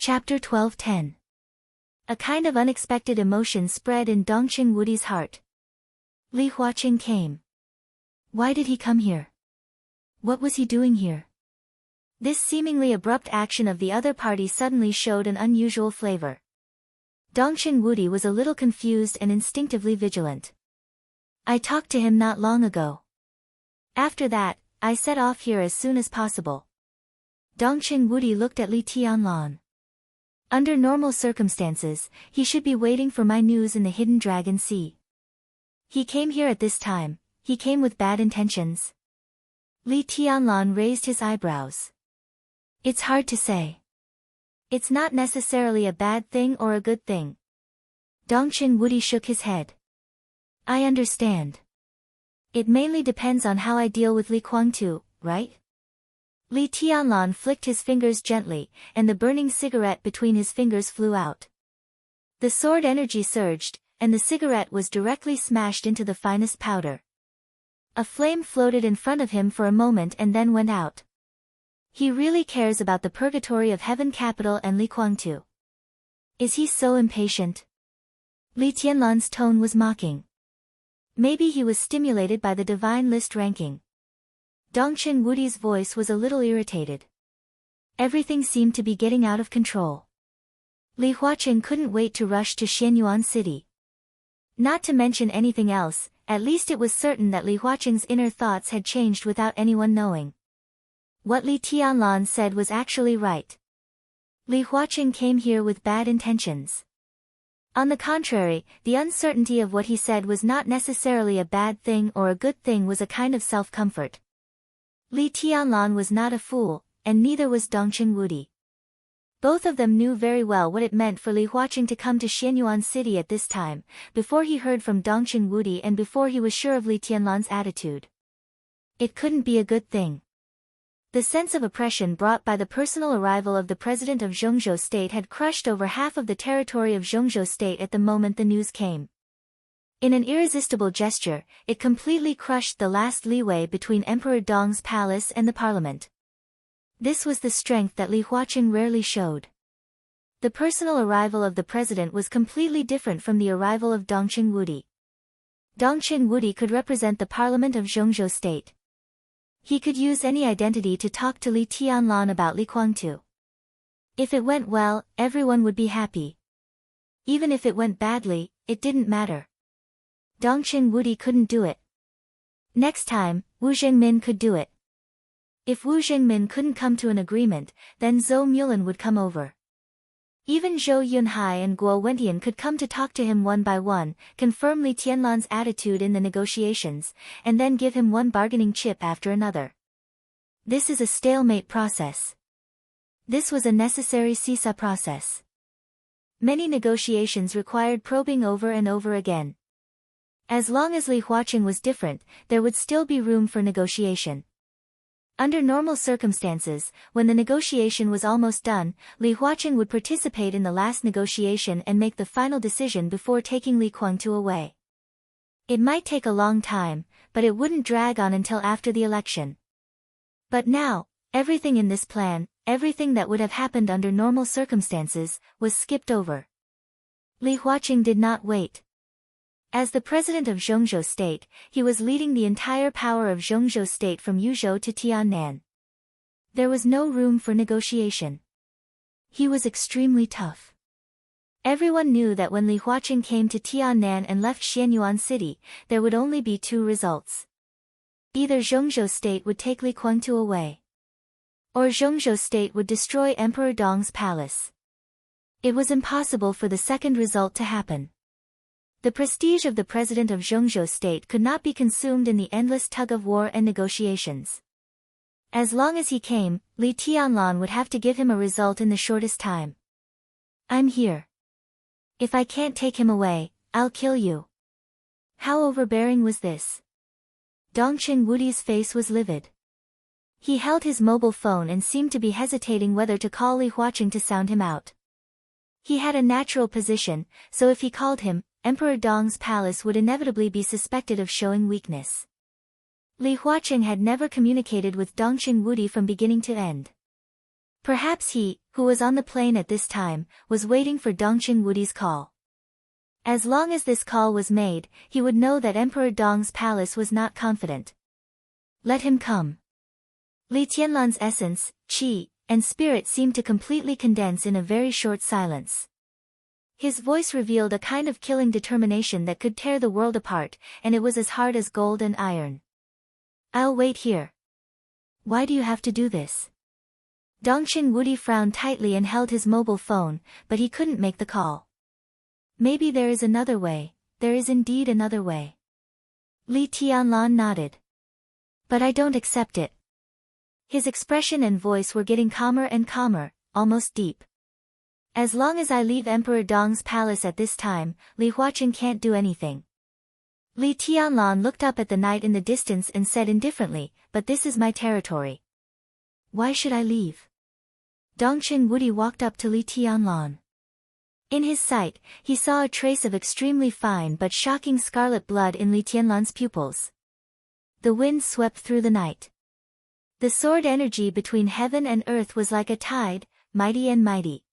Chapter 12:10. A kind of unexpected emotion spread in Dongqing Woody's heart. Li Huaqing came. Why did he come here? What was he doing here? This seemingly abrupt action of the other party suddenly showed an unusual flavor. Dongqing Woody was a little confused and instinctively vigilant. I talked to him not long ago. After that, I set off here as soon as possible. Dongqing Woody looked at Li Tianlan. Under normal circumstances, he should be waiting for my news in the Hidden Dragon Sea. He came here at this time, he came with bad intentions. Li Tianlan raised his eyebrows. It's hard to say. It's not necessarily a bad thing or a good thing. Dongqing Woody shook his head. I understand. It mainly depends on how I deal with Li Guangtu, right? Li Tianlan flicked his fingers gently, and the burning cigarette between his fingers flew out. The sword energy surged, and the cigarette was directly smashed into the finest powder. A flame floated in front of him for a moment and then went out. He really cares about the purgatory of Heaven Capital and Li Guangtu. Is he so impatient? Li Tianlan's tone was mocking. Maybe he was stimulated by the divine list ranking. Dongqing Woody's voice was a little irritated. Everything seemed to be getting out of control. Li Huaqing couldn't wait to rush to Xianyuan City. Not to mention anything else, at least it was certain that Li Huaqing's inner thoughts had changed without anyone knowing. What Li Tianlan said was actually right. Li Huaqing came here with bad intentions. On the contrary, the uncertainty of what he said was not necessarily a bad thing or a good thing, was a kind of self-comfort. Li Tianlan was not a fool, and neither was Dongqing Woody. Both of them knew very well what it meant for Li Huaqing to come to Xianyuan City at this time, before he heard from Dongqing Woody and before he was sure of Li Tianlan's attitude. It couldn't be a good thing. The sense of oppression brought by the personal arrival of the president of Zhongzhou State had crushed over half of the territory of Zhongzhou State at the moment the news came. In an irresistible gesture, it completely crushed the last leeway between Emperor Dong's palace and the parliament. This was the strength that Li Huaqing rarely showed. The personal arrival of the president was completely different from the arrival of Dongqing Woody. Dongqing Woody could represent the parliament of Zhongzhou State. He could use any identity to talk to Li Tianlan about Li Guangtu. If it went well, everyone would be happy. Even if it went badly, it didn't matter. Dongqing Woody couldn't do it. Next time, Wu Zhengmin could do it. If Wu Zhengmin couldn't come to an agreement, then Zhou Mulan would come over. Even Zhou Yunhai and Guo Wentian could come to talk to him one by one, confirm Li Tianlan's attitude in the negotiations, and then give him one bargaining chip after another. This is a stalemate process. This was a necessary seesaw process. Many negotiations required probing over and over again. As long as Li Huaqing was different, there would still be room for negotiation. Under normal circumstances, when the negotiation was almost done, Li Huaqing would participate in the last negotiation and make the final decision before taking Li Guangtu away. It might take a long time, but it wouldn't drag on until after the election. But now, everything in this plan, everything that would have happened under normal circumstances, was skipped over. Li Huaqing did not wait. As the president of Zhongzhou State, he was leading the entire power of Zhongzhou State from Yuzhou to Tiannan. There was no room for negotiation. He was extremely tough. Everyone knew that when Li Huaqing came to Tiannan and left Xianyuan City, there would only be two results. Either Zhongzhou State would take Li Guangtu away, or Zhongzhou State would destroy Emperor Dong's palace. It was impossible for the second result to happen. The prestige of the president of Zhongzhou State could not be consumed in the endless tug-of-war and negotiations. As long as he came, Li Tianlan would have to give him a result in the shortest time. I'm here. If I can't take him away, I'll kill you. How overbearing was this? Dongqing Woody's face was livid. He held his mobile phone and seemed to be hesitating whether to call Li Huaqing to sound him out. He had a natural position, so if he called him, Emperor Dong's palace would inevitably be suspected of showing weakness. Li Huaqing had never communicated with Dongqing Woody from beginning to end. Perhaps he, who was on the plane at this time, was waiting for Dongqing Wudi's call. As long as this call was made, he would know that Emperor Dong's palace was not confident. Let him come. Li Tianlan's essence, qi, and spirit seemed to completely condense in a very short silence. His voice revealed a kind of killing determination that could tear the world apart, and it was as hard as gold and iron. I'll wait here. Why do you have to do this? Dongqing Wudi frowned tightly and held his mobile phone, but he couldn't make the call. Maybe there is another way. There is indeed another way. Li Tianlan nodded. But I don't accept it. His expression and voice were getting calmer and calmer, almost deep. As long as I leave Emperor Dong's palace at this time, Li Huaqing can't do anything. Li Tianlan looked up at the night in the distance and said indifferently, but this is my territory. Why should I leave? Dongqing Wudi walked up to Li Tianlan. In his sight, he saw a trace of extremely fine but shocking scarlet blood in Li Tianlan's pupils. The wind swept through the night. The sword energy between heaven and earth was like a tide, mighty and mighty.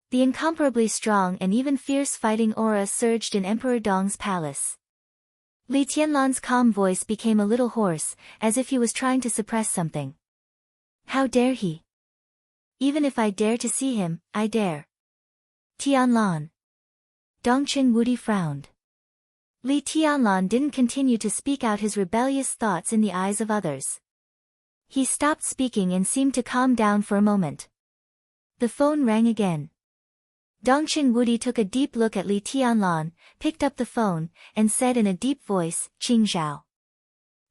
The incomparably strong and even fierce fighting aura surged in Emperor Dong's palace. Li Tianlan's calm voice became a little hoarse, as if he was trying to suppress something. How dare he? Even if I dare to see him, I dare. Tianlan. Dongqing Wudi frowned. Li Tianlan didn't continue to speak out his rebellious thoughts in the eyes of others. He stopped speaking and seemed to calm down for a moment. The phone rang again. Dongqing Wudi took a deep look at Li Tianlan, picked up the phone, and said in a deep voice, Qingzhao.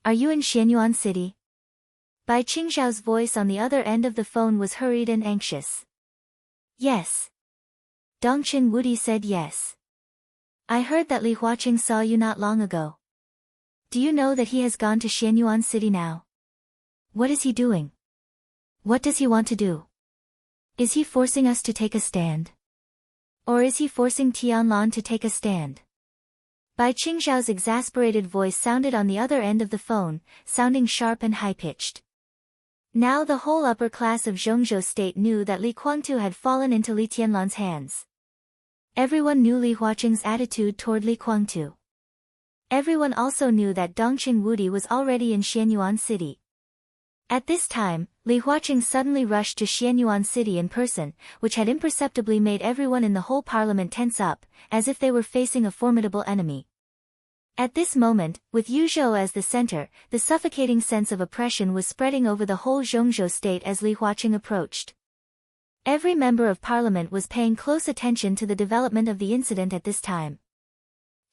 Are you in Xianyuan City? Bai Qingzhao's voice on the other end of the phone was hurried and anxious. Yes. Dongqing Wudi said yes. I heard that Li Huaqing saw you not long ago. Do you know that he has gone to Xianyuan City now? What is he doing? What does he want to do? Is he forcing us to take a stand? Or is he forcing Tianlan to take a stand? Bai Qingzhao's exasperated voice sounded on the other end of the phone, sounding sharp and high-pitched. Now the whole upper class of Zhongzhou state knew that Li Guangtu had fallen into Li Tianlan's hands. Everyone knew Li Huaqing's attitude toward Li Guangtu. Everyone also knew that Dongqing Wudi was already in Xianyuan City. At this time, Li Huaqing suddenly rushed to Xianyuan City in person, which had imperceptibly made everyone in the whole parliament tense up, as if they were facing a formidable enemy. At this moment, with Yuzhou as the center, the suffocating sense of oppression was spreading over the whole Zhongzhou state as Li Huaqing approached. Every member of parliament was paying close attention to the development of the incident at this time.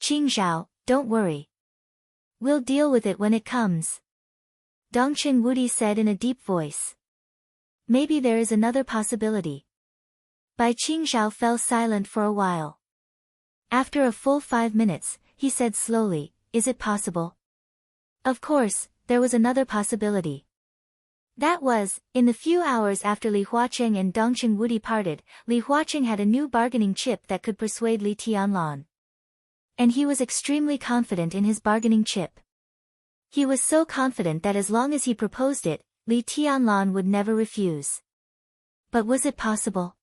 Qingzhao, don't worry. We'll deal with it when it comes. Dongqing Wudi said in a deep voice. Maybe there is another possibility. Bai Qingzhao fell silent for a while. After a full 5 minutes, he said slowly, is it possible? Of course, there was another possibility. That was, in the few hours after Li Huaqing and Dongqing Wudi parted, Li Huaqing had a new bargaining chip that could persuade Li Tianlan. And he was extremely confident in his bargaining chip. He was so confident that as long as he proposed it, Li Tianlan would never refuse. But was it possible?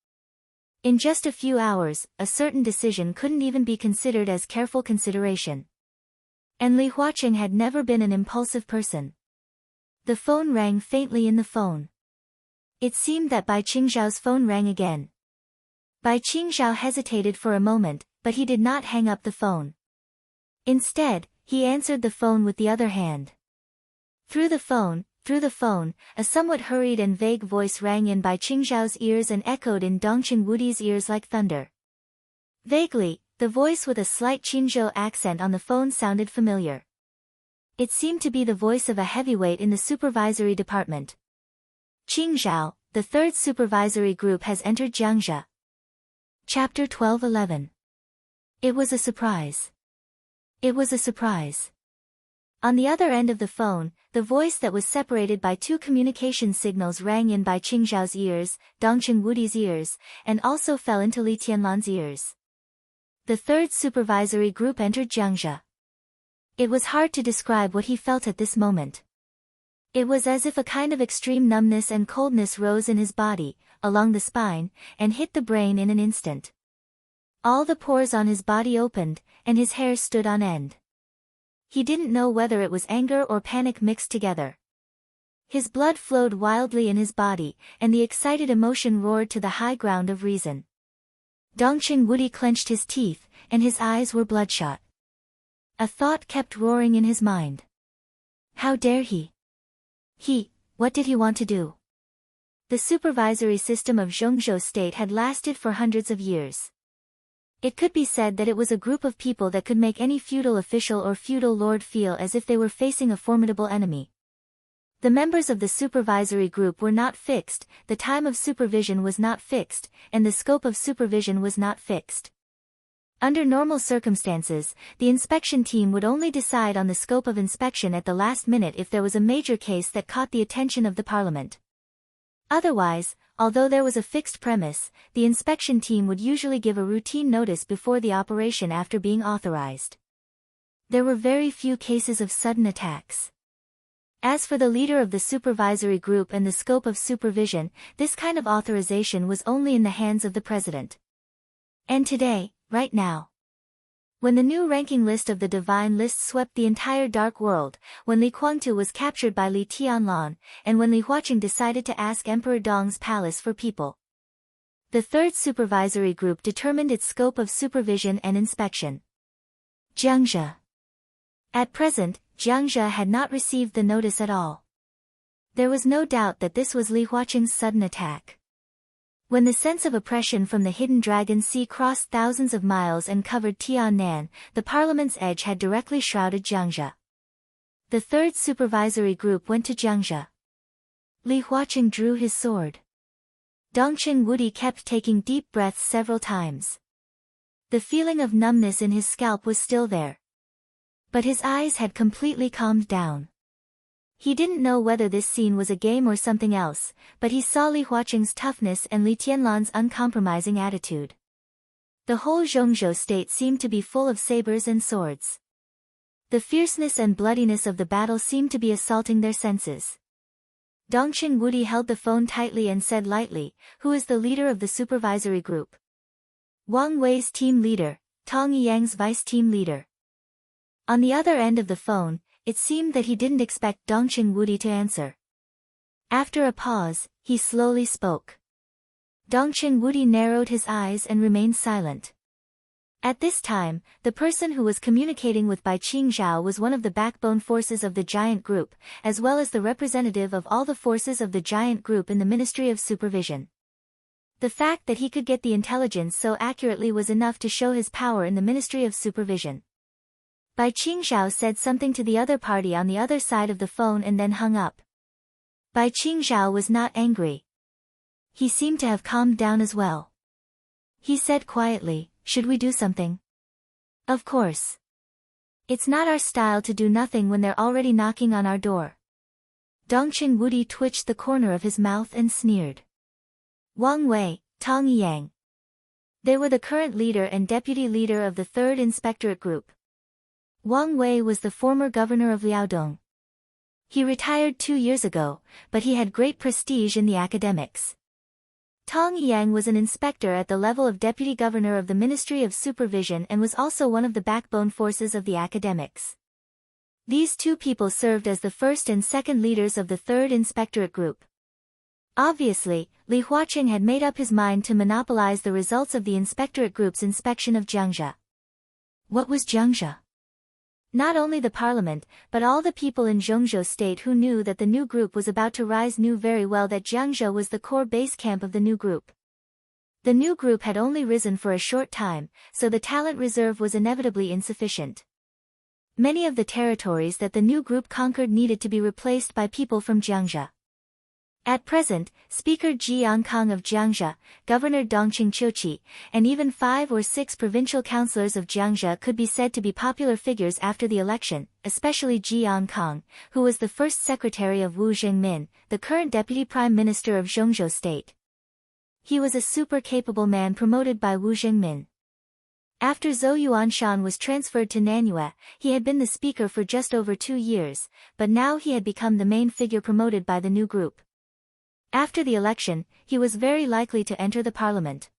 In just a few hours, a certain decision couldn't even be considered as careful consideration. And Li Huaqing had never been an impulsive person. The phone rang faintly in the phone. It seemed that Bai Qingzhao's phone rang again. Bai Qingzhao hesitated for a moment, but he did not hang up the phone. Instead, he answered the phone with the other hand. Through the phone, a somewhat hurried and vague voice rang in Bai Qingzhao's ears and echoed in Dongqing Wudi's ears like thunder. Vaguely, the voice with a slight Qinzhou accent on the phone sounded familiar. It seemed to be the voice of a heavyweight in the supervisory department. Qingzhao, the third supervisory group has entered Jiangxia. Chapter 12:11. It was a surprise. It was a surprise. On the other end of the phone, the voice that was separated by 2 communication signals rang in Bai Qingzhao's ears, Dongqing Wudi's ears, and also fell into Li Tianlan's ears. The third supervisory group entered Jiangxia. It was hard to describe what he felt at this moment. It was as if a kind of extreme numbness and coldness rose in his body, along the spine, and hit the brain in an instant. All the pores on his body opened, and his hair stood on end. He didn't know whether it was anger or panic mixed together. His blood flowed wildly in his body, and the excited emotion roared to the high ground of reason. Dongqing Wudi clenched his teeth, and his eyes were bloodshot. A thought kept roaring in his mind. How dare he? What did he want to do? The supervisory system of Zhongzhou state had lasted for hundreds of years. It could be said that it was a group of people that could make any feudal official or feudal lord feel as if they were facing a formidable enemy. The members of the supervisory group were not fixed, the time of supervision was not fixed, and the scope of supervision was not fixed. Under normal circumstances, the inspection team would only decide on the scope of inspection at the last minute if there was a major case that caught the attention of the parliament. Otherwise, although there was a fixed premise, the inspection team would usually give a routine notice before the operation after being authorized. There were very few cases of sudden attacks. As for the leader of the supervisory group and the scope of supervision, this kind of authorization was only in the hands of the president. And today, right now, when the new ranking list of the divine list swept the entire dark world, when Li Guangtu was captured by Li Tianlan, and when Li Huaqing decided to ask Emperor Dong's palace for people, the third supervisory group determined its scope of supervision and inspection. Jiangzhe. At present, Jiangzhe had not received the notice at all. There was no doubt that this was Li Huaqing's sudden attack. When the sense of oppression from the hidden dragon sea crossed thousands of miles and covered Tiannan, the parliament's edge had directly shrouded Jiangzhe. The third supervisory group went to Jiangzhe. Li Huaqing drew his sword. Dongqing Wudi kept taking deep breaths several times. The feeling of numbness in his scalp was still there. But his eyes had completely calmed down. He didn't know whether this scene was a game or something else, but he saw Li Huaqing's toughness and Li Tianlan's uncompromising attitude. The whole Zhongzhou state seemed to be full of sabers and swords. The fierceness and bloodiness of the battle seemed to be assaulting their senses. Dongqing Wudi held the phone tightly and said lightly, "Who is the leader of the supervisory group?" Wang Wei's team leader, Tong Yiyang's vice team leader. On the other end of the phone, it seemed that he didn't expect Dongqing Wudi to answer. After a pause, he slowly spoke. Dongqing Wudi narrowed his eyes and remained silent. At this time, the person who was communicating with Bai Qingzhao was one of the backbone forces of the giant group, as well as the representative of all the forces of the giant group in the Ministry of Supervision. The fact that he could get the intelligence so accurately was enough to show his power in the Ministry of Supervision. Bai Qingzhao said something to the other party on the other side of the phone and then hung up. Bai Qingzhao was not angry. He seemed to have calmed down as well. He said quietly, "Should we do something?" "Of course. It's not our style to do nothing when they're already knocking on our door." Dongqing Wudi twitched the corner of his mouth and sneered. Wang Wei, Tong Yiyang. They were the current leader and deputy leader of the Third Inspectorate Group. Wang Wei was the former governor of Liaodong. He retired 2 years ago, but he had great prestige in the academics. Tong Yiyang was an inspector at the level of deputy governor of the Ministry of Supervision and was also one of the backbone forces of the academics. These two people served as the first and second leaders of the Third Inspectorate Group. Obviously, Li Huaqing had made up his mind to monopolize the results of the Inspectorate Group's inspection of Jiangzhe. What was Jiangzhe? Not only the parliament, but all the people in Zhongzhou state who knew that the new group was about to rise knew very well that Jiangzhou was the core base camp of the new group. The new group had only risen for a short time, so the talent reserve was inevitably insufficient. Many of the territories that the new group conquered needed to be replaced by people from Jiangzhou. At present, Speaker Ji Yankang of Jiangzhou, Governor Dongqing Qiuqi, and even 5 or 6 provincial councillors of Jiangzhou could be said to be popular figures after the election, especially Ji Yankang, who was the first secretary of Wu Zhengmin, the current deputy prime minister of Zhongzhou state. He was a super-capable man promoted by Wu Zhengmin. After Zhou Yuanshan was transferred to Nanyue, he had been the speaker for just over 2 years, but now he had become the main figure promoted by the new group. After the election, he was very likely to enter the parliament.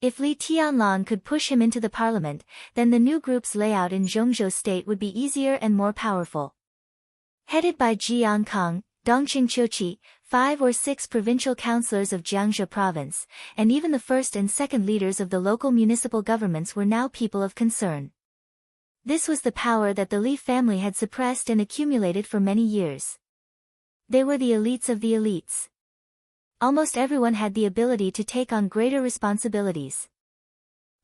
If Li Tianlan could push him into the parliament, then the new group's layout in Zhongzhou state would be easier and more powerful. Headed by Jiang Kang, Dongqing Qiuqi, 5 or 6 provincial councillors of Jiangxia province, and even the first and second leaders of the local municipal governments were now people of concern. This was the power that the Li family had suppressed and accumulated for many years. They were the elites of the elites. Almost everyone had the ability to take on greater responsibilities.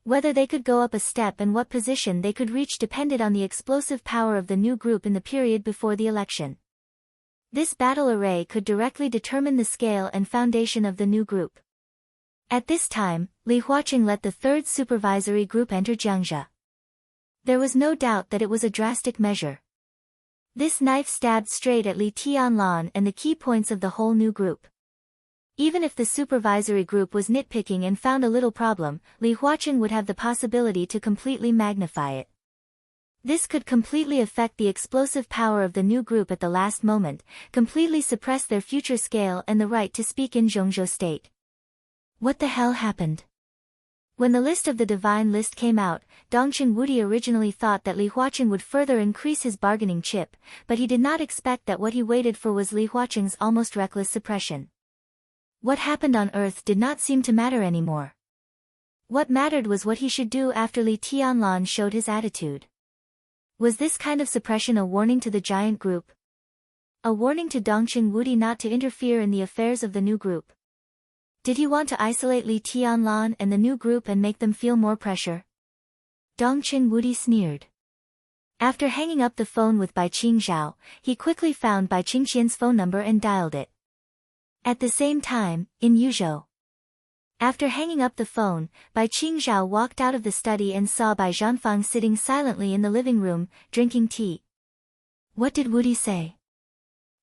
Whether they could go up a step and what position they could reach depended on the explosive power of the new group in the period before the election. This battle array could directly determine the scale and foundation of the new group. At this time, Li Huaqing let the third supervisory group enter Jiangxia. There was no doubt that it was a drastic measure. This knife stabbed straight at Li Tianlan and the key points of the whole new group. Even if the supervisory group was nitpicking and found a little problem, Li Huaqing would have the possibility to completely magnify it. This could completely affect the explosive power of the new group at the last moment, completely suppress their future scale and the right to speak in Zhongzhou state. What the hell happened? When the list of the divine list came out, Dongqing Wudi originally thought that Li Huaqing would further increase his bargaining chip, but he did not expect that what he waited for was Li Huaqing's almost reckless suppression. What happened on Earth did not seem to matter anymore. What mattered was what he should do after Li Tianlan showed his attitude. Was this kind of suppression a warning to the giant group? A warning to Dongqing Wudi not to interfere in the affairs of the new group? Did he want to isolate Li Tianlan and the new group and make them feel more pressure? Dongqing Wudi sneered. After hanging up the phone with Bai Qingzhao, he quickly found Bai Qingqian's phone number and dialed it. At the same time, in Yuzhou. After hanging up the phone, Bai Qingzhao walked out of the study and saw Bai Zhanfang sitting silently in the living room, drinking tea. What did Wudi say?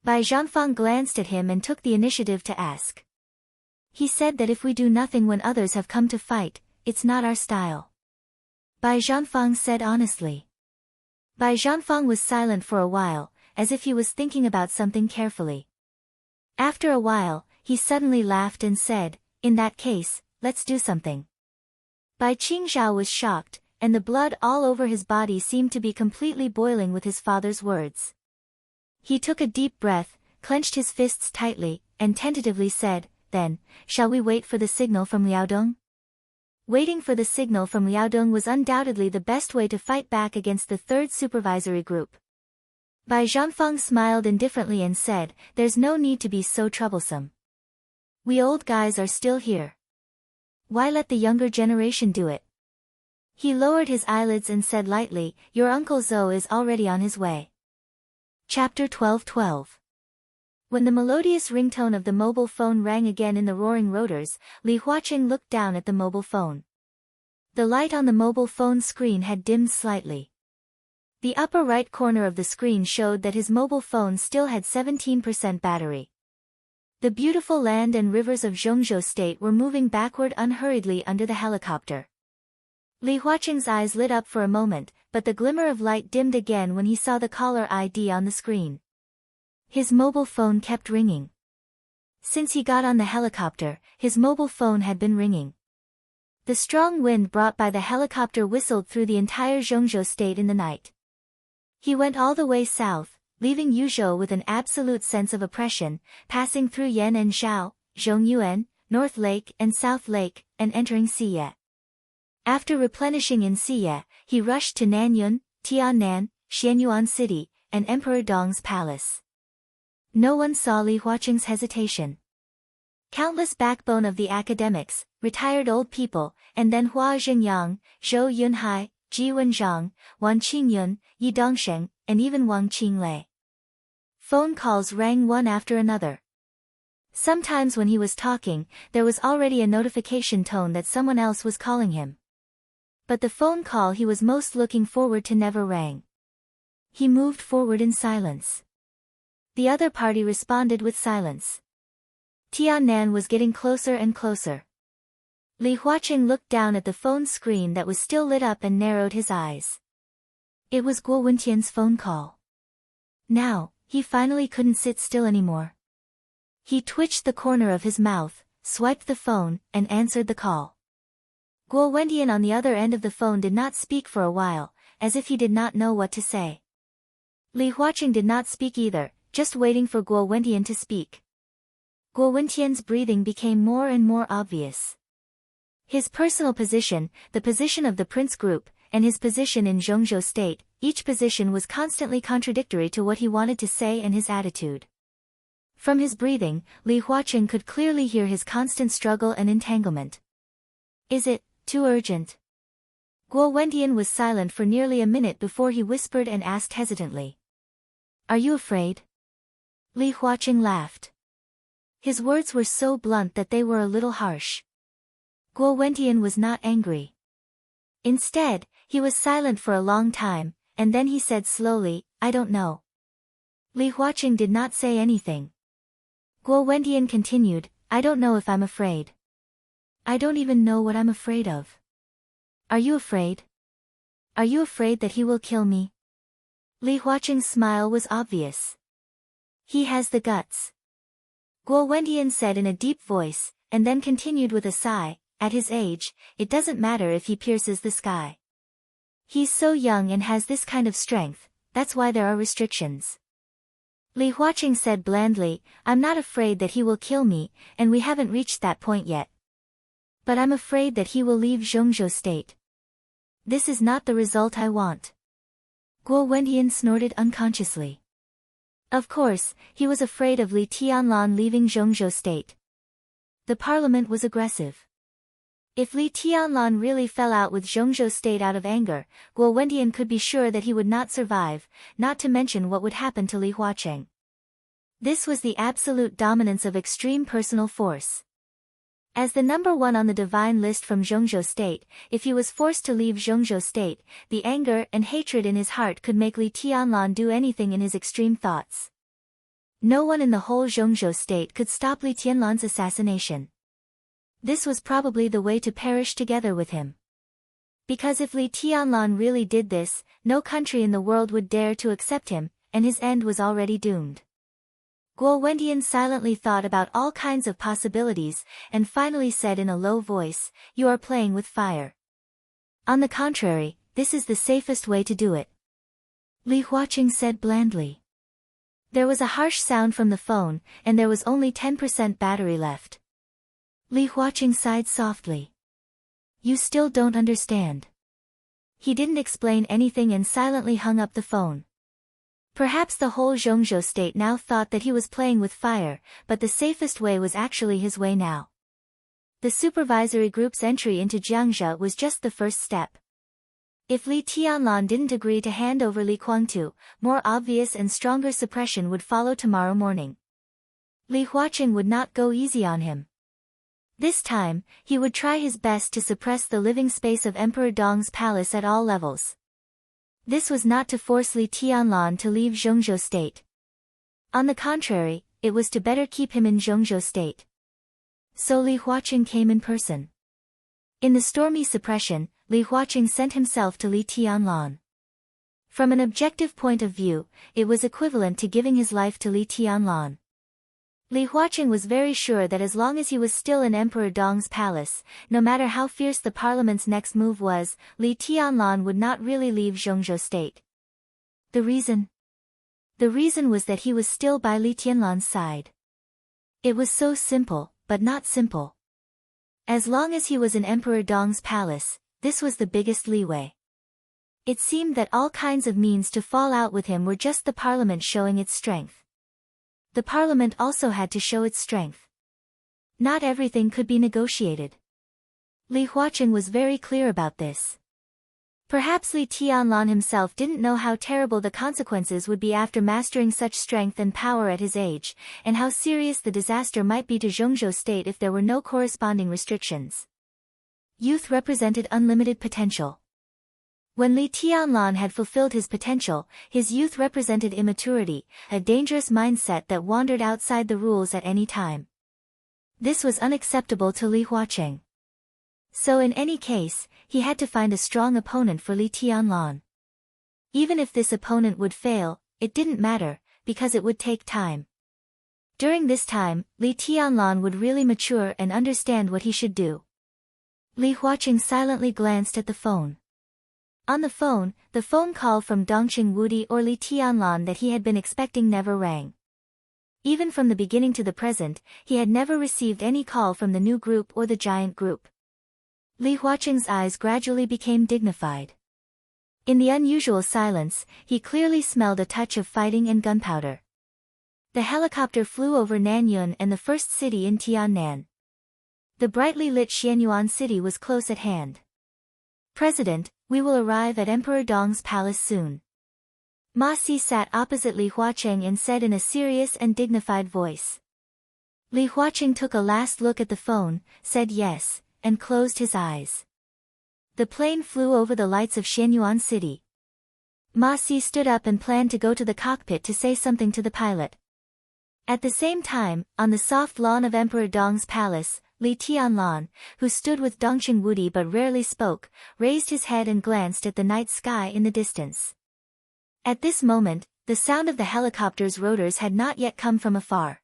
Bai Zhanfang glanced at him and took the initiative to ask. He said that if we do nothing when others have come to fight, it's not our style. Bai Zhanfang said honestly. Bai Zhanfang was silent for a while, as if he was thinking about something carefully. After a while, he suddenly laughed and said, "In that case, let's do something." Bai Qingzhao was shocked, and the blood all over his body seemed to be completely boiling with his father's words. He took a deep breath, clenched his fists tightly, and tentatively said, "Then, shall we wait for the signal from Liaodong?" Waiting for the signal from Liaodong was undoubtedly the best way to fight back against the third supervisory group. Bai Zhanfang smiled indifferently and said, "There's no need to be so troublesome. We old guys are still here. Why let the younger generation do it?" He lowered his eyelids and said lightly, "Your Uncle Zhou is already on his way." Chapter 12:12. When the melodious ringtone of the mobile phone rang again in the roaring rotors, Li Huaqing looked down at the mobile phone. The light on the mobile phone screen had dimmed slightly. The upper right corner of the screen showed that his mobile phone still had 17% battery. The beautiful land and rivers of Zhongzhou state were moving backward unhurriedly under the helicopter. Li Huaqing's eyes lit up for a moment, but the glimmer of light dimmed again when he saw the caller ID on the screen. His mobile phone kept ringing. Since he got on the helicopter, his mobile phone had been ringing. The strong wind brought by the helicopter whistled through the entire Zhongzhou state in the night. He went all the way south, leaving Yuzhou with an absolute sense of oppression, passing through Yan and Zhao, Zhongyuan, North Lake and South Lake, and entering Siye. After replenishing in Siye, he rushed to Nanyun, Tiannan, Xianyuan City, and Emperor Dong's palace. No one saw Li Huaqing's hesitation. Countless backbone of the academics, retired old people, and then Hua Xingyang, Zhou Yunhai, Ji Wenzhang, Wang Qingyun, Yi Dongsheng, and even Wang Qinglei. Phone calls rang one after another. Sometimes when he was talking, there was already a notification tone that someone else was calling him. But the phone call he was most looking forward to never rang. He moved forward in silence. The other party responded with silence. Tiannan was getting closer and closer. Li Huaqing looked down at the phone screen that was still lit up and narrowed his eyes. It was Guo Wentian's phone call. Now, he finally couldn't sit still anymore. He twitched the corner of his mouth, swiped the phone, and answered the call. Guo Wendian on the other end of the phone did not speak for a while, as if he did not know what to say. Li Huaqing did not speak either, just waiting for Guo Wendian to speak. Guo Wentian's breathing became more and more obvious. His personal position, the position of the prince group, and his position in Zhongzhou state, each position was constantly contradictory to what he wanted to say and his attitude. From his breathing, Li Huaqing could clearly hear his constant struggle and entanglement. Is it too urgent? Guo Wendian was silent for nearly a minute before he whispered and asked hesitantly. Are you afraid? Li Huaqing laughed. His words were so blunt that they were a little harsh. Guo Wendian was not angry. Instead, he was silent for a long time, and then he said slowly, I don't know. Li Huaqing did not say anything. Guo Wendian continued, I don't know if I'm afraid. I don't even know what I'm afraid of. Are you afraid? Are you afraid that he will kill me? Li Huaqing's smile was obvious. He has the guts. Guo Wendian said in a deep voice, and then continued with a sigh, at his age, it doesn't matter if he pierces the sky. He's so young and has this kind of strength, that's why there are restrictions. Li Huaqing said blandly, I'm not afraid that he will kill me, and we haven't reached that point yet. But I'm afraid that he will leave Zhongzhou state. This is not the result I want. Guo Wendian snorted unconsciously. Of course, he was afraid of Li Tianlan leaving Zhongzhou state. The parliament was aggressive. If Li Tianlan really fell out with Zhongzhou state out of anger, Guo Wendian could be sure that he would not survive, not to mention what would happen to Li Huaqing. This was the absolute dominance of extreme personal force. As the number one on the divine list from Zhongzhou state, if he was forced to leave Zhongzhou state, the anger and hatred in his heart could make Li Tianlan do anything in his extreme thoughts. No one in the whole Zhongzhou state could stop Li Tianlan's assassination. This was probably the way to perish together with him. Because if Li Tianlan really did this, no country in the world would dare to accept him, and his end was already doomed. Guo Wendian silently thought about all kinds of possibilities, and finally said in a low voice, You are playing with fire. On the contrary, this is the safest way to do it. Li Huaqing said blandly. There was a harsh sound from the phone, and there was only 10% battery left. Li Huaqing sighed softly. You still don't understand. He didn't explain anything and silently hung up the phone. Perhaps the whole Zhongzhou state now thought that he was playing with fire, but the safest way was actually his way now. The supervisory group's entry into Jiangzhou was just the first step. If Li Tianlan didn't agree to hand over Li Guangtu, more obvious and stronger suppression would follow tomorrow morning. Li Huaqing would not go easy on him. This time, he would try his best to suppress the living space of Emperor Dong's palace at all levels. This was not to force Li Tianlan to leave Zhongzhou state. On the contrary, it was to better keep him in Zhongzhou state. So Li Huaqing came in person. In the stormy suppression, Li Huaqing sent himself to Li Tianlan. From an objective point of view, it was equivalent to giving his life to Li Tianlan. Li Huaqing was very sure that as long as he was still in Emperor Dong's palace, no matter how fierce the parliament's next move was, Li Tianlan would not really leave Zhongzhou state. The reason? The reason was that he was still by Li Tianlan's side. It was so simple, but not simple. As long as he was in Emperor Dong's palace, this was the biggest leeway. It seemed that all kinds of means to fall out with him were just the parliament showing its strength. The parliament also had to show its strength. Not everything could be negotiated. Li Huaqing was very clear about this. Perhaps Li Tianlan himself didn't know how terrible the consequences would be after mastering such strength and power at his age, and how serious the disaster might be to Zhongzhou state if there were no corresponding restrictions. Youth represented unlimited potential. When Li Tianlan had fulfilled his potential, his youth represented immaturity, a dangerous mindset that wandered outside the rules at any time. This was unacceptable to Li Huaqing. So in any case, he had to find a strong opponent for Li Tianlan. Even if this opponent would fail, it didn't matter, because it would take time. During this time, Li Tianlan would really mature and understand what he should do. Li Huaqing silently glanced at the phone. On the phone call from Dongqing Wudi or Li Tianlan that he had been expecting never rang. Even from the beginning to the present, he had never received any call from the new group or the giant group. Li Huaqing's eyes gradually became dignified. In the unusual silence, he clearly smelled a touch of fighting and gunpowder. The helicopter flew over Nanyun and the first city in Tiannan. The brightly lit Xianyuan city was close at hand. "President, we will arrive at Emperor Dong's palace soon." Ma Si sat opposite Li Huaqing and said in a serious and dignified voice. Li Huaqing took a last look at the phone, said yes, and closed his eyes. The plane flew over the lights of Xianyuan city. Ma Si stood up and planned to go to the cockpit to say something to the pilot. At the same time, on the soft lawn of Emperor Dong's palace, Li Tianlan, who stood with Dongqing Wudi but rarely spoke, raised his head and glanced at the night sky in the distance. At this moment, the sound of the helicopter's rotors had not yet come from afar.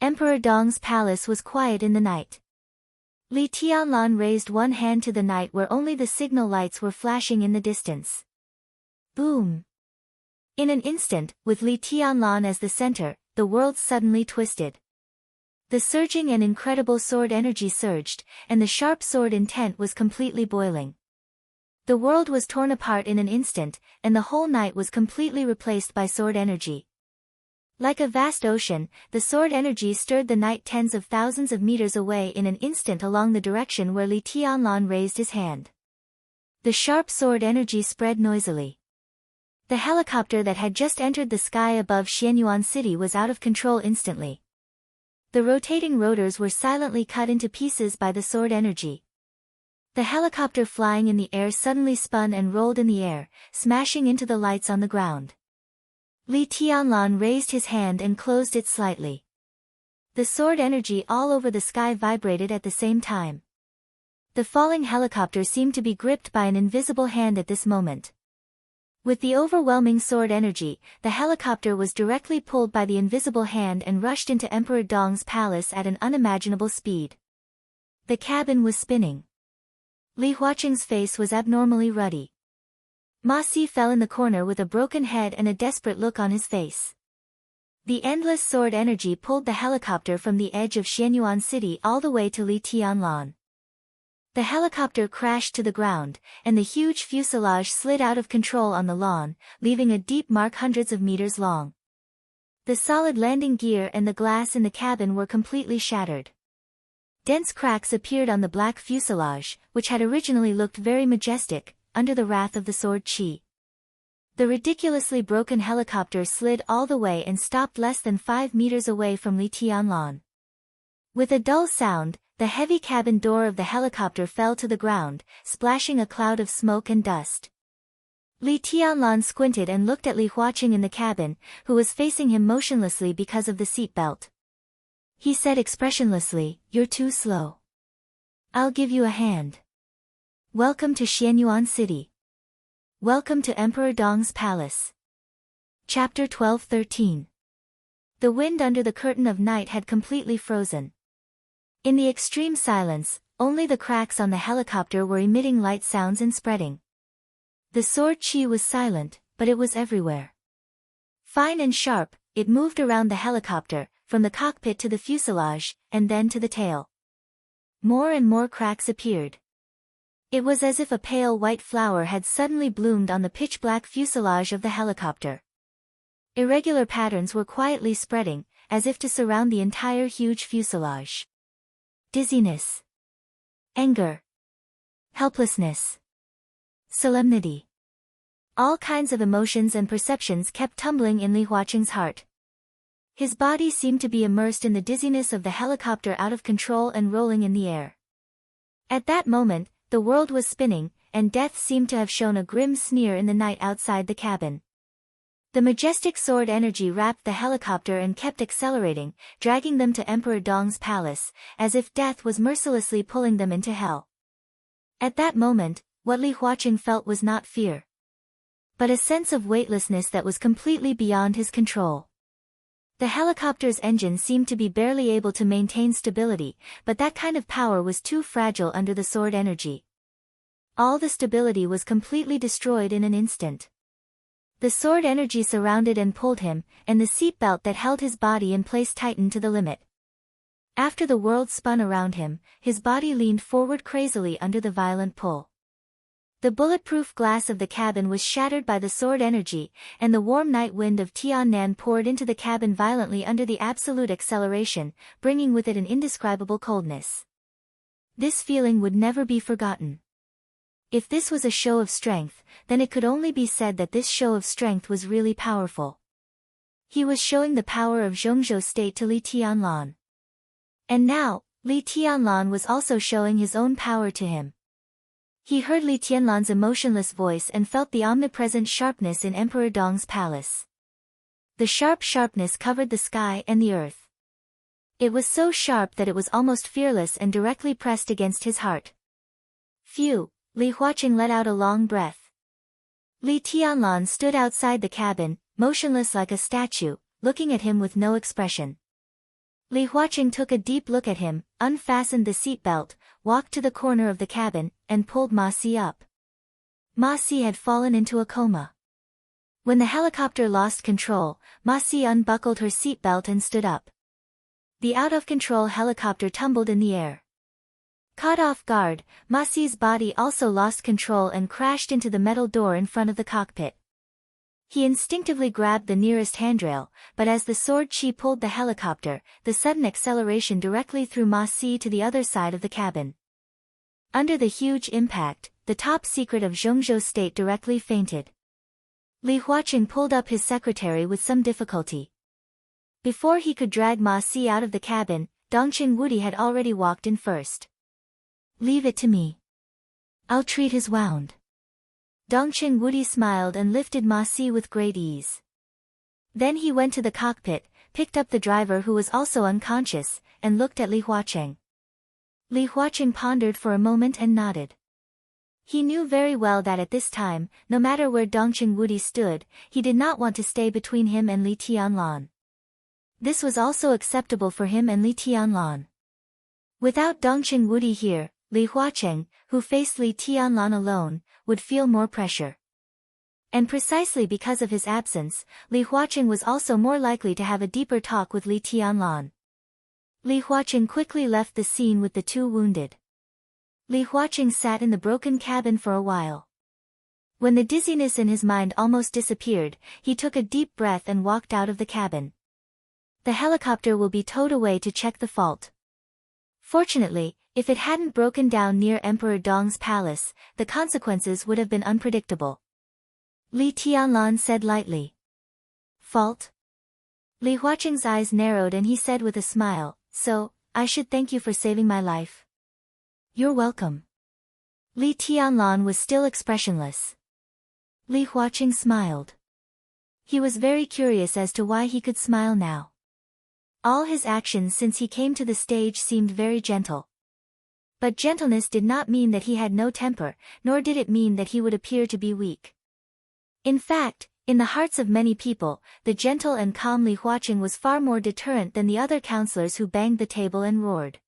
Emperor Dong's palace was quiet in the night. Li Tianlan raised one hand to the night where only the signal lights were flashing in the distance. Boom! In an instant, with Li Tianlan as the center, the world suddenly twisted. The surging and incredible sword energy surged, and the sharp sword intent was completely boiling. The world was torn apart in an instant, and the whole night was completely replaced by sword energy. Like a vast ocean, the sword energy stirred the night tens of thousands of meters away in an instant along the direction where Li Tianlan raised his hand. The sharp sword energy spread noisily. The helicopter that had just entered the sky above Xianyuan city was out of control instantly. The rotating rotors were silently cut into pieces by the sword energy. The helicopter flying in the air suddenly spun and rolled in the air, smashing into the lights on the ground. Li Tianlan raised his hand and closed it slightly. The sword energy all over the sky vibrated at the same time. The falling helicopter seemed to be gripped by an invisible hand at this moment. With the overwhelming sword energy, the helicopter was directly pulled by the invisible hand and rushed into Emperor Dong's palace at an unimaginable speed. The cabin was spinning. Li Huaqing's face was abnormally ruddy. Ma Si fell in the corner with a broken head and a desperate look on his face. The endless sword energy pulled the helicopter from the edge of Xianyuan city all the way to Li Tianlan. The helicopter crashed to the ground, and the huge fuselage slid out of control on the lawn, leaving a deep mark hundreds of meters long. The solid landing gear and the glass in the cabin were completely shattered. Dense cracks appeared on the black fuselage, which had originally looked very majestic, under the wrath of the sword chi. The ridiculously broken helicopter slid all the way and stopped less than 5 meters away from Li Tianlan. With a dull sound, the heavy cabin door of the helicopter fell to the ground, splashing a cloud of smoke and dust. Li Tianlan squinted and looked at Li Huaqing in the cabin, who was facing him motionlessly because of the seat belt. He said expressionlessly, "You're too slow. I'll give you a hand. Welcome to Xianyuan City. Welcome to Emperor Dong's palace." Chapter 12-13. The wind under the curtain of night had completely frozen. In the extreme silence, only the cracks on the helicopter were emitting light sounds and spreading. The sword chi was silent, but it was everywhere. Fine and sharp, it moved around the helicopter, from the cockpit to the fuselage, and then to the tail. More and more cracks appeared. It was as if a pale white flower had suddenly bloomed on the pitch-black fuselage of the helicopter. Irregular patterns were quietly spreading, as if to surround the entire huge fuselage. Dizziness. Anger. Helplessness. Solemnity. All kinds of emotions and perceptions kept tumbling in Li Huaqing's heart. His body seemed to be immersed in the dizziness of the helicopter out of control and rolling in the air. At that moment, the world was spinning, and death seemed to have shown a grim sneer in the night outside the cabin. The majestic sword energy wrapped the helicopter and kept accelerating, dragging them to Emperor Dong's palace, as if death was mercilessly pulling them into hell. At that moment, what Li Huaqing felt was not fear, but a sense of weightlessness that was completely beyond his control. The helicopter's engine seemed to be barely able to maintain stability, but that kind of power was too fragile under the sword energy. All the stability was completely destroyed in an instant. The sword energy surrounded and pulled him, and the seatbelt that held his body in place tightened to the limit. After the world spun around him, his body leaned forward crazily under the violent pull. The bulletproof glass of the cabin was shattered by the sword energy, and the warm night wind of Tiannan poured into the cabin violently under the absolute acceleration, bringing with it an indescribable coldness. This feeling would never be forgotten. If this was a show of strength, then it could only be said that this show of strength was really powerful. He was showing the power of Zhongzhou state to Li Tianlan. And now, Li Tianlan was also showing his own power to him. He heard Li Tianlan's emotionless voice and felt the omnipresent sharpness in Emperor Dong's palace. The sharpness covered the sky and the earth. It was so sharp that it was almost fearless and directly pressed against his heart. Phew, Li Huaqing let out a long breath. Li Tianlan stood outside the cabin, motionless like a statue, looking at him with no expression. Li Huaqing took a deep look at him, unfastened the seatbelt, walked to the corner of the cabin, and pulled Ma Si up. Ma Si had fallen into a coma. When the helicopter lost control, Ma Si unbuckled her seatbelt and stood up. The out-of-control helicopter tumbled in the air. Caught off guard, Ma Si's body also lost control and crashed into the metal door in front of the cockpit. He instinctively grabbed the nearest handrail, but as the sword chi pulled the helicopter, the sudden acceleration directly threw Ma Si to the other side of the cabin. Under the huge impact, the top secret of Zhongzhou state directly fainted. Li Huaqing pulled up his secretary with some difficulty. Before he could drag Ma Si out of the cabin, Dongqing Wudi had already walked in first. "Leave it to me. I'll treat his wound." Dongqing Wudi smiled and lifted Ma Si with great ease. Then he went to the cockpit, picked up the driver who was also unconscious, and looked at Li Huaqing. Li Huaqing pondered for a moment and nodded. He knew very well that at this time, no matter where Dongqing Wudi stood, he did not want to stay between him and Li Tianlan. This was also acceptable for him and Li Tianlan. Without Dongqing Wudi here, Li Huaqing, who faced Li Tianlan alone, would feel more pressure. And precisely because of his absence, Li Huaqing was also more likely to have a deeper talk with Li Tianlan. Li Huaqing quickly left the scene with the two wounded. Li Huaqing sat in the broken cabin for a while. When the dizziness in his mind almost disappeared, he took a deep breath and walked out of the cabin. The helicopter will be towed away to check the fault. Fortunately, if it hadn't broken down near Emperor Dong's palace, the consequences would have been unpredictable. Li Tianlan said lightly. "Fault?" Li Huaqing's eyes narrowed and he said with a smile, "So, I should thank you for saving my life." "You're welcome." Li Tianlan was still expressionless. Li Huaqing smiled. He was very curious as to why he could smile now. All his actions since he came to the stage seemed very gentle. But gentleness did not mean that he had no temper, nor did it mean that he would appear to be weak. In fact, in the hearts of many people, the gentle and calm Li Huaqing was far more deterrent than the other counselors who banged the table and roared.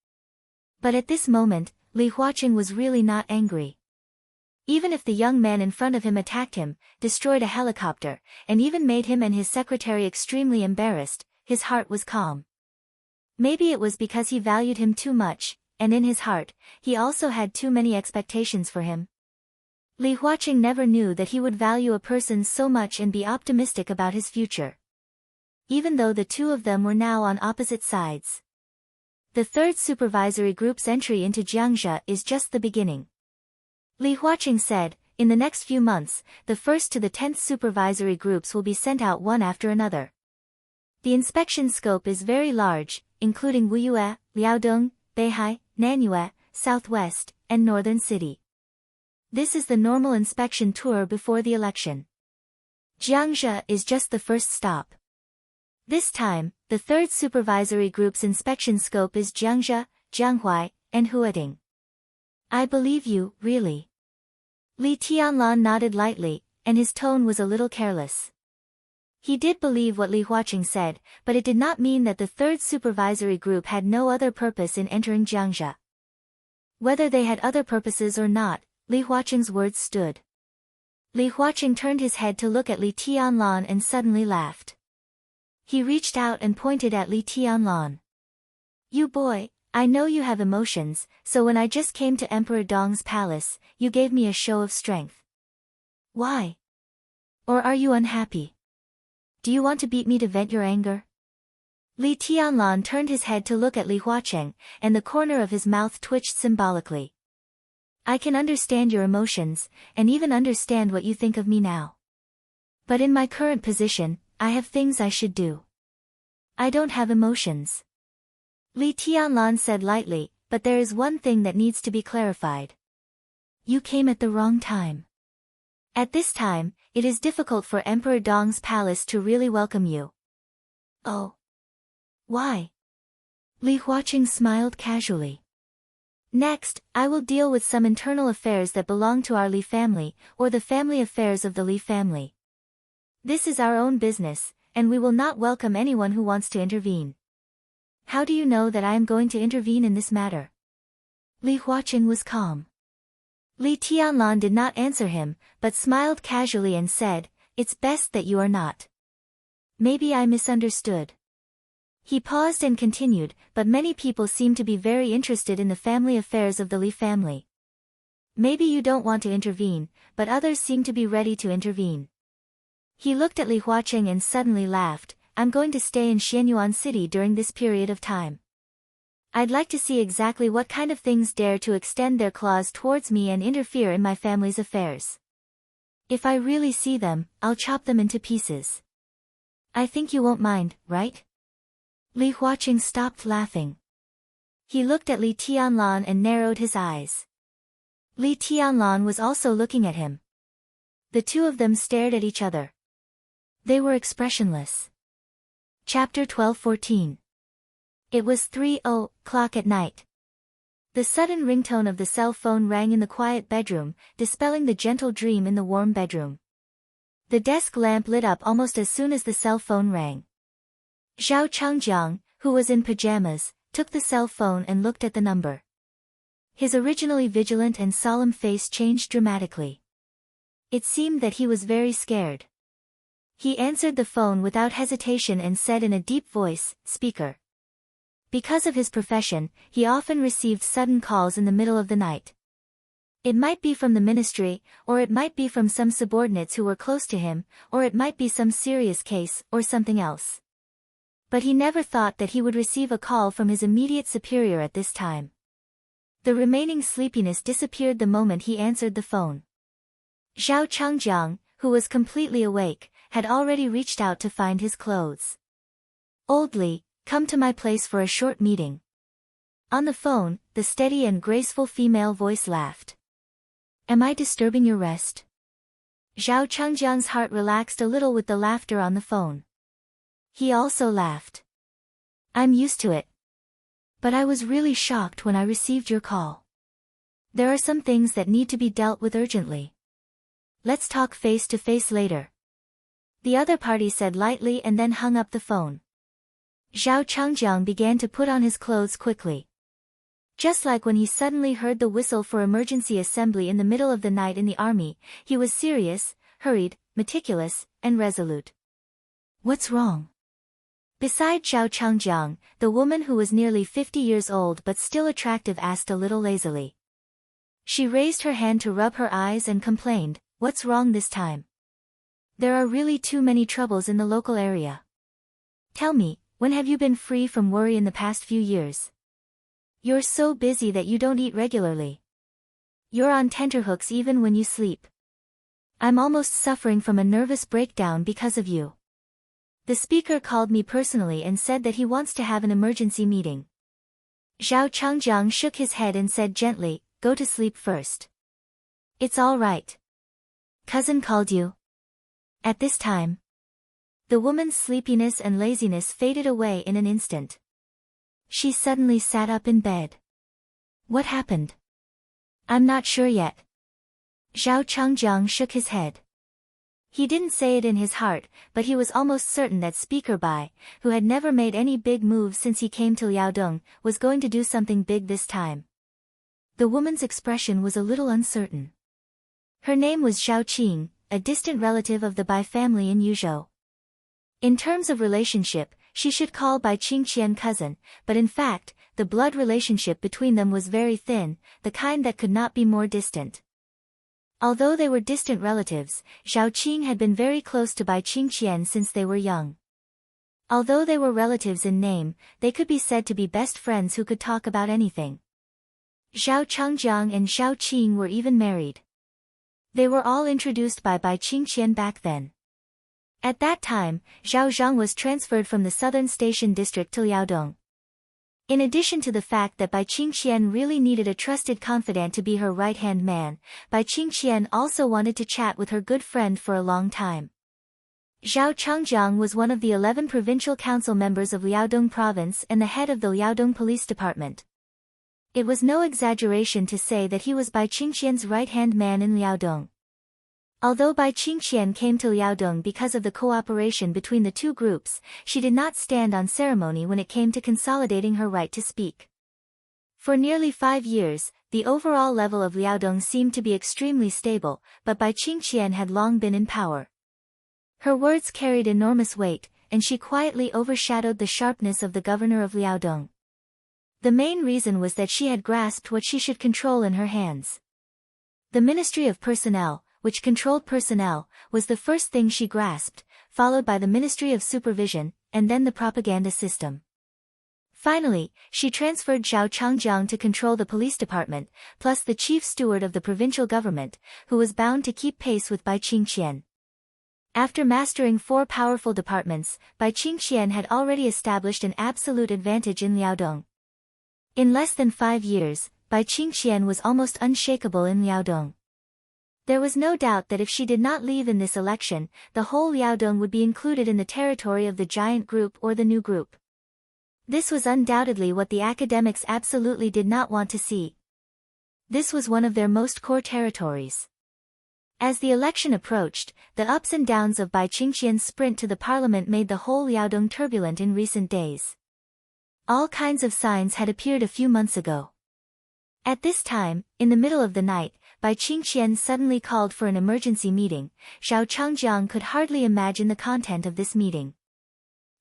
But at this moment, Li Huaqing was really not angry. Even if the young man in front of him attacked him, destroyed a helicopter, and even made him and his secretary extremely embarrassed, his heart was calm. Maybe it was because he valued him too much, and in his heart, he also had too many expectations for him. Li Huaqing never knew that he would value a person so much and be optimistic about his future. Even though the two of them were now on opposite sides. The third supervisory group's entry into Jiangxia is just the beginning. Li Huaqing said, in the next few months, the 1st to the 10th supervisory groups will be sent out one after another. The inspection scope is very large, including Wuyue, Liaodong, Beihai, Nanyue, Southwest, and Northern City. This is the normal inspection tour before the election. Jiangxia is just the first stop. This time, the third supervisory group's inspection scope is Jiangxia, Jianghuai, and Huading. I believe you, really. Li Tianlan nodded lightly, and his tone was a little careless. He did believe what Li Huaqing said, but it did not mean that the third supervisory group had no other purpose in entering Jiangxia. Whether they had other purposes or not, Li Huaqing's words stood. Li Huaqing turned his head to look at Li Tianlan and suddenly laughed. He reached out and pointed at Li Tianlan. You boy, I know you have emotions, so when I just came to Emperor Dong's palace, you gave me a show of strength. Why? Or are you unhappy? Do you want to beat me to vent your anger? Li Tianlan turned his head to look at Li Huaqing, and the corner of his mouth twitched symbolically. I can understand your emotions, and even understand what you think of me now. But in my current position, I have things I should do. I don't have emotions. Li Tianlan said lightly, but there is one thing that needs to be clarified. You came at the wrong time. At this time, it is difficult for Emperor Dong's palace to really welcome you. Oh. Why? Li Huaqing smiled casually. Next, I will deal with some internal affairs that belong to our Li family, or the family affairs of the Li family. This is our own business, and we will not welcome anyone who wants to intervene. How do you know that I am going to intervene in this matter? Li Huaqing was calm. Li Tianlan did not answer him, but smiled casually and said, It's best that you are not. Maybe I misunderstood. He paused and continued, but many people seem to be very interested in the family affairs of the Li family. Maybe you don't want to intervene, but others seem to be ready to intervene. He looked at Li Huaqing and suddenly laughed. I'm going to stay in Xianyuan City during this period of time. I'd like to see exactly what kind of things dare to extend their claws towards me and interfere in my family's affairs. If I really see them, I'll chop them into pieces. I think you won't mind, right? Li Huaqing stopped laughing. He looked at Li Tianlan and narrowed his eyes. Li Tianlan was also looking at him. The two of them stared at each other. They were expressionless. Chapter 12-14. It was 3:00 at night. The sudden ringtone of the cell phone rang in the quiet bedroom, dispelling the gentle dream in the warm bedroom. The desk lamp lit up almost as soon as the cell phone rang. Zhao Changjiang, who was in pajamas, took the cell phone and looked at the number. His originally vigilant and solemn face changed dramatically. It seemed that he was very scared. He answered the phone without hesitation and said in a deep voice, Speaker. Because of his profession, he often received sudden calls in the middle of the night. It might be from the ministry, or it might be from some subordinates who were close to him, or it might be some serious case, or something else. But he never thought that he would receive a call from his immediate superior at this time. The remaining sleepiness disappeared the moment he answered the phone. Zhao Changjiang, who was completely awake, had already reached out to find his clothes. Old Li, come to my place for a short meeting. On the phone, the steady and graceful female voice laughed. Am I disturbing your rest? Zhao Changjiang's heart relaxed a little with the laughter on the phone. He also laughed. I'm used to it. But I was really shocked when I received your call. There are some things that need to be dealt with urgently. Let's talk face to face later. The other party said lightly and then hung up the phone. Zhao Changjiang began to put on his clothes quickly. Just like when he suddenly heard the whistle for emergency assembly in the middle of the night in the army, he was serious, hurried, meticulous, and resolute. What's wrong? Beside Zhao Changjiang, the woman who was nearly 50 years old but still attractive asked a little lazily. She raised her hand to rub her eyes and complained, What's wrong this time? There are really too many troubles in the local area. Tell me, when have you been free from worry in the past few years? You're so busy that you don't eat regularly. You're on tenterhooks even when you sleep. I'm almost suffering from a nervous breakdown because of you. The speaker called me personally and said that he wants to have an emergency meeting. Zhao Changjiang shook his head and said gently, Go to sleep first. It's all right. Cousin called you. At this time, the woman's sleepiness and laziness faded away in an instant. She suddenly sat up in bed. What happened? I'm not sure yet. Zhao Changjiang shook his head. He didn't say it in his heart, but he was almost certain that Speaker Bai, who had never made any big moves since he came to Liaodong, was going to do something big this time. The woman's expression was a little uncertain. Her name was Zhao Qing, a distant relative of the Bai family in Yuzhou. In terms of relationship, she should call Bai Qingqian cousin, but in fact, the blood relationship between them was very thin, the kind that could not be more distant. Although they were distant relatives, Zhao Qing had been very close to Bai Qingqian since they were young. Although they were relatives in name, they could be said to be best friends who could talk about anything. Zhao Changjiang and Zhao Qing were even married. They were all introduced by Bai Qingqian back then. At that time, Zhao Zhang was transferred from the southern station district to Liaodong. In addition to the fact that Bai Qingqian really needed a trusted confidant to be her right-hand man, Bai Qingqian also wanted to chat with her good friend for a long time. Zhao Changjiang was one of the 11 provincial council members of Liaodong province and the head of the Liaodong police department. It was no exaggeration to say that he was Bai Qingqian's right-hand man in Liaodong. Although Bai Qingqian came to Liaodong because of the cooperation between the two groups, she did not stand on ceremony when it came to consolidating her right to speak. For nearly 5 years, the overall level of Liaodong seemed to be extremely stable, but Bai Qingqian had long been in power. Her words carried enormous weight, and she quietly overshadowed the sharpness of the governor of Liaodong. The main reason was that she had grasped what she should control in her hands. The Ministry of Personnel, which controlled personnel, was the first thing she grasped, followed by the Ministry of Supervision, and then the propaganda system. Finally, she transferred Zhao Changjiang to control the police department, plus the chief steward of the provincial government, who was bound to keep pace with Bai Qingqian. After mastering 4 powerful departments, Bai Qingqian had already established an absolute advantage in Liaodong. In less than 5 years, Bai Qingqian was almost unshakable in Liaodong. There was no doubt that if she did not leave in this election, the whole Liaodong would be included in the territory of the giant group or the new group. This was undoubtedly what the academics absolutely did not want to see. This was one of their most core territories. As the election approached, the ups and downs of Bai Qingqian's sprint to the parliament made the whole Liaodong turbulent in recent days. All kinds of signs had appeared a few months ago. At this time, in the middle of the night, Bai Qingqian suddenly called for an emergency meeting. Zhao Changjiang could hardly imagine the content of this meeting.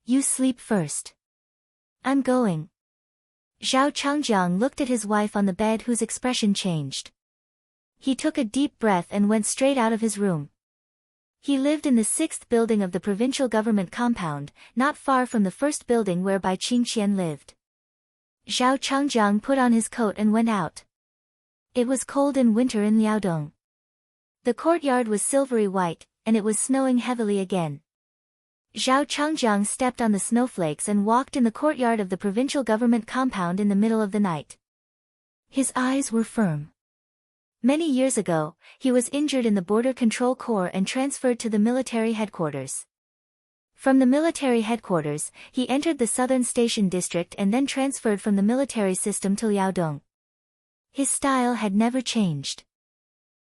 "You sleep first. I'm going." Zhao Changjiang looked at his wife on the bed, whose expression changed. He took a deep breath and went straight out of his room. He lived in the 6th building of the provincial government compound, not far from the first building where Bai Qingqian lived. Zhao Changjiang put on his coat and went out. It was cold in winter in Liaodong. The courtyard was silvery white, and it was snowing heavily again. Zhao Changjiang stepped on the snowflakes and walked in the courtyard of the provincial government compound in the middle of the night. His eyes were firm. Many years ago, he was injured in the Border Control Corps and transferred to the military headquarters. From the military headquarters, he entered the southern station district and then transferred from the military system to Liaodong. His style had never changed.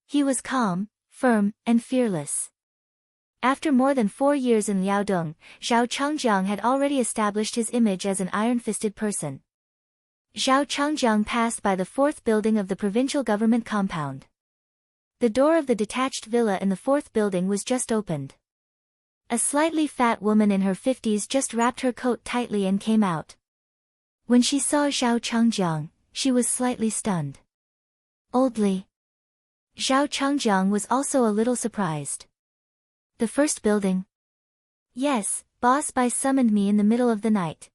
He was calm, firm, and fearless. After more than 4 years in Liaodong, Zhao Changjiang had already established his image as an iron-fisted person. Zhao Changjiang passed by the 4th building of the provincial government compound. The door of the detached villa in the 4th building was just opened. A slightly fat woman in her 50s just wrapped her coat tightly and came out. When she saw Zhao Changjiang, she was slightly stunned. "Oldly." Zhao Changjiang was also a little surprised. "The first building?" "Yes, Boss Bai summoned me in the middle of the night.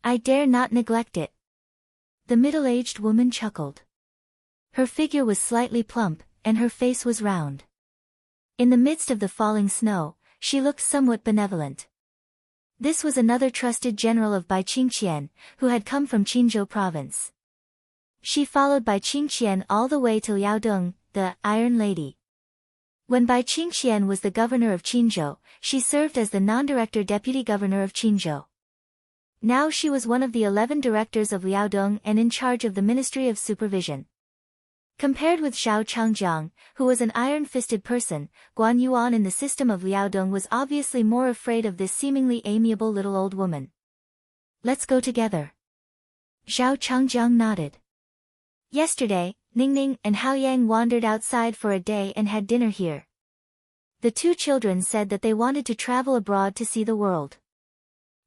I dare not neglect it." The middle-aged woman chuckled. Her figure was slightly plump, and her face was round. In the midst of the falling snow, she looked somewhat benevolent. This was another trusted general of Bai Qingqian, who had come from Qinzhou province. She followed Bai Qingqian all the way to Liaodong, the Iron Lady. When Bai Qingqian was the governor of Qinzhou, she served as the non-director deputy governor of Qinzhou. Now she was one of the 11 directors of Liaodong and in charge of the Ministry of Supervision. Compared with Xiao Changjiang, who was an iron-fisted person, Guan Yuan in the system of Liaodong was obviously more afraid of this seemingly amiable little old woman. Let's go together. Xiao Changjiang nodded. Yesterday, Ningning and Haoyang wandered outside for a day and had dinner here. The two children said that they wanted to travel abroad to see the world.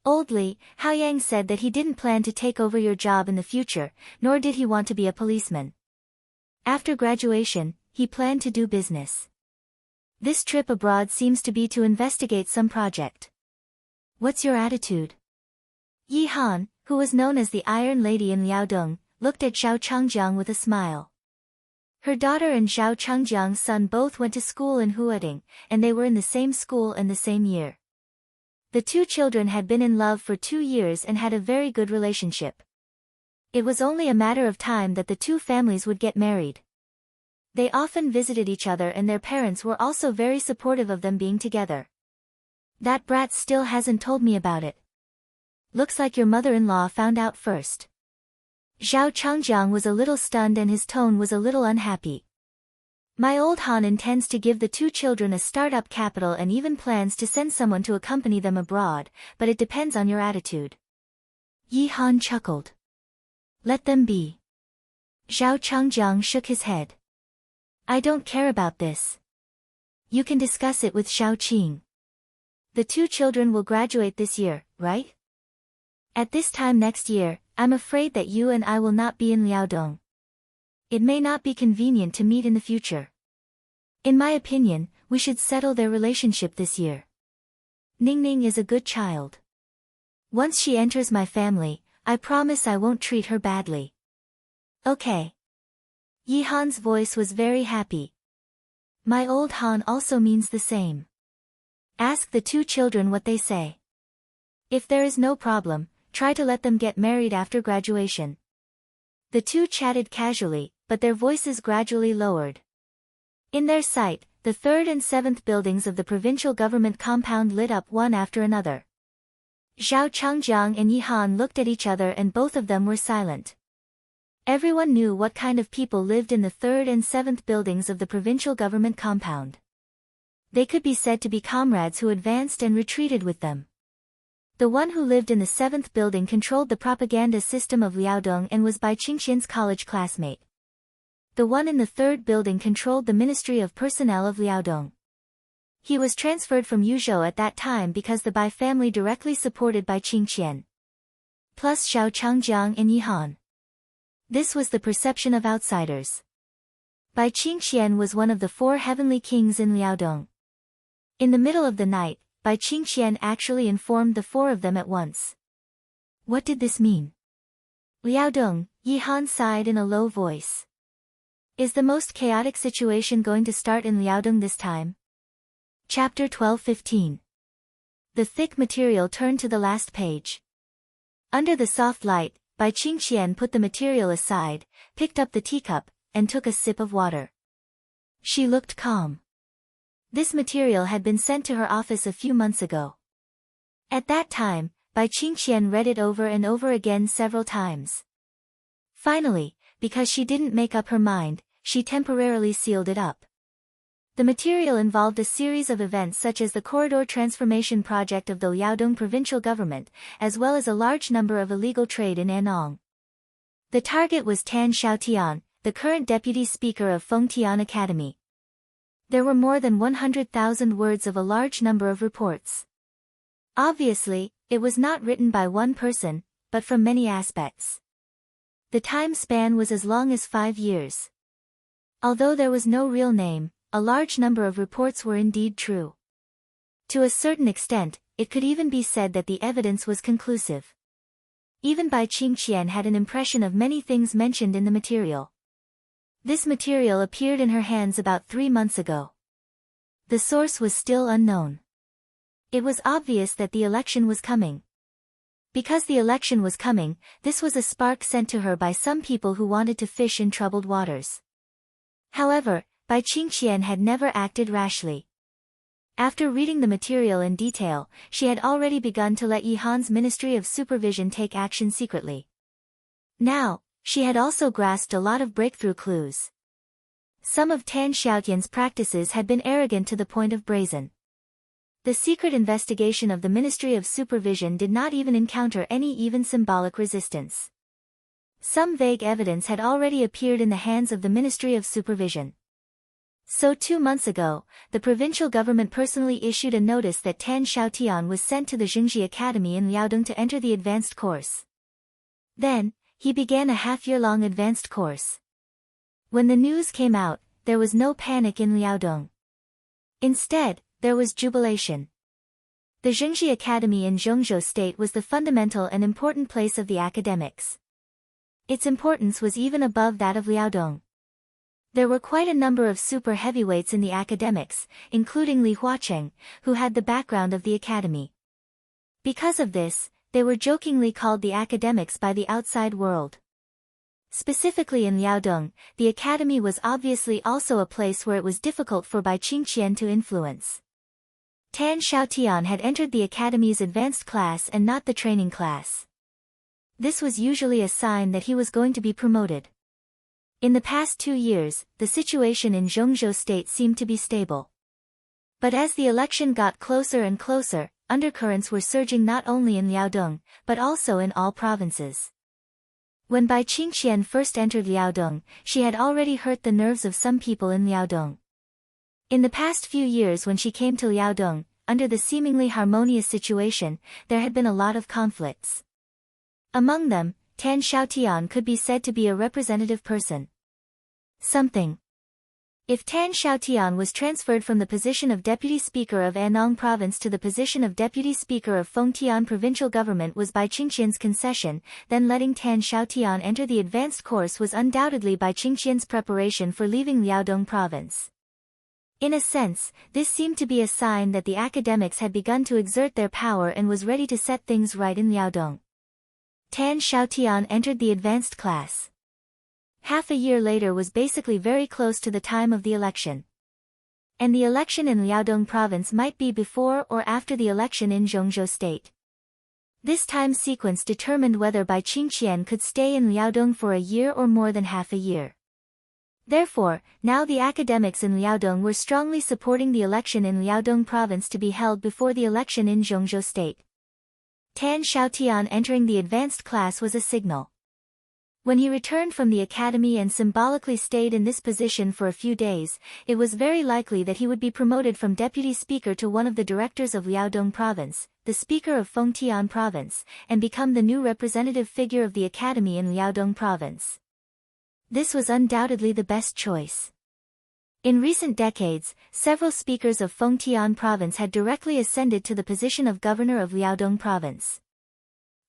Old Li, Haoyang said that he didn't plan to take over your job in the future, nor did he want to be a policeman. After graduation, he planned to do business. This trip abroad seems to be to investigate some project. What's your attitude? Yi Han, who was known as the Iron Lady in Liaodong, looked at Xiao Changjiang with a smile. Her daughter and Xiao Changjiang's son both went to school in Huading, and they were in the same school and the same year. The two children had been in love for 2 years and had a very good relationship. It was only a matter of time that the two families would get married. They often visited each other and their parents were also very supportive of them being together. That brat still hasn't told me about it. Looks like your mother-in-law found out first. Xiao Changjiang was a little stunned and his tone was a little unhappy. My old Han intends to give the two children a start-up capital and even plans to send someone to accompany them abroad, but it depends on your attitude. Yi Han chuckled. Let them be. Xiao Changjiang shook his head. I don't care about this. You can discuss it with Xiao Qing. The two children will graduate this year, right? At this time next year, I'm afraid that you and I will not be in Liaodong. It may not be convenient to meet in the future. In my opinion, we should settle their relationship this year. Ningning is a good child. Once she enters my family, I promise I won't treat her badly. Okay. Yi Han's voice was very happy. My old Han also means the same. Ask the two children what they say. If there is no problem, try to let them get married after graduation. The two chatted casually, but their voices gradually lowered. In their sight, the 3rd and 7th buildings of the provincial government compound lit up one after another. Xiao Changjiang and Yi Han looked at each other and both of them were silent. Everyone knew what kind of people lived in the 3rd and 7th buildings of the provincial government compound. They could be said to be comrades who advanced and retreated with them. The one who lived in the 7th building controlled the propaganda system of Liaodong and was Bai Qingxian's college classmate. The one in the 3rd building controlled the Ministry of Personnel of Liaodong. He was transferred from Yuzhou at that time because the Bai family directly supported Bai Qingxian. Plus Xiao Changjiang and Yi Han. This was the perception of outsiders. Bai Qingxian was one of the 4 heavenly kings in Liaodong. In the middle of the night, Bai Qingxian actually informed the 4 of them at once. What did this mean? Liaodong, Yi Han sighed in a low voice. Is the most chaotic situation going to start in Liaodong this time? Chapter 12:15. The thick material turned to the last page. Under the soft light, Bai Qingxian put the material aside, picked up the teacup, and took a sip of water. She looked calm. This material had been sent to her office a few months ago. At that time, Bai Qingxian read it over and over again several times. Finally, because she didn't make up her mind, she temporarily sealed it up. The material involved a series of events such as the corridor transformation project of the Liaodong provincial government, as well as a large number of illegal trade in Anong. The target was Tan Xiaotian, the current deputy speaker of Fengtian Academy. There were more than 100,000 words of a large number of reports. Obviously, it was not written by one person, but from many aspects. The time span was as long as 5 years. Although there was no real name, a large number of reports were indeed true. To a certain extent, it could even be said that the evidence was conclusive. Even Bai Qingxian had an impression of many things mentioned in the material. This material appeared in her hands about 3 months ago. The source was still unknown. It was obvious that the election was coming. Because the election was coming, this was a spark sent to her by some people who wanted to fish in troubled waters. However, Bai Qingxian had never acted rashly. After reading the material in detail, she had already begun to let Yi Han's Ministry of Supervision take action secretly. Now, she had also grasped a lot of breakthrough clues. Some of Tan Xiaotian's practices had been arrogant to the point of brazen. The secret investigation of the Ministry of Supervision did not even encounter any even symbolic resistance. Some vague evidence had already appeared in the hands of the Ministry of Supervision. So 2 months ago, the provincial government personally issued a notice that Tan Xiaotian was sent to the Jingji Academy in Liaodong to enter the advanced course. Then, he began a half-year-long advanced course. When the news came out, there was no panic in Liaodong. Instead, there was jubilation. The Jingji Academy in Zhengzhou State was the fundamental and important place of the academics. Its importance was even above that of Liaodong. There were quite a number of super heavyweights in the academics, including Li Huacheng, who had the background of the academy. Because of this, they were jokingly called the academics by the outside world. Specifically in Liaodong, the academy was obviously also a place where it was difficult for Bai Qingqian to influence. Tan Xiaotian had entered the academy's advanced class and not the training class. This was usually a sign that he was going to be promoted. In the past 2 years, the situation in Zhengzhou State seemed to be stable. But as the election got closer and closer, undercurrents were surging not only in Liaodong, but also in all provinces. When Bai Qingqian first entered Liaodong, she had already hurt the nerves of some people in Liaodong. In the past few years when she came to Liaodong, under the seemingly harmonious situation, there had been a lot of conflicts. Among them, Tan Xiaotian could be said to be a representative person. If Tan Xiaotian was transferred from the position of Deputy Speaker of Annong Province to the position of Deputy Speaker of Fengtian Provincial Government was Bai Qingqian's concession, then letting Tan Xiaotian enter the advanced course was undoubtedly Bai Qingqian's preparation for leaving Liaodong Province. In a sense, this seemed to be a sign that the academics had begun to exert their power and was ready to set things right in Liaodong. Tan Xiaotian entered the advanced class. Half a year later was basically very close to the time of the election. And the election in Liaodong Province might be before or after the election in Zhengzhou State. This time sequence determined whether Bai Qingqian could stay in Liaodong for a year or more than half a year. Therefore, now the academics in Liaodong were strongly supporting the election in Liaodong Province to be held before the election in Zhengzhou State. Tan Xiaotian entering the advanced class was a signal. When he returned from the academy and symbolically stayed in this position for a few days, it was very likely that he would be promoted from deputy speaker to one of the directors of Liaodong Province, the speaker of Fengtian Province, and become the new representative figure of the academy in Liaodong Province. This was undoubtedly the best choice. In recent decades, several speakers of Fengtian Province had directly ascended to the position of governor of Liaodong Province.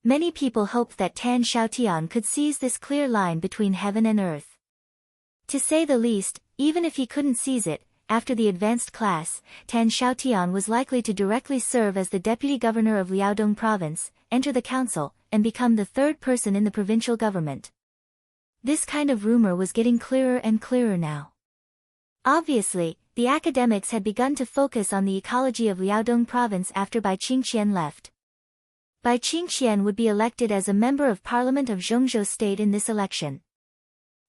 Many people hoped that Tan Xiaotian could seize this clear line between heaven and earth. To say the least, even if he couldn't seize it, after the advanced class, Tan Xiaotian was likely to directly serve as the deputy governor of Liaodong Province, enter the council, and become the third person in the provincial government. This kind of rumor was getting clearer and clearer now. Obviously, the academics had begun to focus on the ecology of Liaodong Province after Bai Qingqian left. Bai Qingqian would be elected as a member of Parliament of Zhengzhou State in this election.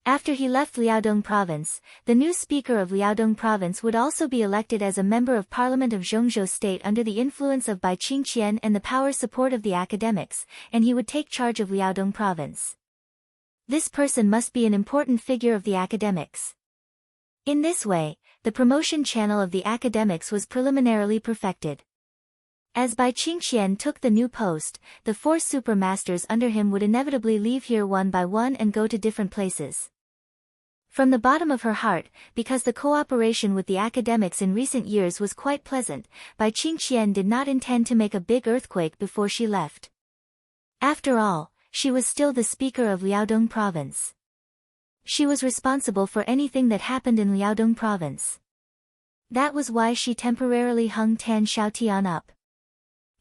After he left Liaodong Province, the new speaker of Liaodong Province would also be elected as a member of Parliament of Zhengzhou State under the influence of Bai Qingqian and the power support of the academics, and he would take charge of Liaodong Province. This person must be an important figure of the academics. In this way, the promotion channel of the academics was preliminarily perfected. As Bai Qingqian took the new post, the 4 supermasters under him would inevitably leave here one by one and go to different places. From the bottom of her heart, because the cooperation with the academics in recent years was quite pleasant, Bai Qingqian did not intend to make a big earthquake before she left. After all, she was still the speaker of Liaodong Province. She was responsible for anything that happened in Liaodong Province. That was why she temporarily hung Tan Xiaotian up.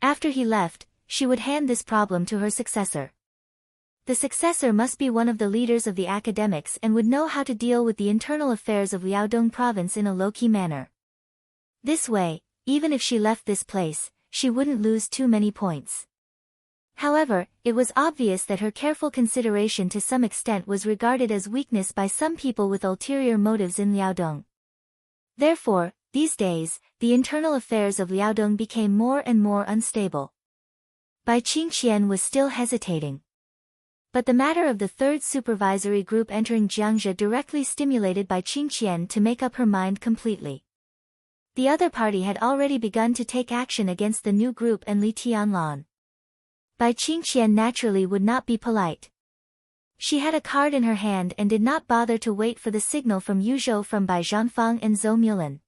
After he left, she would hand this problem to her successor. The successor must be one of the leaders of the academics and would know how to deal with the internal affairs of Liaodong Province in a low-key manner. This way, even if she left this place, she wouldn't lose too many points. However, it was obvious that her careful consideration to some extent was regarded as weakness by some people with ulterior motives in Liaodong. Therefore, these days, the internal affairs of Liaodong became more and more unstable. Bai Qingqian was still hesitating. But the matter of the third supervisory group entering Jiangzhou directly stimulated Bai Qingqian to make up her mind completely. The other party had already begun to take action against the new group and Li Tianlan. Bai Qingqian naturally would not be polite. She had a card in her hand and did not bother to wait for the signal from Yuzhou from Bai Zhanfang and Zhou Mulan.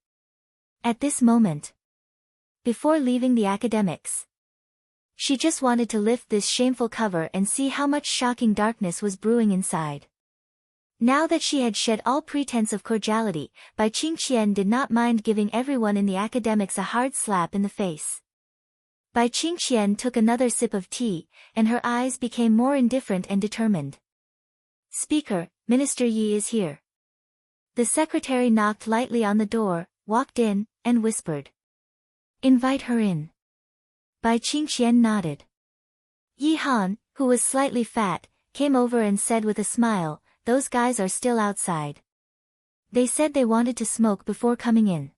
At this moment, before leaving the academics, she just wanted to lift this shameful cover and see how much shocking darkness was brewing inside. Now that she had shed all pretense of cordiality, Bai Qingqian did not mind giving everyone in the academics a hard slap in the face. Bai Qingqian took another sip of tea, and her eyes became more indifferent and determined. "Speaker, Minister Yi is here." The secretary knocked lightly on the door, walked in, and whispered, "Invite her in." Bai Qingqian nodded. Yi Han, who was slightly fat, came over and said with a smile, "Those guys are still outside. They said they wanted to smoke before coming in."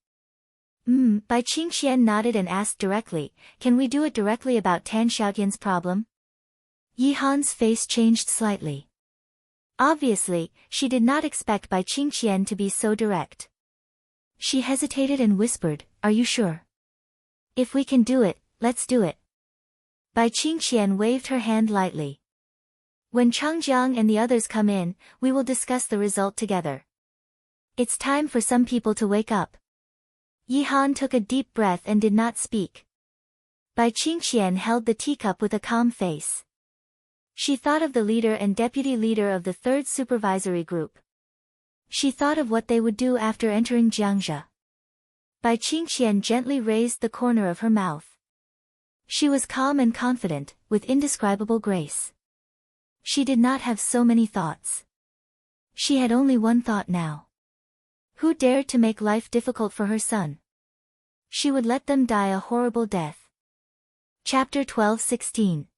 Bai Qingqian nodded and asked directly, "Can we do it directly about Tan Xiaotian's problem?" Yi Han's face changed slightly. Obviously, she did not expect Bai Qingqian to be so direct. She hesitated and whispered, "Are you sure? If we can do it, let's do it." Bai Qingqian waved her hand lightly. "When Changjiang and the others come in, we will discuss the result together. It's time for some people to wake up." Yi Han took a deep breath and did not speak. Bai Qingqian held the teacup with a calm face. She thought of the leader and deputy leader of the third supervisory group. She thought of what they would do after entering Jiangzhou. Bai Qingqian gently raised the corner of her mouth. She was calm and confident, with indescribable grace. She did not have so many thoughts. She had only one thought now. Who dared to make life difficult for her son? She would let them die a horrible death. Chapter 12-16.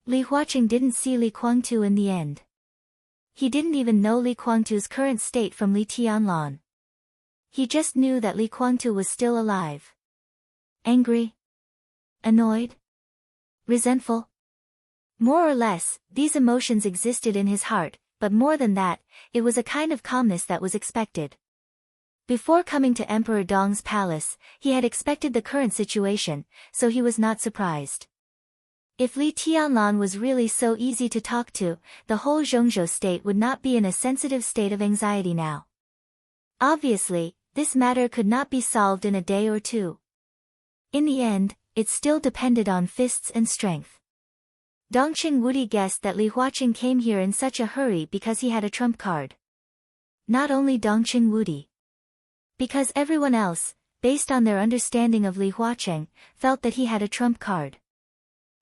Li Huaqing didn't see Li Guangtu in the end. He didn't even know Li Guangtu's current state from Li Tianlan. He just knew that Li Guangtu was still alive. Angry? Annoyed? Resentful? More or less, these emotions existed in his heart, but more than that, it was a kind of calmness that was expected. Before coming to Emperor Dong's palace, he had expected the current situation, so he was not surprised. If Li Tianlan was really so easy to talk to, the whole Zhongzhou state would not be in a sensitive state of anxiety now. Obviously, this matter could not be solved in a day or two. In the end, it still depended on fists and strength. Dongqing Wudi guessed that Li Huaqing came here in such a hurry because he had a trump card. Not only Dongqing Wudi. Because everyone else, based on their understanding of Li Huaqing, felt that he had a trump card.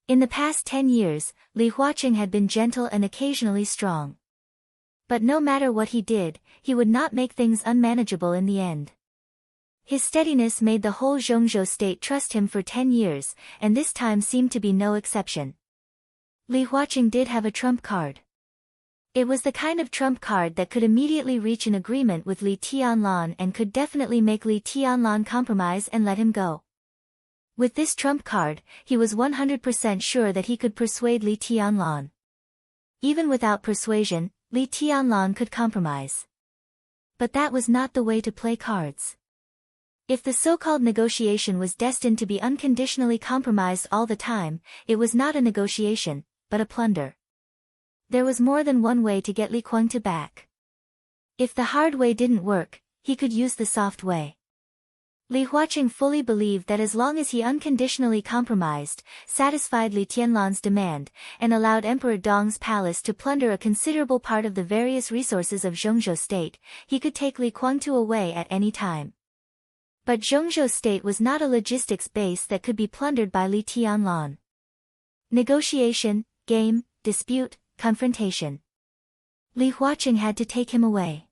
In the past 10 years, Li Huaqing had been gentle and occasionally strong. But no matter what he did, he would not make things unmanageable in the end. His steadiness made the whole Zhongzhou state trust him for 10 years, and this time seemed to be no exception. Li Huaqing did have a trump card. It was the kind of trump card that could immediately reach an agreement with Li Tianlan and could definitely make Li Tianlan compromise and let him go. With this trump card, he was 100% sure that he could persuade Li Tianlan. Even without persuasion, Li Tianlan could compromise. But that was not the way to play cards. If the so-called negotiation was destined to be unconditionally compromised all the time, it was not a negotiation, but a plunder. There was more than one way to get Li Guangtu back. If the hard way didn't work, he could use the soft way. Li Huaqing fully believed that as long as he unconditionally compromised, satisfied Li Tianlan's demand, and allowed Emperor Dong's palace to plunder a considerable part of the various resources of Zhongzhou state, he could take Li Guangtu away at any time. But Zhongzhou state was not a logistics base that could be plundered by Li Tianlan. Negotiation, game, dispute, confrontation. Li Huaqing had to take him away.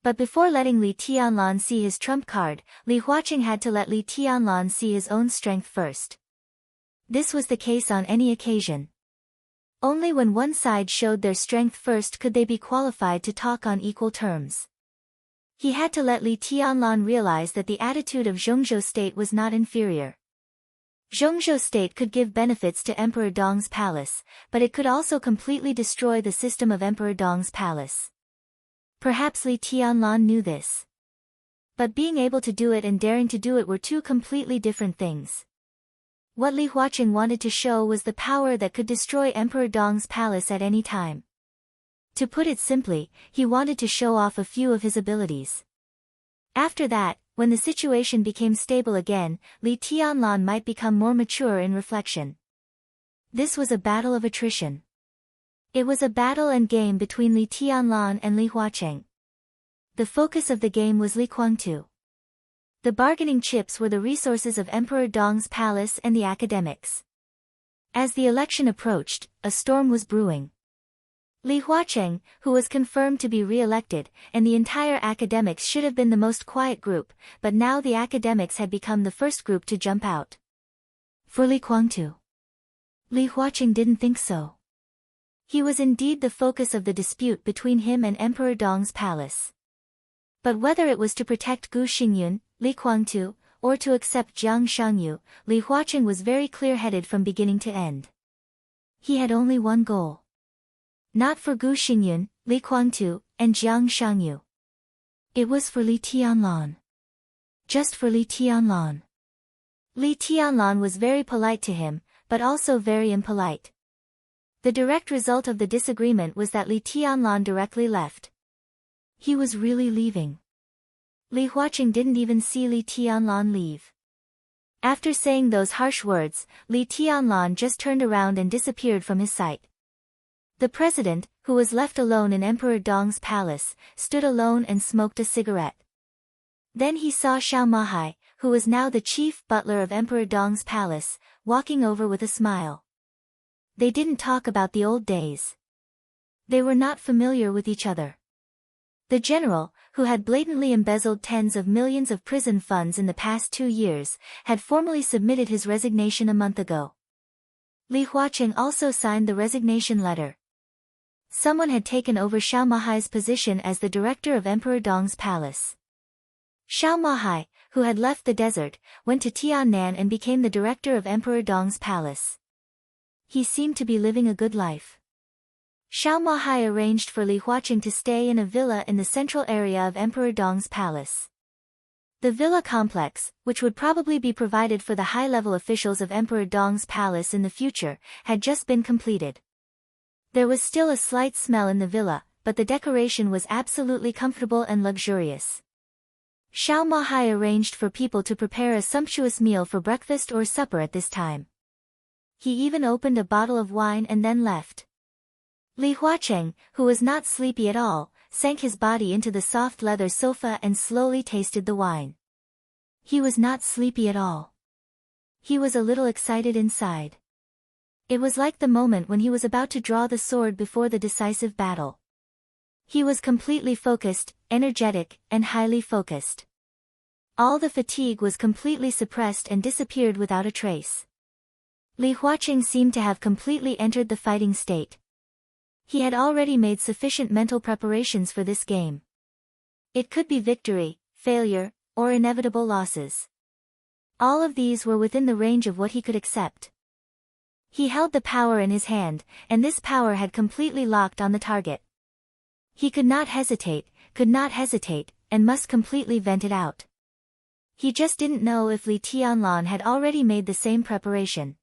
But before letting Li Tianlan see his trump card, Li Huaqing had to let Li Tianlan see his own strength first. This was the case on any occasion. Only when one side showed their strength first could they be qualified to talk on equal terms. He had to let Li Tianlan realize that the attitude of Zhongzhou state was not inferior. Zhongzhou state could give benefits to Emperor Dong's palace, but it could also completely destroy the system of Emperor Dong's palace. Perhaps Li Tianlan knew this. But being able to do it and daring to do it were two completely different things. What Li Huaqing wanted to show was the power that could destroy Emperor Dong's palace at any time. To put it simply, he wanted to show off a few of his abilities. After that, when the situation became stable again, Li Tianlan might become more mature in reflection. This was a battle of attrition. It was a battle and game between Li Tianlan and Li Huaqing. The focus of the game was Li Guangtu. The bargaining chips were the resources of Emperor Dong's palace and the academics. As the election approached, a storm was brewing. Li Huaqing, who was confirmed to be re-elected, and the entire academics should have been the most quiet group, but now the academics had become the first group to jump out. For Li Guangtu, Li Huaqing didn't think so. He was indeed the focus of the dispute between him and Emperor Dong's palace. But whether it was to protect Gu Xingyun, Li Guangtu, or to accept Jiang Shangyu, Li Huaqing was very clear-headed from beginning to end. He had only one goal. Not for Gu Xingyun, Li Guangtu, and Jiang Shangyu. It was for Li Tianlan. Just for Li Tianlan. Li Tianlan was very polite to him, but also very impolite. The direct result of the disagreement was that Li Tianlan directly left. He was really leaving. Li Huaqing didn't even see Li Tianlan leave. After saying those harsh words, Li Tianlan just turned around and disappeared from his sight. The president, who was left alone in Emperor Dong's palace, stood alone and smoked a cigarette. Then he saw Xiao Mahai, who was now the chief butler of Emperor Dong's palace, walking over with a smile. They didn't talk about the old days. They were not familiar with each other. The general, who had blatantly embezzled tens of millions of prison funds in the past 2 years, had formally submitted his resignation a month ago. Li Huaqing also signed the resignation letter. Someone had taken over Xiao Mahai's position as the director of Emperor Dong's palace. Xiao Mahai, who had left the desert, went to Tiannan and became the director of Emperor Dong's palace. He seemed to be living a good life. Xiao Mahai arranged for Li Huaqing to stay in a villa in the central area of Emperor Dong's palace. The villa complex, which would probably be provided for the high-level officials of Emperor Dong's palace in the future, had just been completed. There was still a slight smell in the villa, but the decoration was absolutely comfortable and luxurious. Xiao Mahai arranged for people to prepare a sumptuous meal for breakfast or supper at this time. He even opened a bottle of wine and then left. Li Huaqing, who was not sleepy at all, sank his body into the soft leather sofa and slowly tasted the wine. He was not sleepy at all. He was a little excited inside. It was like the moment when he was about to draw the sword before the decisive battle. He was completely focused, energetic, and highly focused. All the fatigue was completely suppressed and disappeared without a trace. Li Huaqing seemed to have completely entered the fighting state. He had already made sufficient mental preparations for this game. It could be victory, failure, or inevitable losses. All of these were within the range of what he could accept. He held the power in his hand, and this power had completely locked on the target. He could not hesitate, and must completely vent it out. He just didn't know if Li Tianlan had already made the same preparation.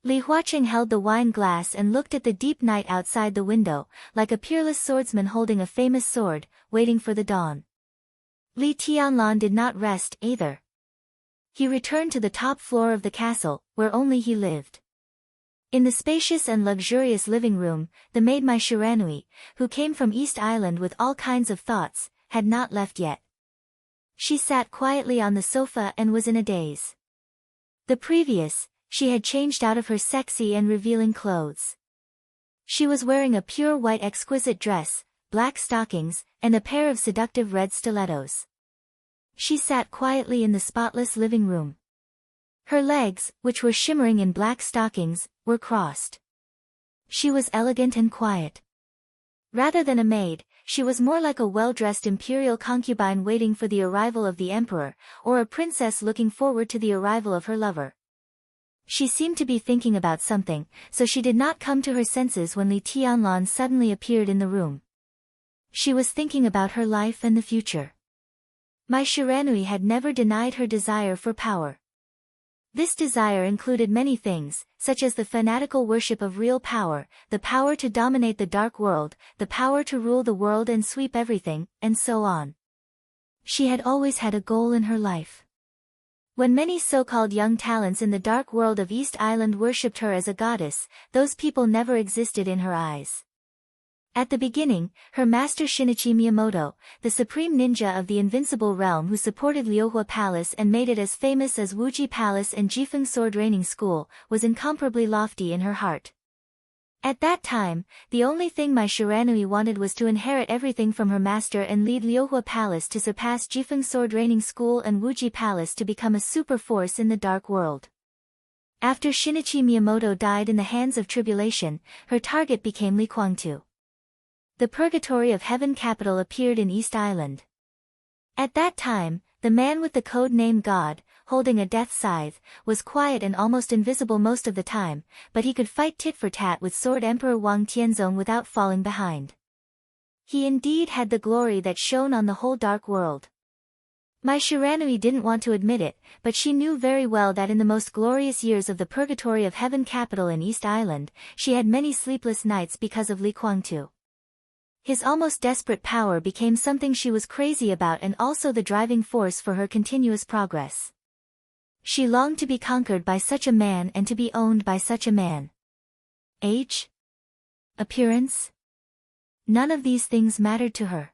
Li Huaqing held the wine glass and looked at the deep night outside the window, like a peerless swordsman holding a famous sword, waiting for the dawn. Li Tianlan did not rest, either. He returned to the top floor of the castle, where only he lived. In the spacious and luxurious living room, the maid Mai Shiranui, who came from East Island with all kinds of thoughts, had not left yet. She sat quietly on the sofa and was in a daze. She had changed out of her sexy and revealing clothes. She was wearing a pure white exquisite dress, black stockings, and a pair of seductive red stilettos. She sat quietly in the spotless living room. Her legs, which were shimmering in black stockings, were crossed. She was elegant and quiet. Rather than a maid, she was more like a well-dressed imperial concubine waiting for the arrival of the emperor, or a princess looking forward to the arrival of her lover. She seemed to be thinking about something, so she did not come to her senses when Li Tianlan suddenly appeared in the room. She was thinking about her life and the future. Mai Shiranui had never denied her desire for power. This desire included many things, such as the fanatical worship of real power, the power to dominate the dark world, the power to rule the world and sweep everything, and so on. She had always had a goal in her life. When many so-called young talents in the dark world of East Island worshipped her as a goddess, those people never existed in her eyes. At the beginning, her master Shinichi Miyamoto, the supreme ninja of the invincible realm who supported Liuhua Palace and made it as famous as Wuji Palace and Jifeng Sword Training School, was incomparably lofty in her heart. At that time, the only thing Mai Shiranui wanted was to inherit everything from her master and lead Liuhua Palace to surpass Jifeng Sword Training School and Wuji Palace to become a super force in the dark world. After Shinichi Miyamoto died in the hands of tribulation, her target became Li Kuangtu. The Purgatory of Heaven capital appeared in East Island. At that time, the man with the code name God, holding a death scythe, was quiet and almost invisible most of the time, but he could fight tit for tat with Sword Emperor Wang Tianzong without falling behind. He indeed had the glory that shone on the whole dark world. Mai Shiranui didn't want to admit it, but she knew very well that in the most glorious years of the Purgatory of Heaven capital in East Island, she had many sleepless nights because of Li Kuangtu. His almost desperate power became something she was crazy about and also the driving force for her continuous progress. She longed to be conquered by such a man and to be owned by such a man. Age? Appearance? None of these things mattered to her.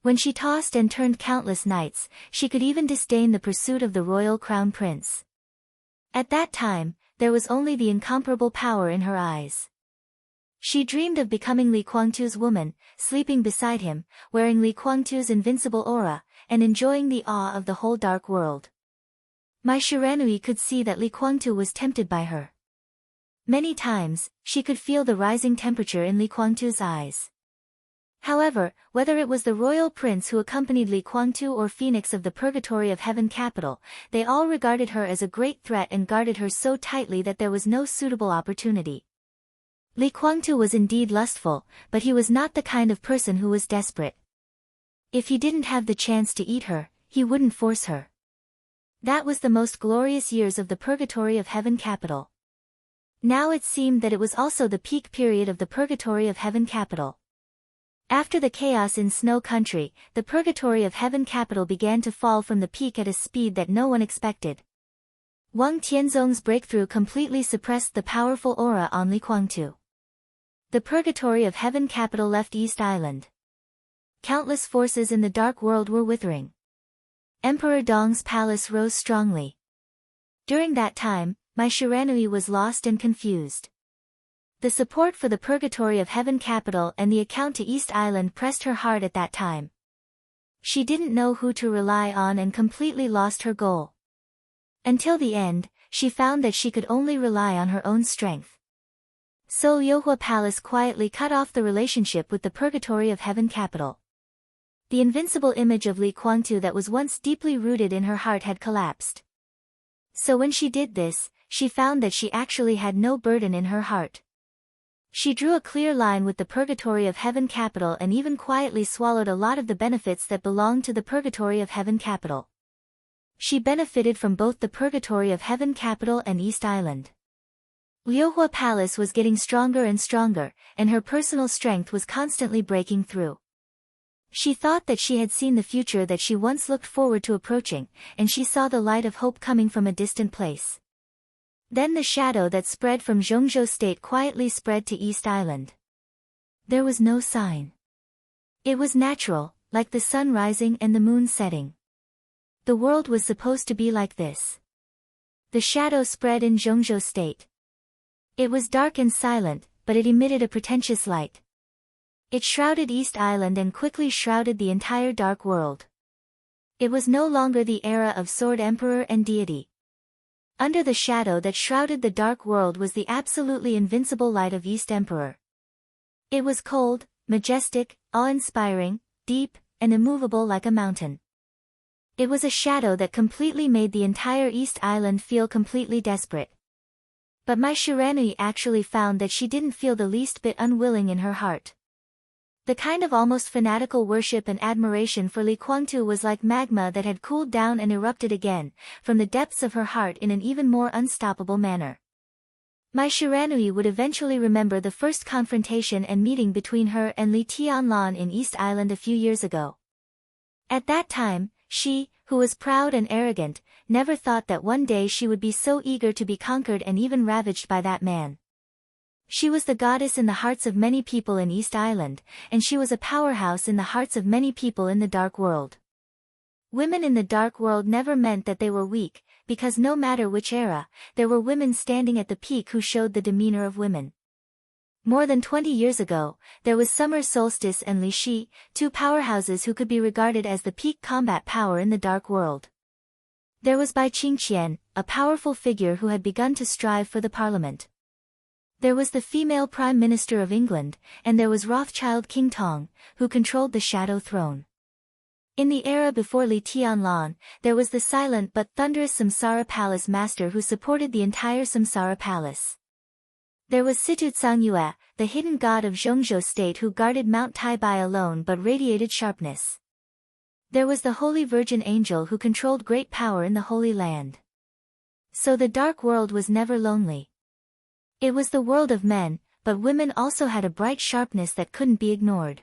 When she tossed and turned countless nights, she could even disdain the pursuit of the royal crown prince. At that time, there was only the incomparable power in her eyes. She dreamed of becoming Li Kuangtu's woman, sleeping beside him, wearing Li Kuangtu's invincible aura, and enjoying the awe of the whole dark world. Mai Shiranui could see that Li Kuangtu was tempted by her. Many times, she could feel the rising temperature in Li Kuangtu's eyes. However, whether it was the royal prince who accompanied Li Kuangtu or Phoenix of the Purgatory of Heaven capital, they all regarded her as a great threat and guarded her so tightly that there was no suitable opportunity. Li Kuangtu was indeed lustful, but he was not the kind of person who was desperate. If he didn't have the chance to eat her, he wouldn't force her. That was the most glorious years of the Purgatory of Heaven capital. Now it seemed that it was also the peak period of the Purgatory of Heaven capital. After the chaos in Snow Country, the Purgatory of Heaven capital began to fall from the peak at a speed that no one expected. Wang Tianzong's breakthrough completely suppressed the powerful aura on Li Kuangtu. The Purgatory of Heaven capital left East Island. Countless forces in the dark world were withering. Emperor Dong's palace rose strongly. During that time, Mai Shiranui was lost and confused. The support for the Purgatory of Heaven capital and the account to East Island pressed her hard at that time. She didn't know who to rely on and completely lost her goal. Until the end, she found that she could only rely on her own strength. So Liuhua Palace quietly cut off the relationship with the Purgatory of Heaven capital. The invincible image of Li Kuangtu that was once deeply rooted in her heart had collapsed. So when she did this, she found that she actually had no burden in her heart. She drew a clear line with the Purgatory of Heaven capital and even quietly swallowed a lot of the benefits that belonged to the Purgatory of Heaven capital. She benefited from both the Purgatory of Heaven capital and East Island. Liuhua Palace was getting stronger and stronger, and her personal strength was constantly breaking through. She thought that she had seen the future that she once looked forward to approaching, and she saw the light of hope coming from a distant place. Then the shadow that spread from Zhongzhou State quietly spread to East Island. There was no sign. It was natural, like the sun rising and the moon setting. The world was supposed to be like this. The shadow spread in Zhongzhou State. It was dark and silent, but it emitted a pretentious light. It shrouded East Island and quickly shrouded the entire dark world. It was no longer the era of Sword Emperor and deity. Under the shadow that shrouded the dark world was the absolutely invincible light of East Emperor. It was cold, majestic, awe-inspiring, deep, and immovable like a mountain. It was a shadow that completely made the entire East Island feel completely desperate. But my Shiranui actually found that she didn't feel the least bit unwilling in her heart. The kind of almost fanatical worship and admiration for Li Kuangtu was like magma that had cooled down and erupted again, from the depths of her heart in an even more unstoppable manner. My Shiranui would eventually remember the first confrontation and meeting between her and Li Tianlan in East Island a few years ago. At that time, she, who was proud and arrogant, never thought that one day she would be so eager to be conquered and even ravaged by that man. She was the goddess in the hearts of many people in East Island, and she was a powerhouse in the hearts of many people in the Dark World. Women in the Dark World never meant that they were weak, because no matter which era, there were women standing at the peak who showed the demeanor of women. More than 20 years ago, there was Summer Solstice and Li Shi, two powerhouses who could be regarded as the peak combat power in the Dark World. There was Bai Qingqian, a powerful figure who had begun to strive for the parliament. There was the female Prime Minister of England, and there was Rothschild King Tong, who controlled the Shadow Throne. In the era before Li Tianlan, there was the silent but thunderous Samsara Palace Master who supported the entire Samsara Palace. There was Situ Tsangyue, the hidden god of Zhongzhou State who guarded Mount Taibai alone but radiated sharpness. There was the Holy Virgin Angel who controlled great power in the Holy Land. So the Dark World was never lonely. It was the world of men, but women also had a bright sharpness that couldn't be ignored.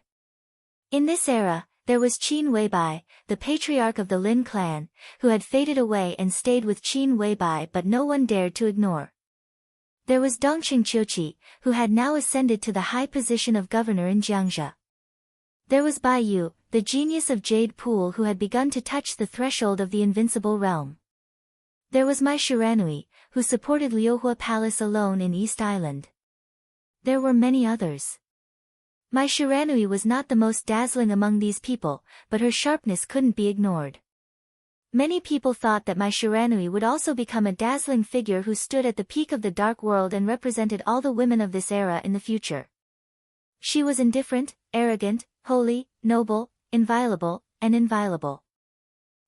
In this era, there was Qin Weibai, the patriarch of the Lin clan, who had faded away and stayed with Qin Weibai but no one dared to ignore. There was Dongqing Qiuqi, who had now ascended to the high position of governor in Jiangxia. There was Bai Yu, the genius of Jade Pool who had begun to touch the threshold of the invincible realm. There was Mai Shiranui, who supported Liuhua Palace alone in East Island. There were many others. Mai Shiranui was not the most dazzling among these people, but her sharpness couldn't be ignored. Many people thought that Mai Shiranui would also become a dazzling figure who stood at the peak of the Dark World and represented all the women of this era in the future. She was indifferent, arrogant, holy, noble, inviolable, and inviolable.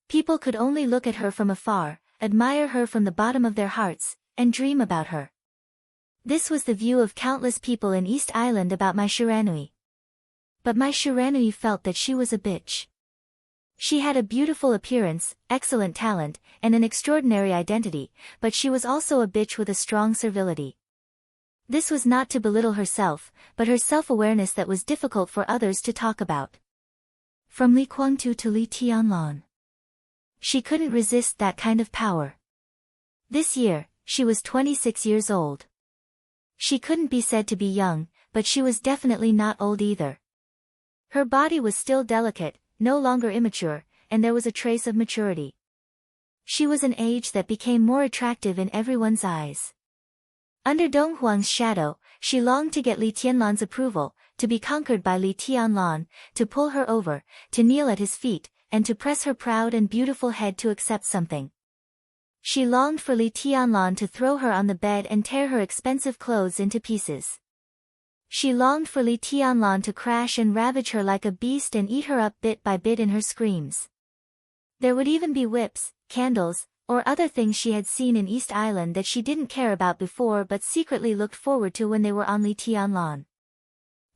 People could only look at her from afar, admire her from the bottom of their hearts, and dream about her. This was the view of countless people in East Island about Mai Shiranui. But Mai Shiranui felt that she was a bitch. She had a beautiful appearance, excellent talent, and an extraordinary identity, but she was also a bitch with a strong servility. This was not to belittle herself, but her self-awareness that was difficult for others to talk about. From Li Kuangtu to Li Tianlan. She couldn't resist that kind of power. This year, she was 26 years old. She couldn't be said to be young, but she was definitely not old either. Her body was still delicate, no longer immature, and there was a trace of maturity. She was an age that became more attractive in everyone's eyes. Under Dong Huang's shadow, she longed to get Li Tianlan's approval, to be conquered by Li Tianlan, to pull her over, to kneel at his feet, and to press her proud and beautiful head to accept something. She longed for Li Tianlan to throw her on the bed and tear her expensive clothes into pieces. She longed for Li Tianlan to crash and ravage her like a beast and eat her up bit by bit in her screams. There would even be whips, candles, or other things she had seen in East Island that she didn't care about before but secretly looked forward to when they were on Li Tianlan.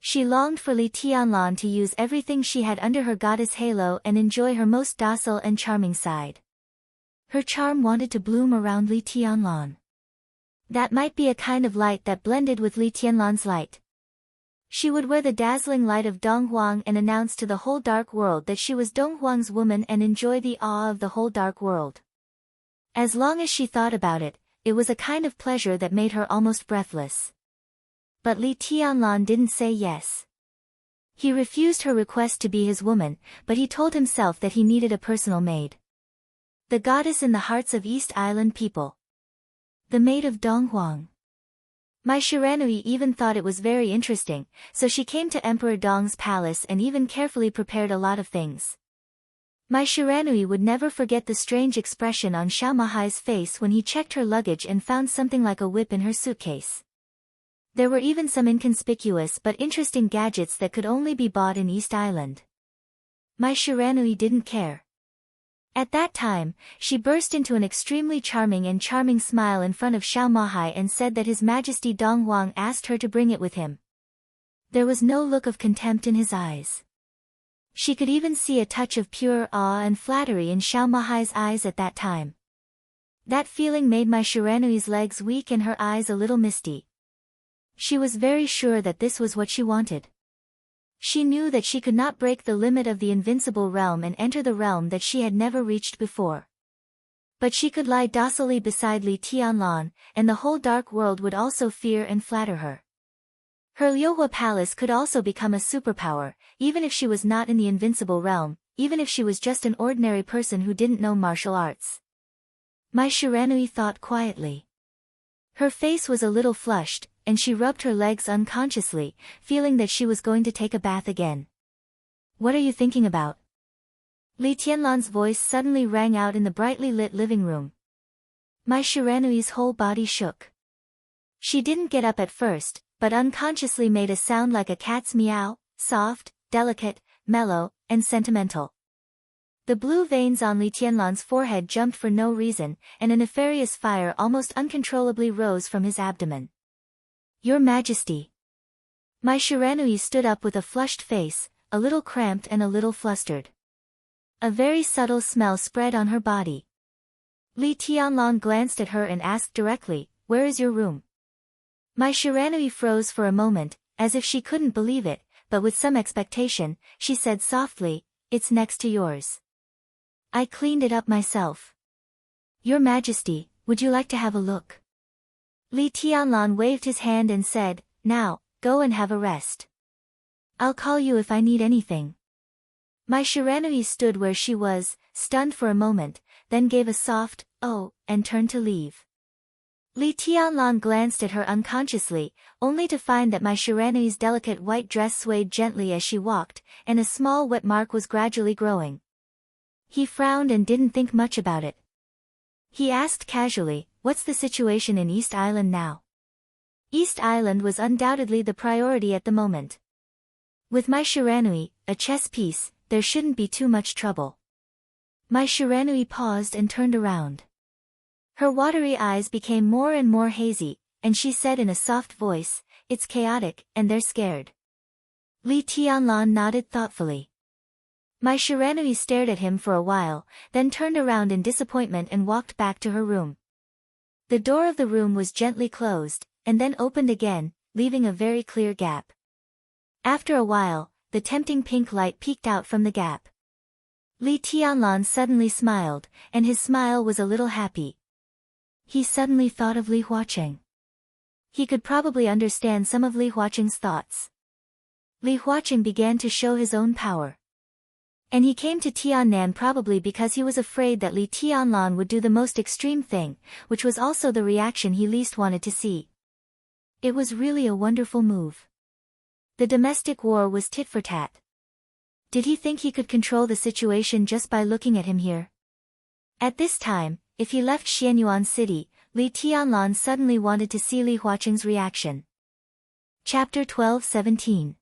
She longed for Li Tianlan to use everything she had under her goddess halo and enjoy her most docile and charming side. Her charm wanted to bloom around Li Tianlan. That might be a kind of light that blended with Li Tianlan's light. She would wear the dazzling light of Dong Huang and announce to the whole Dark World that she was Dong Huang's woman and enjoy the awe of the whole Dark World. As long as she thought about it, it was a kind of pleasure that made her almost breathless. But Li Tianlan didn't say yes. He refused her request to be his woman, but he told himself that he needed a personal maid. The goddess in the hearts of East Island people. The maid of Dong Huang. Mai Shiranui even thought it was very interesting, so she came to Emperor Dong's palace and even carefully prepared a lot of things. My Shiranui would never forget the strange expression on Xiao Mahai's face when he checked her luggage and found something like a whip in her suitcase. There were even some inconspicuous but interesting gadgets that could only be bought in East Island. My Shiranui didn't care. At that time, she burst into an extremely charming smile in front of Xiao Mahai and said that His Majesty Dong Huang asked her to bring it with him. There was no look of contempt in his eyes. She could even see a touch of pure awe and flattery in Xiao Mahai's eyes at that time. That feeling made my Shiranui's legs weak and her eyes a little misty. She was very sure that this was what she wanted. She knew that she could not break the limit of the invincible realm and enter the realm that she had never reached before. But she could lie docilely beside Li Tianlan, and the whole dark world would also fear and flatter her. Her Liuhua palace could also become a superpower, even if she was not in the invincible realm, even if she was just an ordinary person who didn't know martial arts. Mai Shiranui thought quietly. Her face was a little flushed, and she rubbed her legs unconsciously, feeling that she was going to take a bath again. What are you thinking about? Li Tianlan's voice suddenly rang out in the brightly lit living room. Mai Shiranui's whole body shook. She didn't get up at first, but unconsciously made a sound like a cat's meow, soft, delicate, mellow, and sentimental. The blue veins on Li Tianlan's forehead jumped for no reason, and a nefarious fire almost uncontrollably rose from his abdomen. Your Majesty. Mai Shiranui stood up with a flushed face, a little cramped and a little flustered. A very subtle smell spread on her body. Li Tianlan glanced at her and asked directly, "Where is your room?" Mai Shiranui froze for a moment, as if she couldn't believe it, but with some expectation, she said softly, "It's next to yours. I cleaned it up myself." Your Majesty, would you like to have a look? Li Tianlan waved his hand and said, "Now, go and have a rest. I'll call you if I need anything." Mai Shiranui stood where she was, stunned for a moment, then gave a soft, "Oh," and turned to leave. Li Tianlan glanced at her unconsciously, only to find that Mai Shiranui's delicate white dress swayed gently as she walked, and a small wet mark was gradually growing. He frowned and didn't think much about it. He asked casually, "What's the situation in East Island now?" East Island was undoubtedly the priority at the moment. With Mai Shiranui, a chess piece, there shouldn't be too much trouble. Mai Shiranui paused and turned around. Her watery eyes became more and more hazy, and she said in a soft voice, "It's chaotic, and they're scared." Li Tianlan nodded thoughtfully. Mai Shiranui stared at him for a while, then turned around in disappointment and walked back to her room. The door of the room was gently closed, and then opened again, leaving a very clear gap. After a while, the tempting pink light peeked out from the gap. Li Tianlan suddenly smiled, and his smile was a little happy. He suddenly thought of Li Huaqing. He could probably understand some of Li Huaqing's thoughts. Li Huaqing began to show his own power. And he came to Tiannan probably because he was afraid that Li Tianlan would do the most extreme thing, which was also the reaction he least wanted to see. It was really a wonderful move. The domestic war was tit for tat. Did he think he could control the situation just by looking at him here? At this time, if he left Xianyuan City, Li Tianlan suddenly wanted to see Li Huaqing's reaction. Chapter 12-17.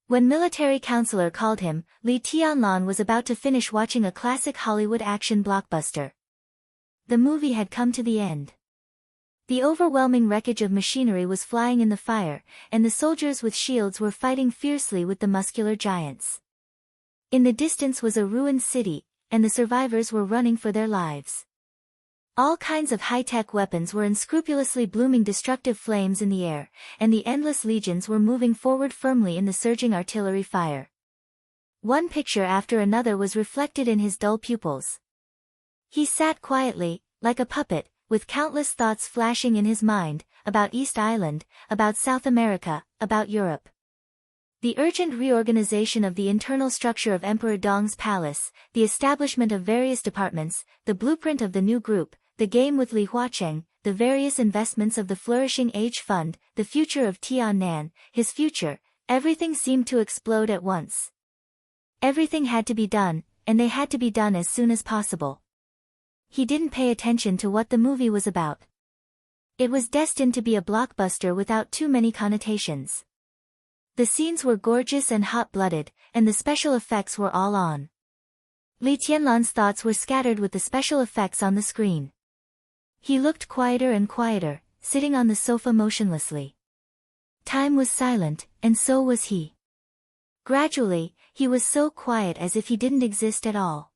When military counselor called him, Li Tianlan was about to finish watching a classic Hollywood action blockbuster. The movie had come to the end. The overwhelming wreckage of machinery was flying in the fire, and the soldiers with shields were fighting fiercely with the muscular giants. In the distance was a ruined city, and the survivors were running for their lives. All kinds of high-tech weapons were unscrupulously blooming destructive flames in the air, and the endless legions were moving forward firmly in the surging artillery fire. One picture after another was reflected in his dull pupils. He sat quietly, like a puppet, with countless thoughts flashing in his mind, about East Island, about South America, about Europe. The urgent reorganization of the internal structure of Emperor Dong's palace, the establishment of various departments, the blueprint of the new group, the game with Li Huaqing, the various investments of the Flourishing Age Fund, the future of Tiannan, his future, everything seemed to explode at once. Everything had to be done, and they had to be done as soon as possible. He didn't pay attention to what the movie was about. It was destined to be a blockbuster without too many connotations. The scenes were gorgeous and hot-blooded, and the special effects were all on. Li Tianlan's thoughts were scattered with the special effects on the screen. He looked quieter and quieter, sitting on the sofa motionlessly. Time was silent, and so was he. Gradually, he was so quiet as if he didn't exist at all.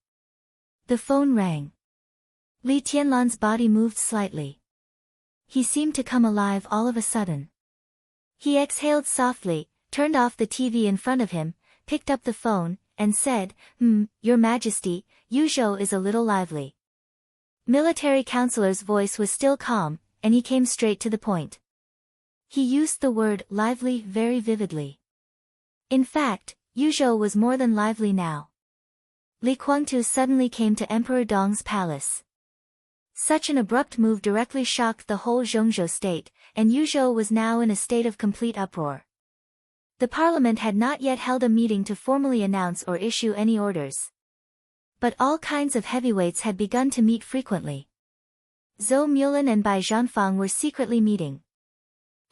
The phone rang. Li Tianlan's body moved slightly. He seemed to come alive all of a sudden. He exhaled softly, turned off the TV in front of him, picked up the phone, and said, Your Majesty, Yuzhou is a little lively. Military counselor's voice was still calm, and he came straight to the point. He used the word lively very vividly. In fact, Yuzhou was more than lively now. Li Guangtu suddenly came to Emperor Dong's palace. Such an abrupt move directly shocked the whole Zhongzhou state, and Yuzhou was now in a state of complete uproar. The parliament had not yet held a meeting to formally announce or issue any orders. But all kinds of heavyweights had begun to meet frequently. Zhou Mulan and Bai Zhanfang were secretly meeting.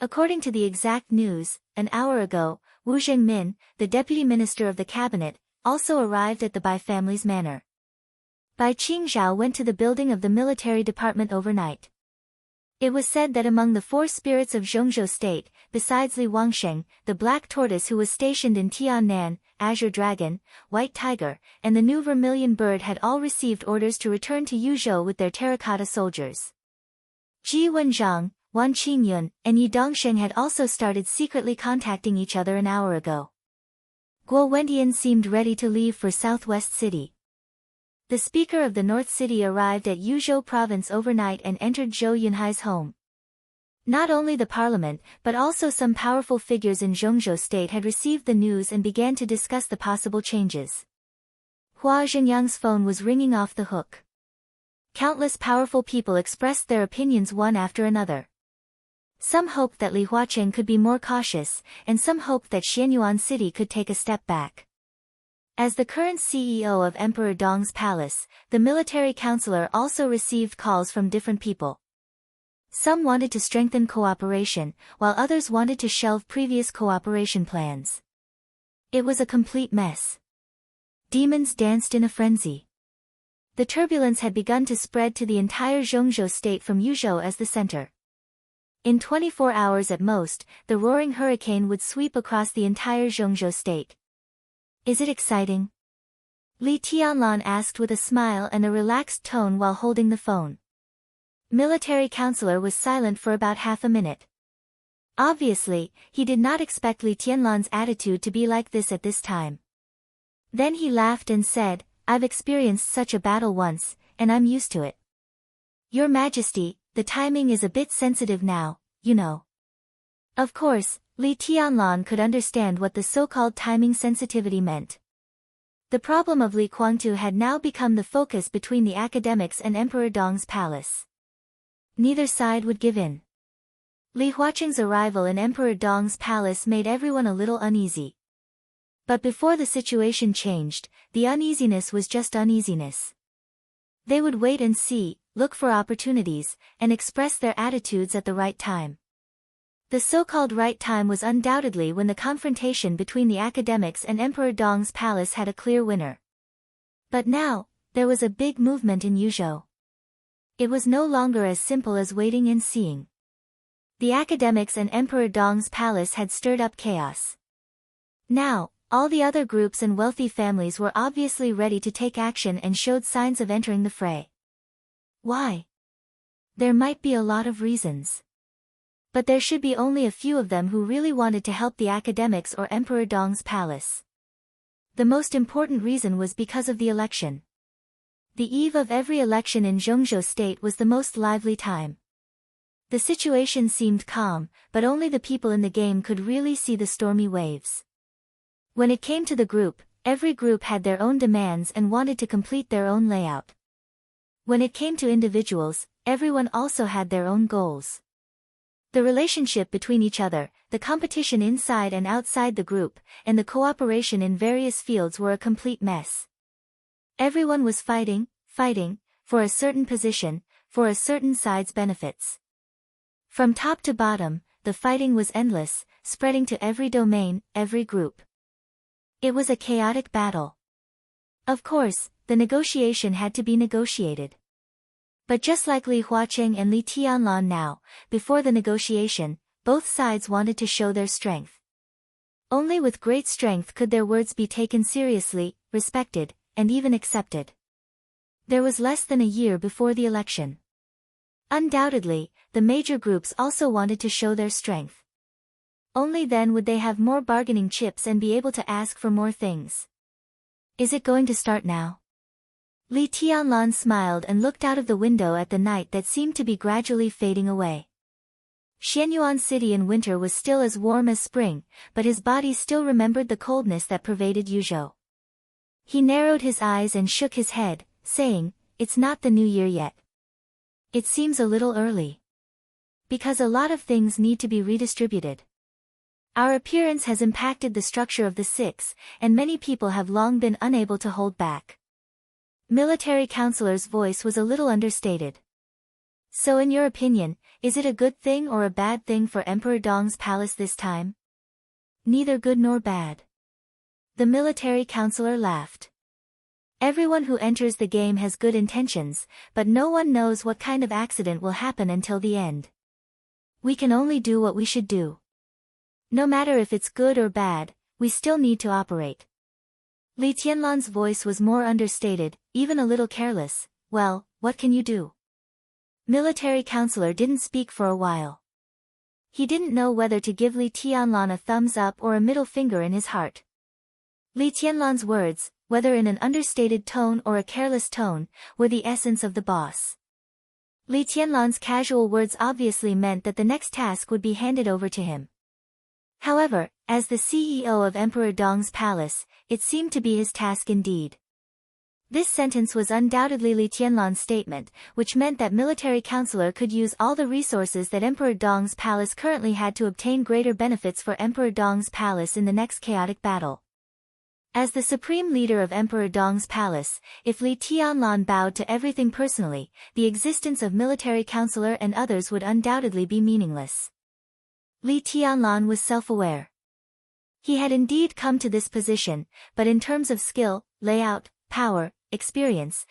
According to the exact news, an hour ago, Wu Zhengmin, the deputy minister of the cabinet, also arrived at the Bai family's manor. Bai Qingzhao went to the building of the military department overnight. It was said that among the four spirits of Zhongzhou state, besides Li Wangsheng, the black tortoise who was stationed in Tiannan, Azure Dragon, White Tiger, and the new Vermilion Bird had all received orders to return to Yuzhou with their terracotta soldiers. Ji Wenzhang, Wan Qingyun, and Yi Dongsheng had also started secretly contacting each other an hour ago. Guo Wentian seemed ready to leave for Southwest City. The speaker of the North City arrived at Yuzhou province overnight and entered Zhou Yunhai's home. Not only the parliament, but also some powerful figures in Zhongzhou state had received the news and began to discuss the possible changes. Hua Zhenyang's phone was ringing off the hook. Countless powerful people expressed their opinions one after another. Some hoped that Li Huacheng could be more cautious, and some hoped that Xianyuan City could take a step back. As the current CEO of Emperor Dong's palace, the military counselor also received calls from different people. Some wanted to strengthen cooperation, while others wanted to shelve previous cooperation plans. It was a complete mess. Demons danced in a frenzy. The turbulence had begun to spread to the entire Zhongzhou state from Yuzhou as the center. In 24 hours at most, the roaring hurricane would sweep across the entire Zhongzhou state. Is it exciting? Li Tianlan asked with a smile and a relaxed tone while holding the phone. Military counselor was silent for about half a minute. Obviously, he did not expect Li Tianlan's attitude to be like this at this time. Then he laughed and said, I've experienced such a battle once, and I'm used to it. Your Majesty, the timing is a bit sensitive now, you know. Of course, Li Tianlan could understand what the so-called timing sensitivity meant. The problem of Li Guangtu had now become the focus between the academics and Emperor Dong's palace. Neither side would give in. Li Huacheng's arrival in Emperor Dong's palace made everyone a little uneasy. But before the situation changed, the uneasiness was just uneasiness. They would wait and see, look for opportunities, and express their attitudes at the right time. The so-called right time was undoubtedly when the confrontation between the academics and Emperor Dong's palace had a clear winner. But now, there was a big movement in Yuzhou. It was no longer as simple as waiting and seeing. The academics and Emperor Dong's palace had stirred up chaos. Now, all the other groups and wealthy families were obviously ready to take action and showed signs of entering the fray. Why? There might be a lot of reasons. But there should be only a few of them who really wanted to help the academics or Emperor Dong's palace. The most important reason was because of the election. The eve of every election in Zhongzhou state was the most lively time. The situation seemed calm, but only the people in the game could really see the stormy waves. When it came to the group, every group had their own demands and wanted to complete their own layout. When it came to individuals, everyone also had their own goals. The relationship between each other, the competition inside and outside the group, and the cooperation in various fields were a complete mess. Everyone was fighting, for a certain position, for a certain side's benefits. From top to bottom, the fighting was endless, spreading to every domain, every group. It was a chaotic battle. Of course, the negotiation had to be negotiated. But just like Li Huaqing and Li Tianlan now, before the negotiation, both sides wanted to show their strength. Only with great strength could their words be taken seriously, respected, and even accepted. There was less than a year before the election. Undoubtedly, the major groups also wanted to show their strength. Only then would they have more bargaining chips and be able to ask for more things. Is it going to start now? Li Tianlan smiled and looked out of the window at the night that seemed to be gradually fading away. Xianyuan City in winter was still as warm as spring, but his body still remembered the coldness that pervaded Yuzhou. He narrowed his eyes and shook his head, saying, "It's not the new year yet. It seems a little early. Because a lot of things need to be redistributed. Our appearance has impacted the structure of the six, and many people have long been unable to hold back." Military Counselor's voice was a little understated. "So in your opinion, is it a good thing or a bad thing for Emperor Dong's palace this time?" "Neither good nor bad." The military counselor laughed. "Everyone who enters the game has good intentions, but no one knows what kind of accident will happen until the end. We can only do what we should do. No matter if it's good or bad, we still need to operate." Li Tianlan's voice was more understated, even a little careless. "Well, what can you do?" Military counselor didn't speak for a while. He didn't know whether to give Li Tianlan a thumbs up or a middle finger in his heart. Li Tianlan's words, whether in an understated tone or a careless tone, were the essence of the boss. Li Tianlan's casual words obviously meant that the next task would be handed over to him. However, as the CEO of Emperor Dong's palace, it seemed to be his task indeed. This sentence was undoubtedly Li Tianlan's statement, which meant that military counselor could use all the resources that Emperor Dong's palace currently had to obtain greater benefits for Emperor Dong's palace in the next chaotic battle. As the supreme leader of Emperor Dong's palace, if Li Tianlan bowed to everything personally, the existence of military counselor and others would undoubtedly be meaningless. Li Tianlan was self-aware. He had indeed come to this position, but in terms of skill, layout, power, experience,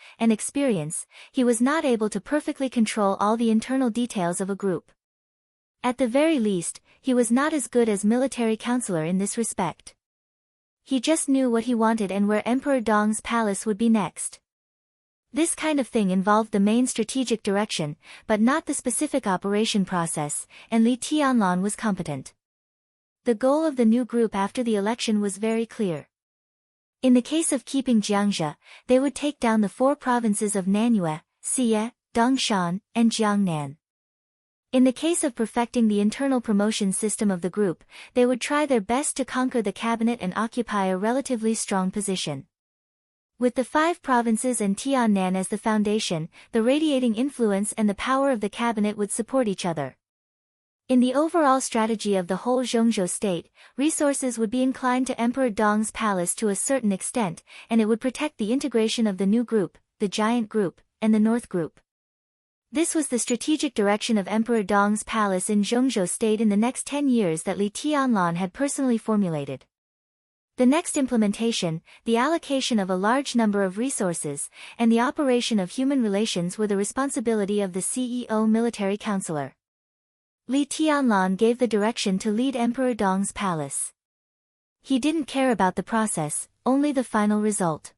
he was not able to perfectly control all the internal details of a group. At the very least, he was not as good as military counselor in this respect. He just knew what he wanted and where Emperor Dong's palace would be next. This kind of thing involved the main strategic direction, but not the specific operation process, and Li Tianlan was competent. The goal of the new group after the election was very clear. In the case of keeping Jiangxia, they would take down the 4 provinces of Nanyue, Xie, Dongshan, and Jiangnan. In the case of perfecting the internal promotion system of the group, they would try their best to conquer the cabinet and occupy a relatively strong position. With the 5 provinces and Tiannan as the foundation, the radiating influence and the power of the cabinet would support each other. In the overall strategy of the whole Zhongzhou state, resources would be inclined to Emperor Dong's palace to a certain extent, and it would protect the integration of the new group, the giant group, and the North group. This was the strategic direction of Emperor Dong's palace in Zhongzhou state in the next 10 years that Li Tianlan had personally formulated. The next implementation, the allocation of a large number of resources, and the operation of human relations were the responsibility of the CEO military counselor. Li Tianlan gave the direction to lead Emperor Dong's palace. He didn't care about the process, only the final result.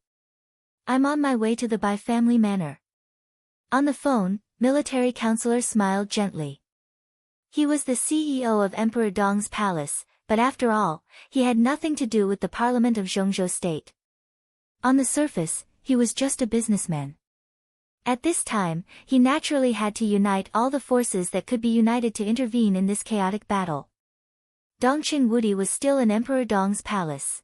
"I'm on my way to the Bai family manor." On the phone, military counselor smiled gently. He was the CEO of Emperor Dong's palace, but after all, he had nothing to do with the parliament of Zhongzhou state. On the surface, he was just a businessman. At this time, he naturally had to unite all the forces that could be united to intervene in this chaotic battle. Dongqing Wudi was still in Emperor Dong's palace.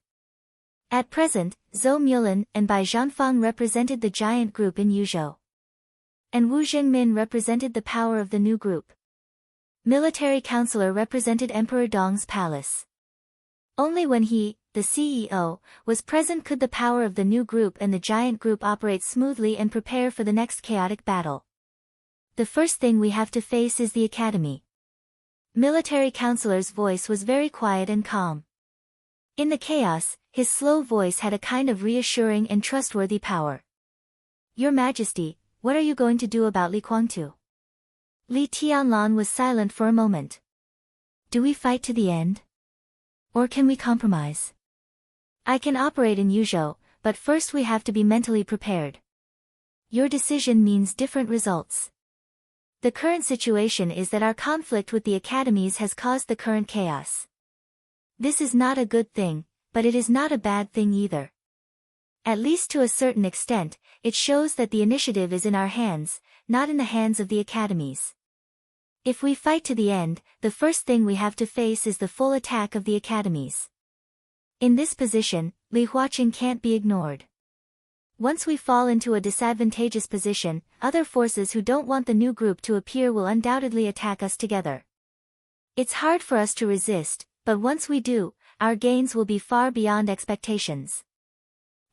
At present, Zhou Mulin and Bai Zhanfang represented the giant group in Yuzhou. And Wu Zhengmin represented the power of the new group. Military counselor represented Emperor Dong's palace. Only when he, the CEO, was present, could the power of the new group and the giant group operate smoothly and prepare for the next chaotic battle. The first thing we have to face is the academy. Military counselor's voice was very quiet and calm. In the chaos, his slow voice had a kind of reassuring and trustworthy power. Your Majesty, what are you going to do about Li Kuangtu? Li Tianlan was silent for a moment. Do we fight to the end? Or can we compromise? I can operate in Yuzhou, but first we have to be mentally prepared. Your decision means different results. The current situation is that our conflict with the academies has caused the current chaos. This is not a good thing, but it is not a bad thing either. At least to a certain extent, it shows that the initiative is in our hands, not in the hands of the academies. If we fight to the end, the first thing we have to face is the full attack of the academies. In this position, Li Huaqing can't be ignored. Once we fall into a disadvantageous position, other forces who don't want the new group to appear will undoubtedly attack us together. It's hard for us to resist, but once we do, our gains will be far beyond expectations.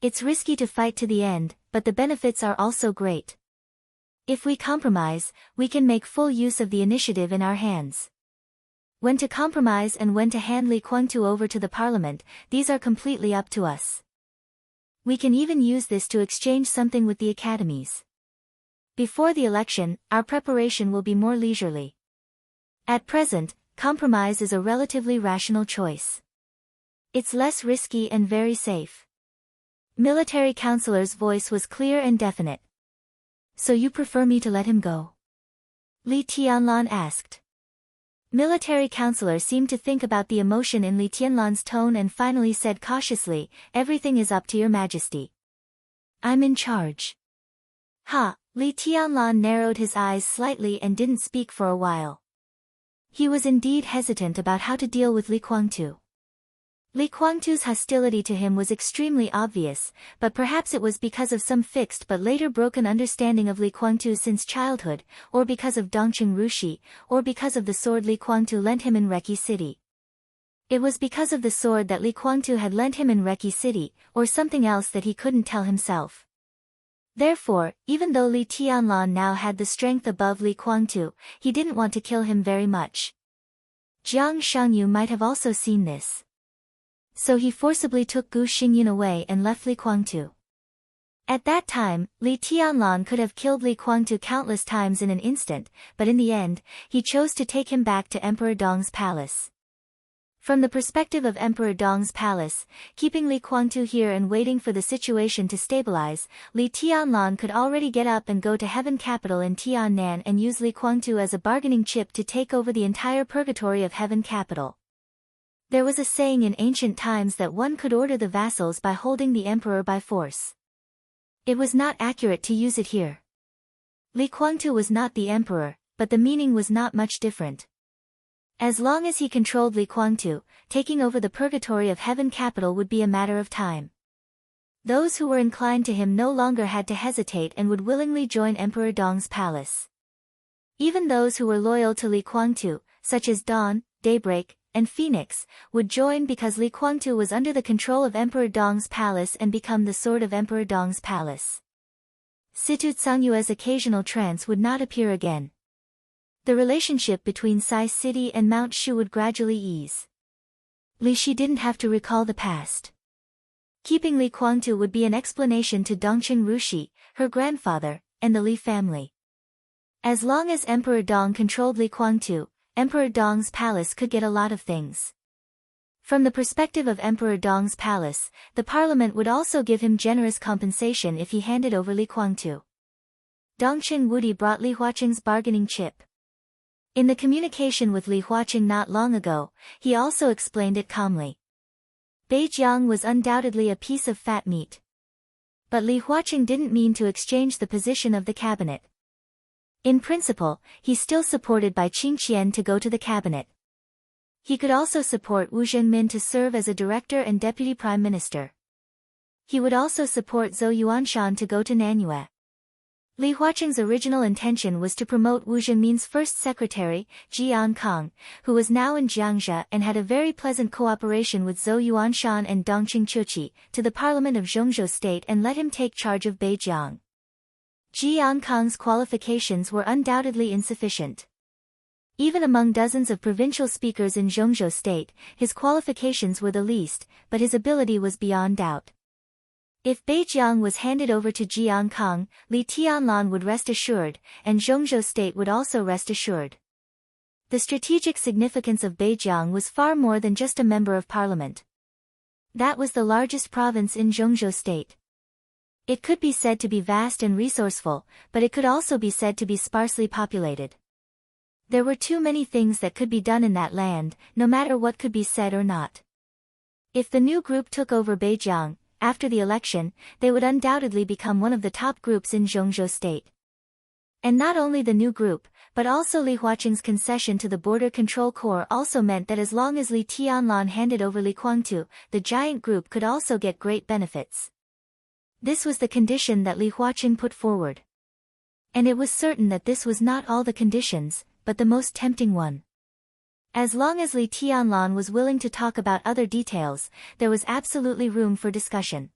It's risky to fight to the end, but the benefits are also great. If we compromise, we can make full use of the initiative in our hands. When to compromise and when to hand Li Kuangtu over to the parliament, these are completely up to us. We can even use this to exchange something with the academies. Before the election, our preparation will be more leisurely. At present, compromise is a relatively rational choice. It's less risky and very safe. Military counselor's voice was clear and definite. So you prefer me to let him go? Li Tianlan asked. Military counselor seemed to think about the emotion in Li Tianlan's tone and finally said cautiously, everything is up to your Majesty. I'm in charge. Ha! Li Tianlan narrowed his eyes slightly and didn't speak for a while. He was indeed hesitant about how to deal with Li Kuangtu. Li Kuangtu's hostility to him was extremely obvious, but perhaps it was because of some fixed but later broken understanding of Li Kuangtu since childhood, or because of Dongqing Rushi, or because of the sword Li Kuangtu lent him in Reki City. It was because of the sword that Li Kuangtu had lent him in Reki City, or something else that he couldn't tell himself. Therefore, even though Li Tianlan now had the strength above Li Kuangtu, he didn't want to kill him very much. Jiang Shangyu might have also seen this. So he forcibly took Gu Xingyin away and left Li Kuangtu. At that time, Li Tianlan could have killed Li Kuangtu countless times in an instant, but in the end, he chose to take him back to Emperor Dong's palace. From the perspective of Emperor Dong's palace, keeping Li Kuangtu here and waiting for the situation to stabilize, Li Tianlan could already get up and go to Heaven Capital in Tiannan and use Li Kuangtu as a bargaining chip to take over the entire purgatory of Heaven Capital. There was a saying in ancient times that one could order the vassals by holding the emperor by force. It was not accurate to use it here. Li Kuangtu was not the emperor, but the meaning was not much different. As long as he controlled Li Kuangtu, taking over the purgatory of Heaven Capital would be a matter of time. Those who were inclined to him no longer had to hesitate and would willingly join Emperor Dong's palace. Even those who were loyal to Li Kuangtu, such as Dawn, Daybreak, and Phoenix, would join because Li Kuangtu was under the control of Emperor Dong's palace and become the sword of Emperor Dong's palace. Situ Tsangyue's occasional trance would not appear again. The relationship between Sai City and Mount Shu would gradually ease. Li Shi didn't have to recall the past. Keeping Li Kuangtu would be an explanation to Dongqing Rushi, her grandfather, and the Li family. As long as Emperor Dong controlled Li Kuangtu, Emperor Dong's palace could get a lot of things. From the perspective of Emperor Dong's palace, the parliament would also give him generous compensation if he handed over Li Kuangtu. Dongqing Wudi brought Li Huaqing's bargaining chip. In the communication with Li Huaqing not long ago, he also explained it calmly. Beijiang was undoubtedly a piece of fat meat. But Li Huaqing didn't mean to exchange the position of the cabinet. In principle, he still supported Bai Qingqian to go to the cabinet. He could also support Wu Zhengmin to serve as a director and deputy prime minister. He would also support Zhou Yuanshan to go to Nanyue. Li Huaqing's original intention was to promote Wu Zhenmin's first secretary, Jian Kang, who was now in Jiangzhe and had a very pleasant cooperation with Zhou Yuanshan and Dongqing Chuqi, to the parliament of Zhongzhou state and let him take charge of Beijiang. Jian Kang's qualifications were undoubtedly insufficient. Even among dozens of provincial speakers in Zhongzhou state, his qualifications were the least, but his ability was beyond doubt. If Beijiang was handed over to Jian Kang, Li Tianlan would rest assured, and Zhongzhou state would also rest assured. The strategic significance of Beijiang was far more than just a member of parliament. That was the largest province in Zhongzhou state. It could be said to be vast and resourceful, but it could also be said to be sparsely populated. There were too many things that could be done in that land, no matter what could be said or not. If the new group took over Beijiang, after the election, they would undoubtedly become one of the top groups in Zhongzhou state. And not only the new group, but also Li Huaqing's concession to the Border Control Corps also meant that as long as Li Tianlan handed over Li Guangtu, the giant group could also get great benefits. This was the condition that Li Huaqing put forward. And it was certain that this was not all the conditions, but the most tempting one. As long as Li Tianlan was willing to talk about other details, there was absolutely room for discussion.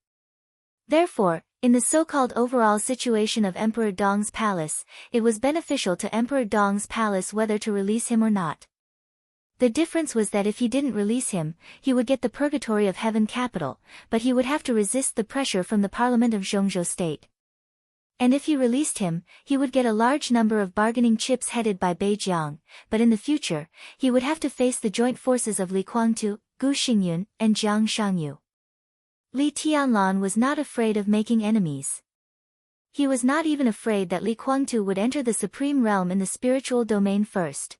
Therefore, in the so-called overall situation of Emperor Dong's palace, it was beneficial to Emperor Dong's palace whether to release him or not. The difference was that if he didn't release him, he would get the purgatory of heaven capital, but he would have to resist the pressure from the parliament of Zhongzhou state. And if he released him, he would get a large number of bargaining chips headed by Beijiang, but in the future, he would have to face the joint forces of Li Guangtu, Gu Xingyun, and Jiang Shangyu. Li Tianlan was not afraid of making enemies. He was not even afraid that Li Guangtu would enter the supreme realm in the spiritual domain first.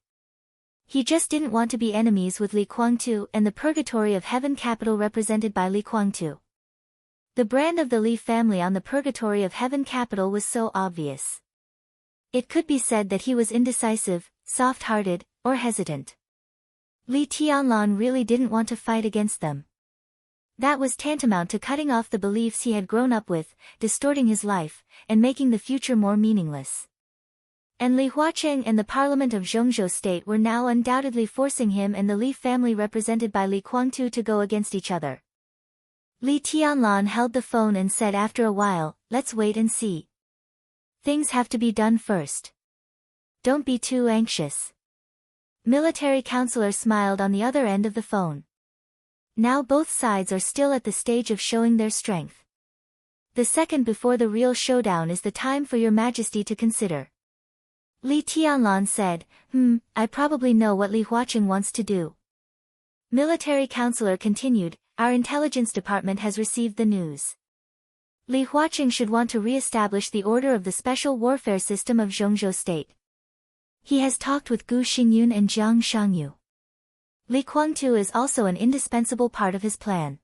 He just didn't want to be enemies with Li Guangtu and the purgatory of heaven capital represented by Li Guangtu. The brand of the Li family on the purgatory of heaven capital was so obvious. It could be said that he was indecisive, soft-hearted, or hesitant. Li Tianlan really didn't want to fight against them. That was tantamount to cutting off the beliefs he had grown up with, distorting his life, and making the future more meaningless. And Li Huaqing and the parliament of Zhongzhou state were now undoubtedly forcing him and the Li family represented by Li Guangtu to go against each other. Li Tianlan held the phone and said after a while, "Let's wait and see. Things have to be done first. Don't be too anxious." Military counselor smiled on the other end of the phone. Now both sides are still at the stage of showing their strength. The second before the real showdown is the time for your majesty to consider. Li Tianlan said, I probably know what Li Huaqing wants to do. Military counselor continued, our intelligence department has received the news. Li Huaqing should want to re-establish the order of the special warfare system of Zhongzhou state. He has talked with Gu Xingyun and Jiang Shangyu. Li Guangtu is also an indispensable part of his plan.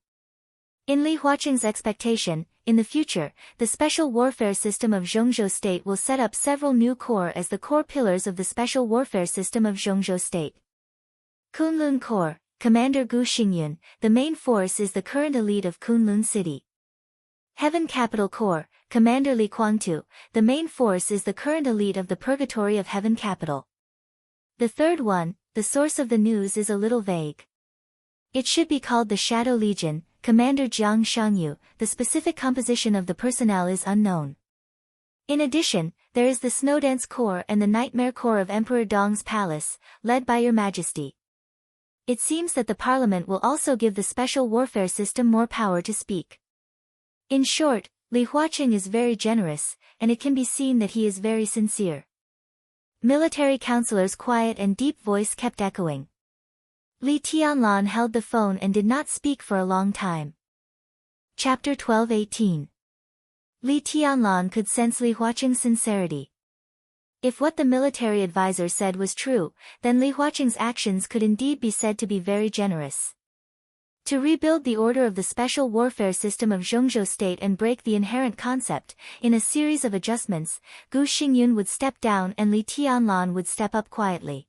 In Li Huaqing's expectation, in the future, the special warfare system of Zhongzhou state will set up several new corps as the core pillars of the special warfare system of Zhongzhou state. Kunlun Corps, Commander Gu Xingyun, the main force is the current elite of Kunlun City. Heaven Capital Corps, Commander Li Guangtu, the main force is the current elite of the Purgatory of Heaven Capital. The third one, the source of the news is a little vague. It should be called the Shadow Legion, Commander Jiang Shangyu, the specific composition of the personnel is unknown. In addition, there is the Snowdance Corps and the Nightmare Corps of Emperor Dong's palace, led by Your Majesty. It seems that the parliament will also give the special warfare system more power to speak. In short, Li Huaqing is very generous, and it can be seen that he is very sincere. Military counselor's quiet and deep voice kept echoing. Li Tianlan held the phone and did not speak for a long time. Chapter 12:18. Li Tianlan could sense Li Huaqing's sincerity. If what the military advisor said was true, then Li Huaqing's actions could indeed be said to be very generous. To rebuild the order of the special warfare system of Zhongzhou state and break the inherent concept, in a series of adjustments, Gu Xingyun would step down and Li Tianlan would step up quietly.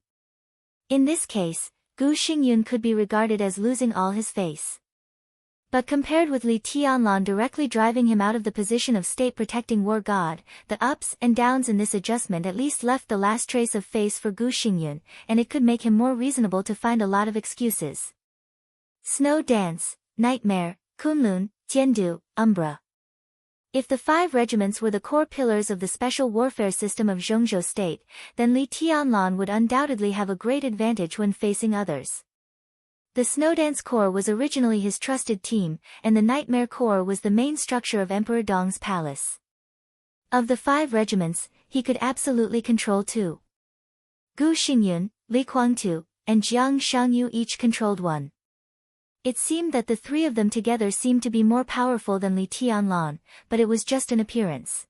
In this case, Gu Xingyun could be regarded as losing all his face. But compared with Li Tianlan directly driving him out of the position of state-protecting war god, the ups and downs in this adjustment at least left the last trace of face for Gu Xingyun, and it could make him more reasonable to find a lot of excuses. Snow Dance, Nightmare, Kunlun, Jiandu, Umbra. If the 5 regiments were the core pillars of the special warfare system of Zhongzhou state, then Li Tianlan would undoubtedly have a great advantage when facing others. The Snowdance Corps was originally his trusted team, and the Nightmare Corps was the main structure of Emperor Dong's palace. Of the 5 regiments, he could absolutely control 2. Gu Xingyun, Li Kuangtu, and Jiang Shangyu each controlled 1. It seemed that the 3 of them together seemed to be more powerful than Li Tianlan, but it was just an appearance.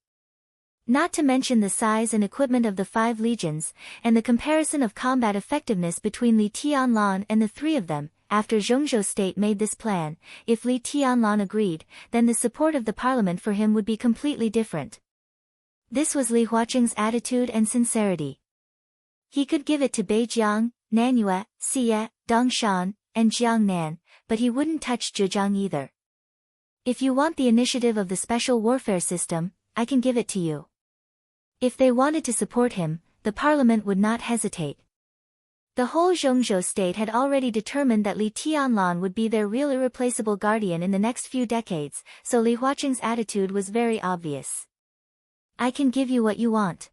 Not to mention the size and equipment of the 5 legions, and the comparison of combat effectiveness between Li Tianlan and the 3 of them. After Zhongzhou state made this plan, if Li Tianlan agreed, then the support of the parliament for him would be completely different. This was Li Huaqing's attitude and sincerity. He could give it to Beijiang, Nanyue, Xie, Dongshan, and Jiangnan, but he wouldn't touch Zhejiang either. If you want the initiative of the special warfare system, I can give it to you. If they wanted to support him, the parliament would not hesitate. The whole Zhongzhou state had already determined that Li Tianlan would be their real irreplaceable guardian in the next few decades, so Li Huaqing's attitude was very obvious. I can give you what you want.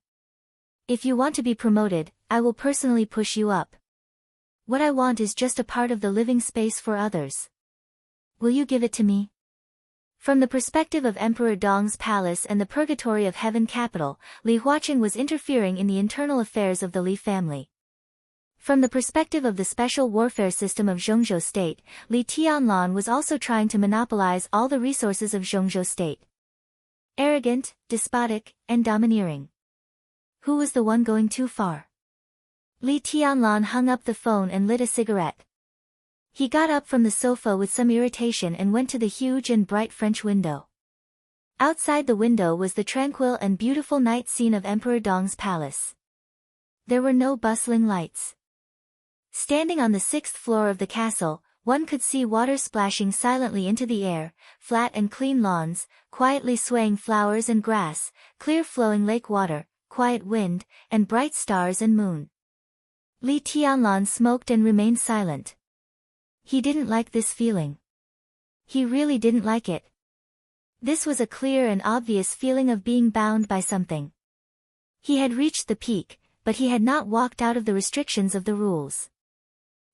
If you want to be promoted, I will personally push you up. What I want is just a part of the living space for others. Will you give it to me? From the perspective of Emperor Dong's palace and the purgatory of heaven capital, Li Huaqing was interfering in the internal affairs of the Li family. From the perspective of the special warfare system of Zhongzhou state, Li Tianlan was also trying to monopolize all the resources of Zhongzhou state. Arrogant, despotic, and domineering. Who was the one going too far? Li Tianlan hung up the phone and lit a cigarette. He got up from the sofa with some irritation and went to the huge and bright French window. Outside the window was the tranquil and beautiful night scene of Emperor Dong's palace. There were no bustling lights. Standing on the 6th floor of the castle, one could see water splashing silently into the air, flat and clean lawns, quietly swaying flowers and grass, clear flowing lake water, quiet wind, and bright stars and moon. Li Tianlan smoked and remained silent. He didn't like this feeling. He really didn't like it. This was a clear and obvious feeling of being bound by something. He had reached the peak, but he had not walked out of the restrictions of the rules.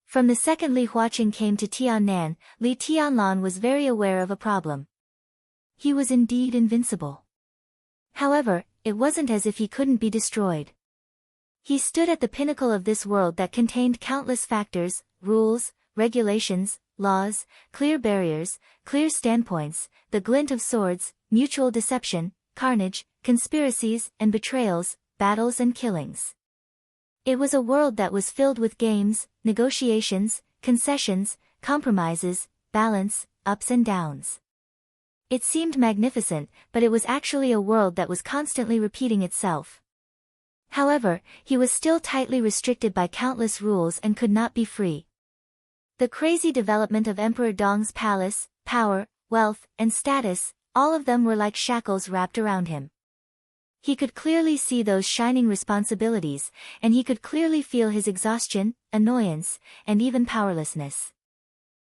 From the second Li Huaqing came to Tiannan, Li Tianlan was very aware of a problem. He was indeed invincible. However, it wasn't as if he couldn't be destroyed. He stood at the pinnacle of this world that contained countless factors, rules, regulations, laws, clear barriers, clear standpoints, the glint of swords, mutual deception, carnage, conspiracies and betrayals, battles and killings. It was a world that was filled with games, negotiations, concessions, compromises, balance, ups and downs. It seemed magnificent, but it was actually a world that was constantly repeating itself. However, he was still tightly restricted by countless rules and could not be free. The crazy development of Emperor Dong's palace, power, wealth, and status, all of them were like shackles wrapped around him. He could clearly see those shining responsibilities, and he could clearly feel his exhaustion, annoyance, and even powerlessness.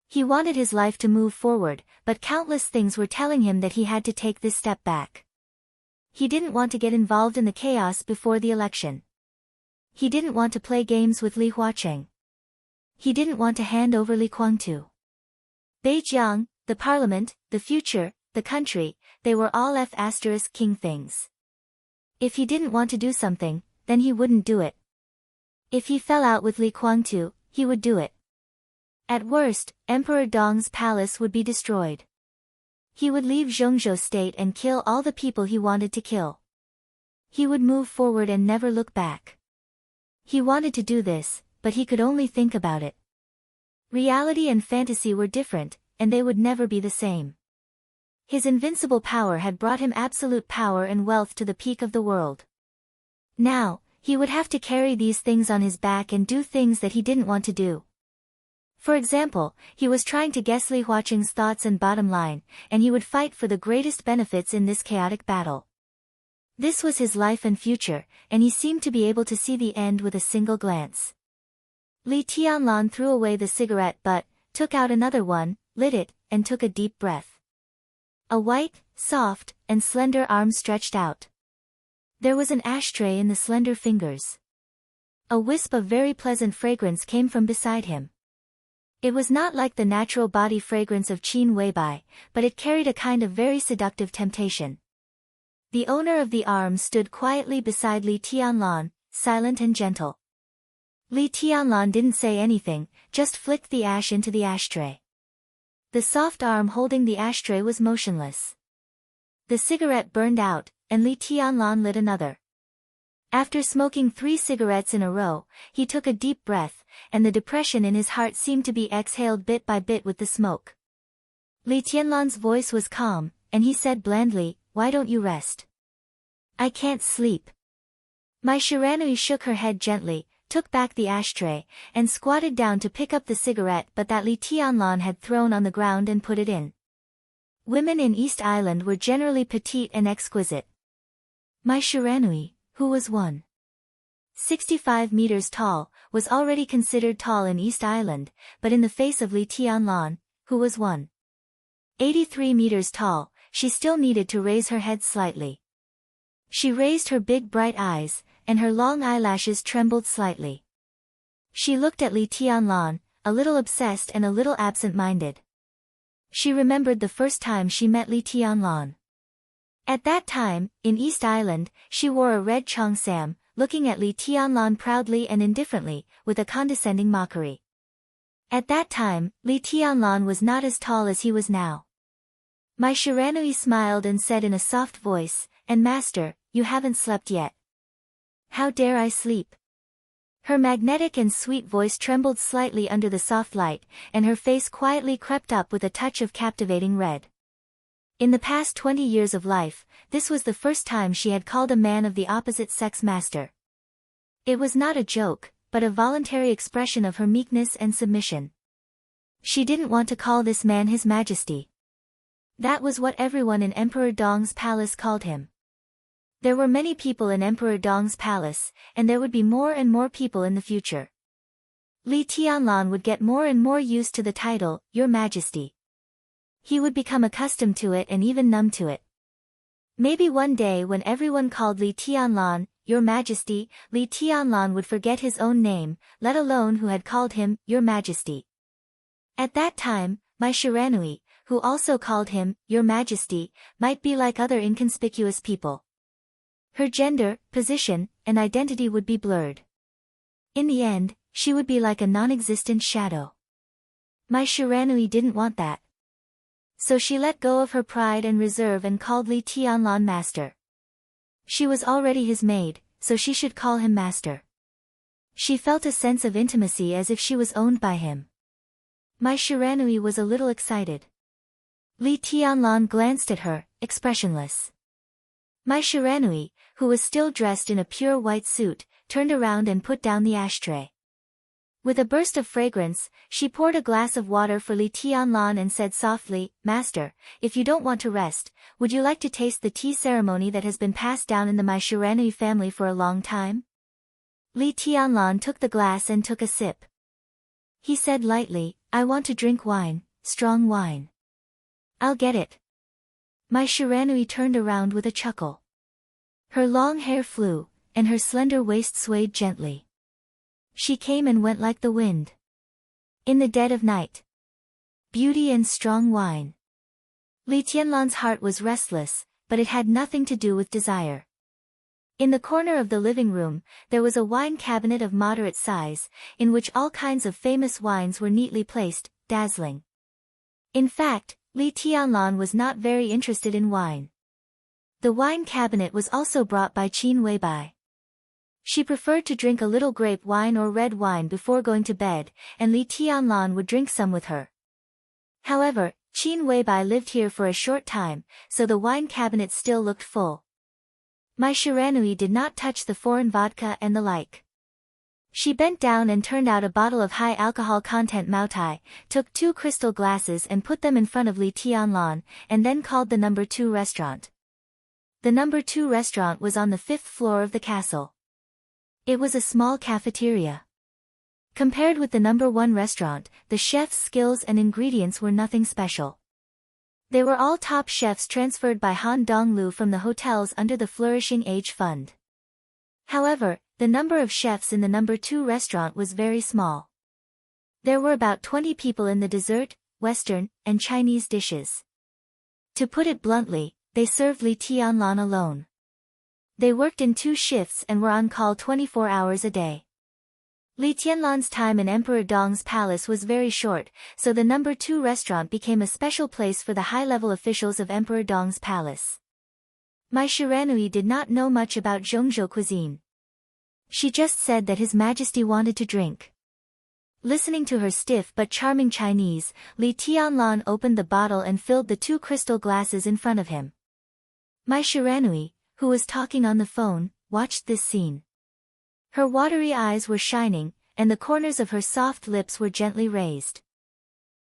He wanted his life to move forward, but countless things were telling him that he had to take this step back. He didn't want to get involved in the chaos before the election. He didn't want to play games with Li Huaqing. He didn't want to hand over Li Kuangtu. Beijiang, the parliament, the future, the country, they were all F***king things. If he didn't want to do something, then he wouldn't do it. If he fell out with Li Kuangtu, he would do it. At worst, Emperor Dong's palace would be destroyed. He would leave Zhongzhou state and kill all the people he wanted to kill. He would move forward and never look back. He wanted to do this, but he could only think about it. Reality and fantasy were different, and they would never be the same. His invincible power had brought him absolute power and wealth to the peak of the world. Now, he would have to carry these things on his back and do things that he didn't want to do. For example, he was trying to guess Li Huaqing's thoughts and bottom line, and he would fight for the greatest benefits in this chaotic battle. This was his life and future, and he seemed to be able to see the end with a single glance. Li Tianlan threw away the cigarette butt, took out another one, lit it, and took a deep breath. A white, soft, and slender arm stretched out. There was an ashtray in the slender fingers. A wisp of very pleasant fragrance came from beside him. It was not like the natural body fragrance of Qin Weibai, but it carried a kind of very seductive temptation. The owner of the arm stood quietly beside Li Tianlan, silent and gentle. Li Tianlan didn't say anything, just flicked the ash into the ashtray. The soft arm holding the ashtray was motionless. The cigarette burned out, and Li Tianlan lit another. After smoking 3 cigarettes in a row, he took a deep breath, and the depression in his heart seemed to be exhaled bit by bit with the smoke. Li Tianlan's voice was calm, and he said blandly, "Why don't you rest?" "I can't sleep." Mai Shiranui shook her head gently, took back the ashtray, and squatted down to pick up the cigarette but that Li Tianlan had thrown on the ground and put it in. Women in East Island were generally petite and exquisite. Mai Shiranui, who was 1.65 meters tall, was already considered tall in East Island, but in the face of Li Tianlan, who was 1.83 meters tall, she still needed to raise her head slightly. She raised her big bright eyes, and her long eyelashes trembled slightly. She looked at Li Tianlan, a little obsessed and a little absent-minded. She remembered the first time she met Li Tianlan. At that time, in East Island, she wore a red cheongsam, looking at Li Tianlan proudly and indifferently, with a condescending mockery. At that time, Li Tianlan was not as tall as he was now. Mai Shiranui smiled and said in a soft voice, "And master, you haven't slept yet." "How dare I sleep?" Her magnetic and sweet voice trembled slightly under the soft light, and her face quietly crept up with a touch of captivating red. In the past 20 years of life, this was the first time she had called a man of the opposite sex master. It was not a joke, but a voluntary expression of her meekness and submission. She didn't want to call this man His Majesty. That was what everyone in Emperor Dong's palace called him. There were many people in Emperor Dong's palace, and there would be more and more people in the future. Li Tianlan would get more and more used to the title, Your Majesty. He would become accustomed to it and even numb to it. Maybe one day when everyone called Li Tianlan, Your Majesty, Li Tianlan would forget his own name, let alone who had called him, Your Majesty. At that time, Mai Shiranui, who also called him, Your Majesty, might be like other inconspicuous people. Her gender, position, and identity would be blurred. In the end, she would be like a non-existent shadow. Mai Shiranui didn't want that. So she let go of her pride and reserve and called Li Tianlan master. She was already his maid, so she should call him master. She felt a sense of intimacy as if she was owned by him. Mai Shiranui was a little excited. Li Tianlan glanced at her, expressionless. Mai Shiranui, who was still dressed in a pure white suit, turned around and put down the ashtray. With a burst of fragrance, she poured a glass of water for Li Tianlan and said softly, "Master, if you don't want to rest, would you like to taste the tea ceremony that has been passed down in the Mai Shiranui family for a long time?" Li Tianlan took the glass and took a sip. He said lightly, "I want to drink wine, strong wine." "I'll get it." Mai Shiranui turned around with a chuckle. Her long hair flew, and her slender waist swayed gently. She came and went like the wind. In the dead of night. Beauty and strong wine. Li Tianlan's heart was restless, but it had nothing to do with desire. In the corner of the living room, there was a wine cabinet of moderate size, in which all kinds of famous wines were neatly placed, dazzling. In fact, Li Tianlan was not very interested in wine. The wine cabinet was also brought by Qin Weibai. She preferred to drink a little grape wine or red wine before going to bed, and Li Tianlan would drink some with her. However, Qin Weibai lived here for a short time, so the wine cabinet still looked full. Mai Shiranui did not touch the foreign vodka and the like. She bent down and turned out a bottle of high alcohol content Moutai, took 2 crystal glasses and put them in front of Li Tianlan, and then called the number 2 restaurant. The number 2 restaurant was on the 5th floor of the castle. It was a small cafeteria. Compared with the number 1 restaurant, the chef's skills and ingredients were nothing special. They were all top chefs transferred by Han Donglu from the hotels under the Flourishing Age Fund. However, the number of chefs in the number 2 restaurant was very small. There were about 20 people in the dessert, Western, and Chinese dishes. To put it bluntly, they served Li Tianlan alone. They worked in 2 shifts and were on call 24 hours a day. Li Tianlan's time in Emperor Dong's palace was very short, so the number 2 restaurant became a special place for the high-level officials of Emperor Dong's palace. Mai Shiranui did not know much about Zhongzhou cuisine. She just said that His Majesty wanted to drink. Listening to her stiff but charming Chinese, Li Tianlan opened the bottle and filled the 2 crystal glasses in front of him. Mai Shiranui, who was talking on the phone, watched this scene. Her watery eyes were shining, and the corners of her soft lips were gently raised.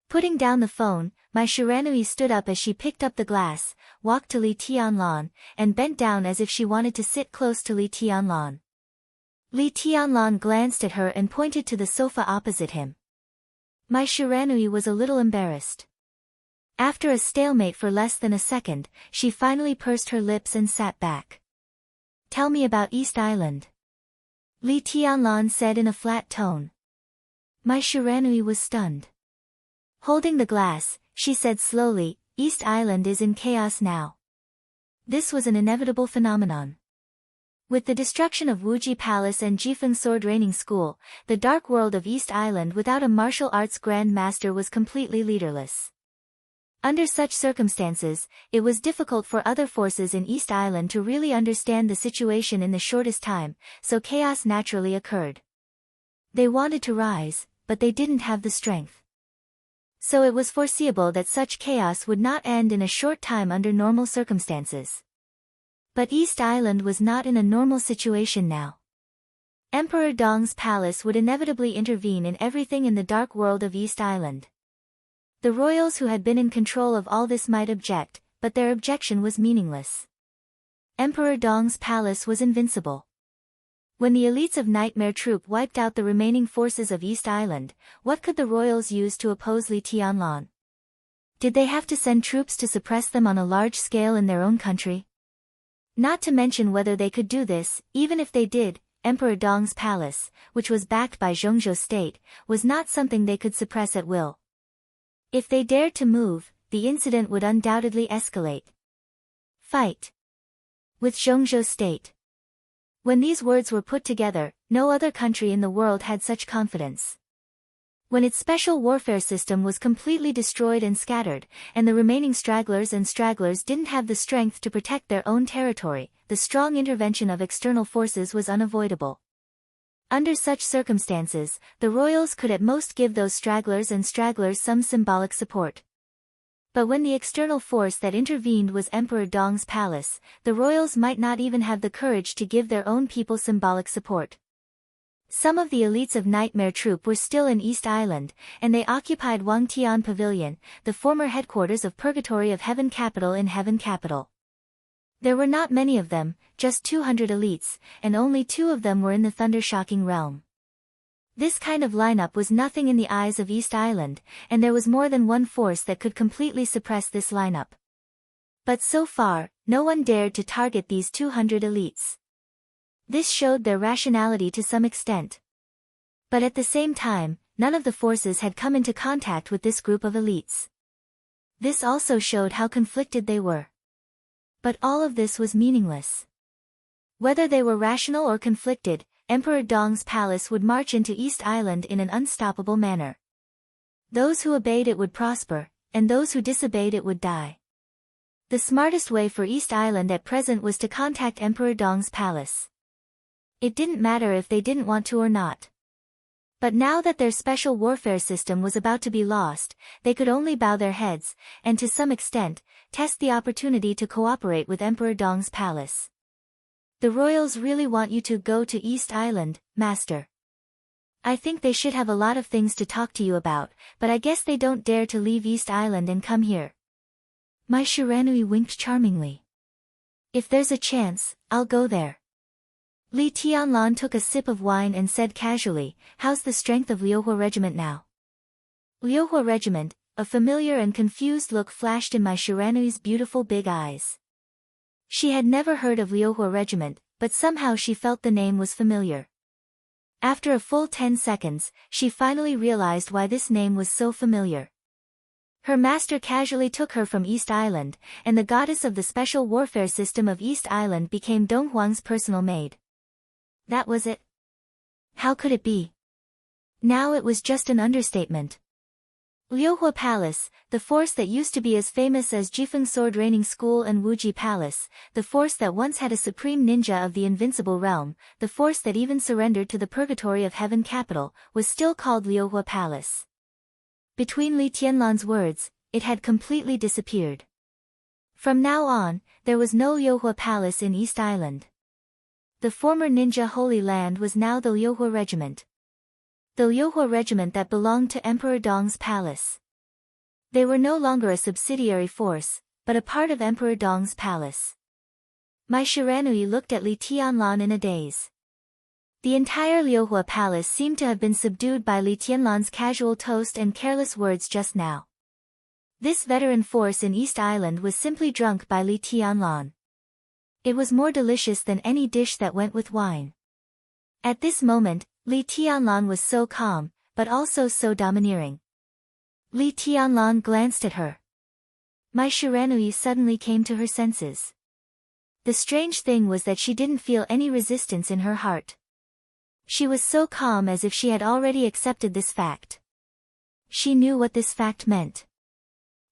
Putting down the phone, Mai Shiranui stood up as she picked up the glass, walked to Li Tianlan, and bent down as if she wanted to sit close to Li Tianlan. Li Tianlan glanced at her and pointed to the sofa opposite him. Mai Shiranui was a little embarrassed. After a stalemate for less than a second, she finally pursed her lips and sat back. "Tell me about East Island," Li Tianlan said in a flat tone. Mai Shiranui was stunned. Holding the glass, she said slowly, "East Island is in chaos now." This was an inevitable phenomenon. With the destruction of Wuji Palace and Jifeng Sword Training School, the dark world of East Island without a martial arts grand master was completely leaderless. Under such circumstances, it was difficult for other forces in East Island to really understand the situation in the shortest time, so chaos naturally occurred. They wanted to rise, but they didn't have the strength. So it was foreseeable that such chaos would not end in a short time under normal circumstances. But East Island was not in a normal situation now. Emperor Dong's palace would inevitably intervene in everything in the dark world of East Island. The royals who had been in control of all this might object, but their objection was meaningless. Emperor Dong's palace was invincible. When the elites of Nightmare Troop wiped out the remaining forces of East Island, what could the royals use to oppose Li Tianlan? Did they have to send troops to suppress them on a large scale in their own country? Not to mention whether they could do this, even if they did, Emperor Dong's palace, which was backed by Zhongzhou state, was not something they could suppress at will. If they dared to move, the incident would undoubtedly escalate. Fight with Zhongzhou state. When these words were put together, no other country in the world had such confidence. When its special warfare system was completely destroyed and scattered, and the remaining stragglers didn't have the strength to protect their own territory, the strong intervention of external forces was unavoidable. Under such circumstances, the royals could at most give those stragglers some symbolic support. But when the external force that intervened was Emperor Dong's palace, the royals might not even have the courage to give their own people symbolic support. Some of the elites of Nightmare Troop were still in East Island, and they occupied Wangtian Pavilion, the former headquarters of Purgatory of Heaven Capital in Heaven Capital. There were not many of them, just 200 elites, and only 2 of them were in the Thundershocking realm. This kind of lineup was nothing in the eyes of East Island, and there was more than one force that could completely suppress this lineup. But so far, no one dared to target these 200 elites. This showed their rationality to some extent. But at the same time, none of the forces had come into contact with this group of elites. This also showed how conflicted they were. But all of this was meaningless. Whether they were rational or conflicted, Emperor Dong's palace would march into East Island in an unstoppable manner. Those who obeyed it would prosper, and those who disobeyed it would die. The smartest way for East Island at present was to contact Emperor Dong's palace. It didn't matter if they didn't want to or not. But now that their special warfare system was about to be lost, they could only bow their heads, and to some extent, test the opportunity to cooperate with Emperor Dong's palace. The royals really want you to go to East Island, Master. I think they should have a lot of things to talk to you about, but I guess they don't dare to leave East Island and come here. My Shiranui winked charmingly. If there's a chance, I'll go there. Li Tianlan took a sip of wine and said casually, how's the strength of Liuhua Regiment now? Liuhua Regiment, a familiar and confused look flashed in my Shiranui's beautiful big eyes. She had never heard of Liuhua Regiment, but somehow she felt the name was familiar. After a full 10 seconds, she finally realized why this name was so familiar. Her master casually took her from East Island, and the goddess of the special warfare system of East Island became Dong Huang's personal maid. That was it? How could it be? Now it was just an understatement. Liuhua Palace, the force that used to be as famous as Jifeng Sword Training School and Wuji Palace, the force that once had a supreme ninja of the invincible realm, the force that even surrendered to the purgatory of heaven capital, was still called Liuhua Palace. Between Li Tianlan's words, it had completely disappeared. From now on, there was no Liuhua Palace in East Island. The former ninja Holy Land was now the Liuhua Regiment. The Liuhua Regiment that belonged to Emperor Dong's palace. They were no longer a subsidiary force, but a part of Emperor Dong's palace. My Shiranui looked at Li Tianlan in a daze. The entire Liuhua Palace seemed to have been subdued by Li Tianlan's casual toast and careless words just now. This veteran force in East Island was simply drunk by Li Tianlan. It was more delicious than any dish that went with wine. At this moment, Li Tianlan was so calm, but also so domineering. Li Tianlan glanced at her. My Shiranui suddenly came to her senses. The strange thing was that she didn't feel any resistance in her heart. She was so calm as if she had already accepted this fact. She knew what this fact meant.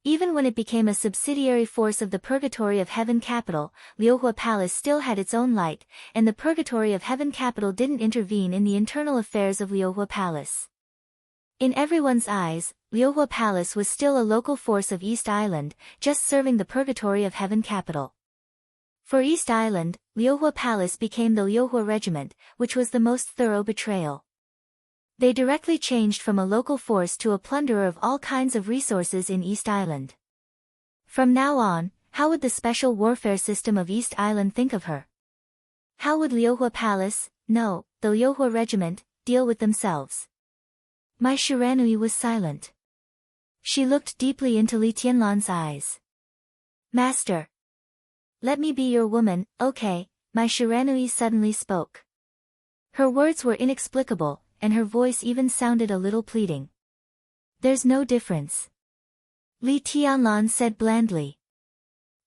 Even when it became a subsidiary force of the Purgatory of Heaven capital, Liuhua Palace still had its own light, and the Purgatory of Heaven capital didn't intervene in the internal affairs of Liuhua Palace. In everyone's eyes, Liuhua Palace was still a local force of East Island, just serving the Purgatory of Heaven capital. For East Island, Liuhua Palace became the Liuhua Regiment, which was the most thorough betrayal. They directly changed from a local force to a plunderer of all kinds of resources in East Island. From now on, how would the special warfare system of East Island think of her? How would Liuhua Palace, no, the Liuhua Regiment, deal with themselves? My Shiranui was silent. She looked deeply into Li Tianlan's eyes. Master. Let me be your woman, okay, my Shiranui suddenly spoke. Her words were inexplicable, and her voice even sounded a little pleading. There's no difference. Li Tianlan said blandly.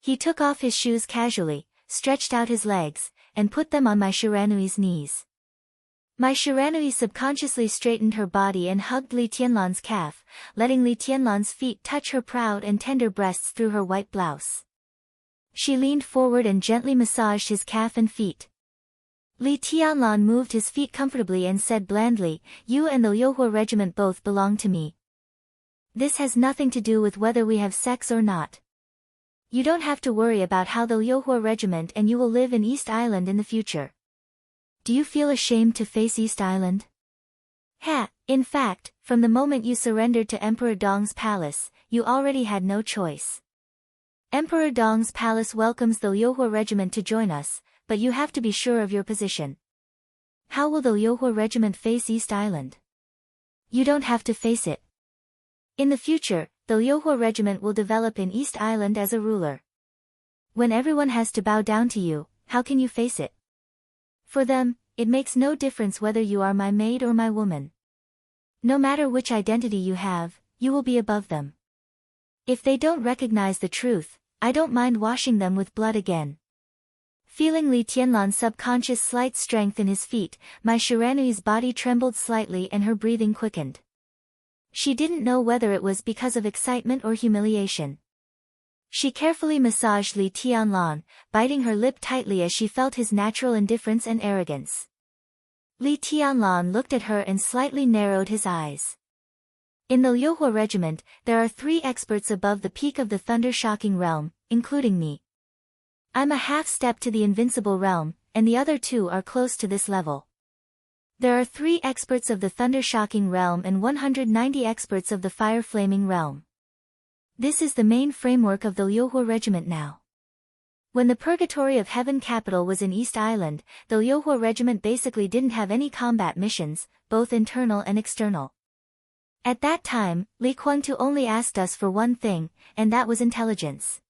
He took off his shoes casually, stretched out his legs, and put them on my Shiranui's knees. My Shiranui subconsciously straightened her body and hugged Li Tianlan's calf, letting Li Tianlan's feet touch her proud and tender breasts through her white blouse. She leaned forward and gently massaged his calf and feet. Li Tianlan moved his feet comfortably and said blandly, you and the Liuhua Regiment both belong to me. This has nothing to do with whether we have sex or not. You don't have to worry about how the Liuhua Regiment and you will live in East Island in the future. Do you feel ashamed to face East Island? In fact, from the moment you surrendered to Emperor Dong's palace, you already had no choice. Emperor Dong's palace welcomes the Liuhua Regiment to join us, but you have to be sure of your position. How will the Liuhua Regiment face East Island? You don't have to face it. In the future, the Liuhua Regiment will develop in East Island as a ruler. When everyone has to bow down to you, how can you face it? For them, it makes no difference whether you are my maid or my woman. No matter which identity you have, you will be above them. If they don't recognize the truth, I don't mind washing them with blood again. Feeling Li Tianlan's subconscious slight strength in his feet, my Shiranui's body trembled slightly and her breathing quickened. She didn't know whether it was because of excitement or humiliation. She carefully massaged Li Tianlan, biting her lip tightly as she felt his natural indifference and arrogance. Li Tianlan looked at her and slightly narrowed his eyes. In the Liuhua Regiment, there are 3 experts above the peak of the thunder-shocking realm, including me. I'm a half-step to the invincible realm, and the other 2 are close to this level. There are 3 experts of the thunder-shocking realm and 190 experts of the fire-flaming realm. This is the main framework of the Lyohua regiment now. When the Purgatory of Heaven capital was in East Island, the Lyohua regiment basically didn't have any combat missions, both internal and external. At that time, Li Kuangtu only asked us for one thing, and that was intelligence.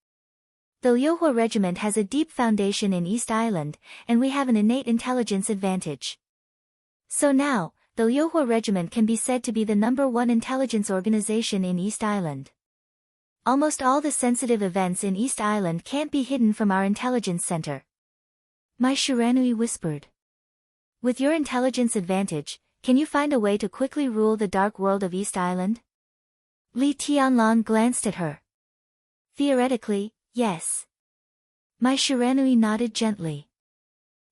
The Lyohua regiment has a deep foundation in East Island, and we have an innate intelligence advantage. So now, the Lyohua regiment can be said to be the #1 intelligence organization in East Island. Almost all the sensitive events in East Island can't be hidden from our intelligence center. Mai Shiranui whispered. With your intelligence advantage, can you find a way to quickly rule the dark world of East Island? Li Tianlan glanced at her. Theoretically, yes. Mai Shiranui nodded gently.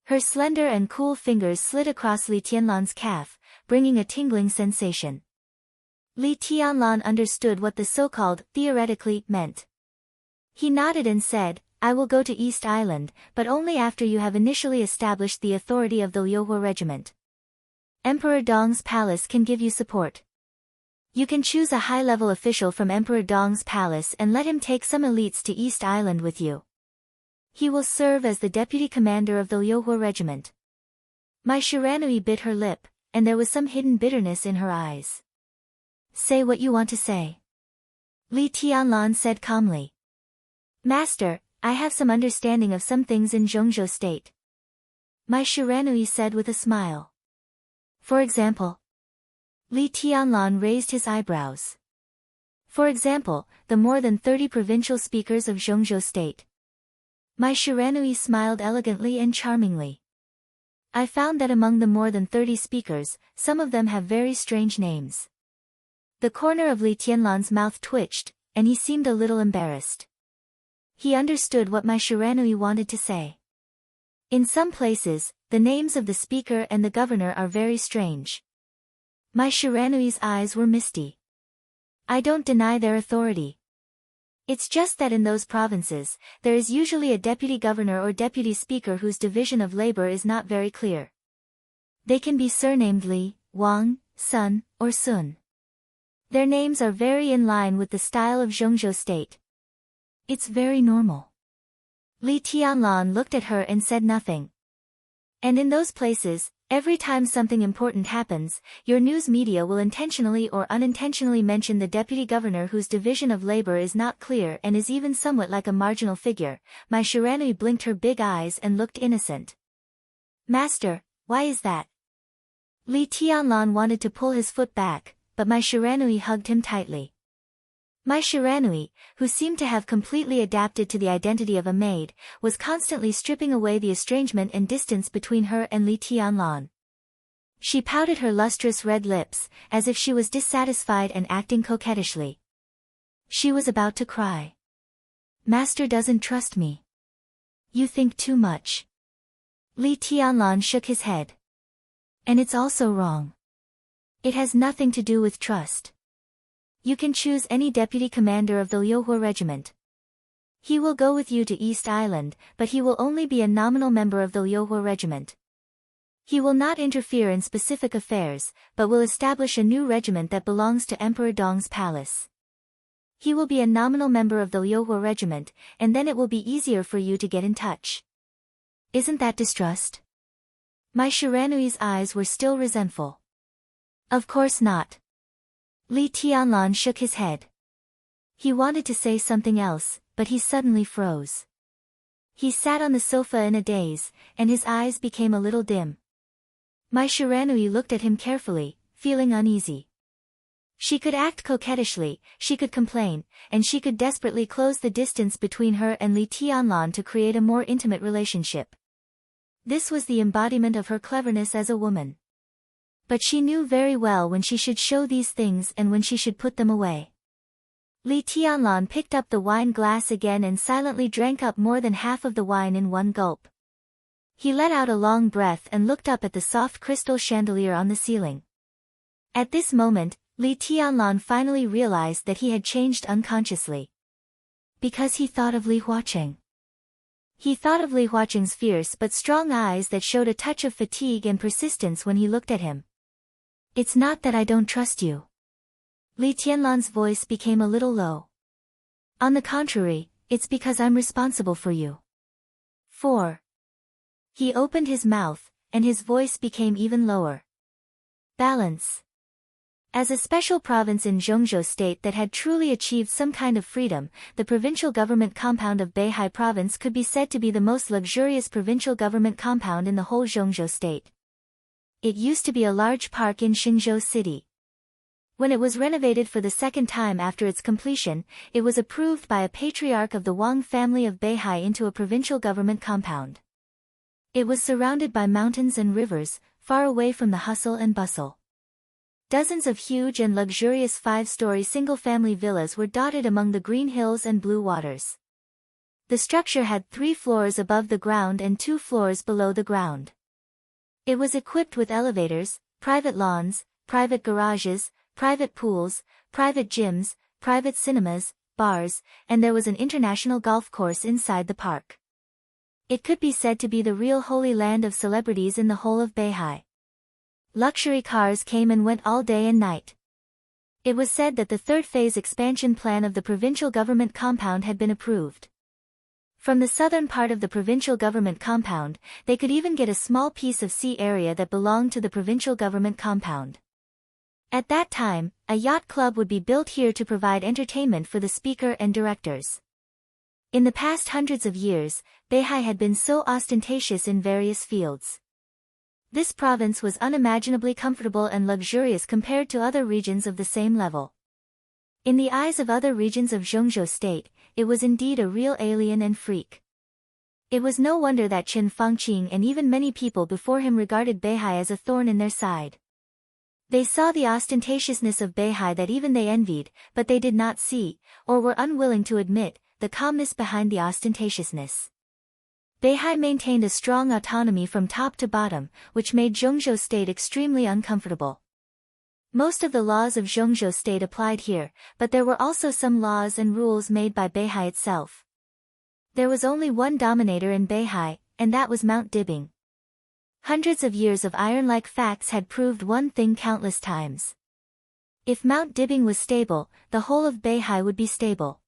Her slender and cool fingers slid across Li Tianlan's calf, bringing a tingling sensation. Li Tianlan understood what the so-called theoretically meant. He nodded and said, I will go to East Island, but only after you have initially established the authority of the Lyohua regiment. Emperor Dong's palace can give you support. You can choose a high-level official from Emperor Dong's palace and let him take some elites to East Island with you. He will serve as the deputy commander of the Lyohua regiment. Mai Shiranui bit her lip, and there was some hidden bitterness in her eyes. Say what you want to say. Li Tianlan said calmly. Master, I have some understanding of some things in Zhongzhou state. Mai Shiranui said with a smile. For example? Li Tianlan raised his eyebrows. For example, the more than 30 provincial speakers of Zhongzhou state. Mai Shiranui smiled elegantly and charmingly. I found that among the more than 30 speakers, some of them have very strange names. The corner of Li Tianlan's mouth twitched, and he seemed a little embarrassed. He understood what Mai Shiranui wanted to say. In some places, the names of the speaker and the governor are very strange. Mai Shiranui's eyes were misty. I don't deny their authority. It's just that in those provinces, there is usually a deputy governor or deputy speaker whose division of labor is not very clear. They can be surnamed Li, Wang, Sun, or Sun. Their names are very in line with the style of Zhongzhou state. It's very normal. Li Tianlan looked at her and said nothing. And in those places, every time something important happens, your news media will intentionally or unintentionally mention the deputy governor whose division of labor is not clear and is even somewhat like a marginal figure. Mai Shiranui blinked her big eyes and looked innocent. Master, why is that? Li Tianlan wanted to pull his foot back, but Mai Shiranui hugged him tightly. Mai Shiranui, who seemed to have completely adapted to the identity of a maid, was constantly stripping away the estrangement and distance between her and Li Tianlan. She pouted her lustrous red lips, as if she was dissatisfied and acting coquettishly. She was about to cry. Master doesn't trust me. You think too much. Li Tianlan shook his head. And it's also wrong. It has nothing to do with trust. You can choose any deputy commander of the Lyohua regiment. He will go with you to East Island, but he will only be a nominal member of the Lyohua regiment. He will not interfere in specific affairs, but will establish a new regiment that belongs to Emperor Dong's palace. He will be a nominal member of the Lyohua regiment, and then it will be easier for you to get in touch. Isn't that distrust? Mai Shiranui's eyes were still resentful. Of course not. Li Tianlan shook his head. He wanted to say something else, but he suddenly froze. He sat on the sofa in a daze, and his eyes became a little dim. Mai Shiranui looked at him carefully, feeling uneasy. She could act coquettishly, she could complain, and she could desperately close the distance between her and Li Tianlan to create a more intimate relationship. This was the embodiment of her cleverness as a woman. But she knew very well when she should show these things and when she should put them away. Li Tianlan picked up the wine glass again and silently drank up more than half of the wine in one gulp. He let out a long breath and looked up at the soft crystal chandelier on the ceiling. At this moment, Li Tianlan finally realized that he had changed unconsciously. Because he thought of Li Huacheng. He thought of Li Huaqing's fierce but strong eyes that showed a touch of fatigue and persistence when he looked at him. It's not that I don't trust you. Li Tianlan's voice became a little low. On the contrary, it's because I'm responsible for you. 4. He opened his mouth, and his voice became even lower. Balance. As a special province in Zhongzhou state that had truly achieved some kind of freedom, the provincial government compound of Beihai province could be said to be the most luxurious provincial government compound in the whole Zhongzhou state. It used to be a large park in Xinzhou city. When it was renovated for the second time after its completion, it was approved by a patriarch of the Wang family of Beihai into a provincial government compound. It was surrounded by mountains and rivers, far away from the hustle and bustle. Dozens of huge and luxurious 5-story single-family villas were dotted among the green hills and blue waters. The structure had 3 floors above the ground and 2 floors below the ground. It was equipped with elevators, private lawns, private garages, private pools, private gyms, private cinemas, bars, and there was an international golf course inside the park. It could be said to be the real holy land of celebrities in the whole of Beihai. Luxury cars came and went all day and night. It was said that the third phase expansion plan of the provincial government compound had been approved. From the southern part of the provincial government compound, they could even get a small piece of sea area that belonged to the provincial government compound. At that time, a yacht club would be built here to provide entertainment for the speaker and directors. In the past hundreds of years, Beihai had been so ostentatious in various fields. This province was unimaginably comfortable and luxurious compared to other regions of the same level. In the eyes of other regions of Zhongzhou state, it was indeed a real alien and freak. It was no wonder that Qin Fangqing and even many people before him regarded Beihai as a thorn in their side. They saw the ostentatiousness of Beihai that even they envied, but they did not see, or were unwilling to admit, the calmness behind the ostentatiousness. Beihai maintained a strong autonomy from top to bottom, which made Zhongzhou state extremely uncomfortable. Most of the laws of Zhongzhou state applied here, but there were also some laws and rules made by Beihai itself. There was only one dominator in Beihai, and that was Mount Dibing. Hundreds of years of iron-like facts had proved one thing countless times. If Mount Dibing was stable, the whole of Beihai would be stable.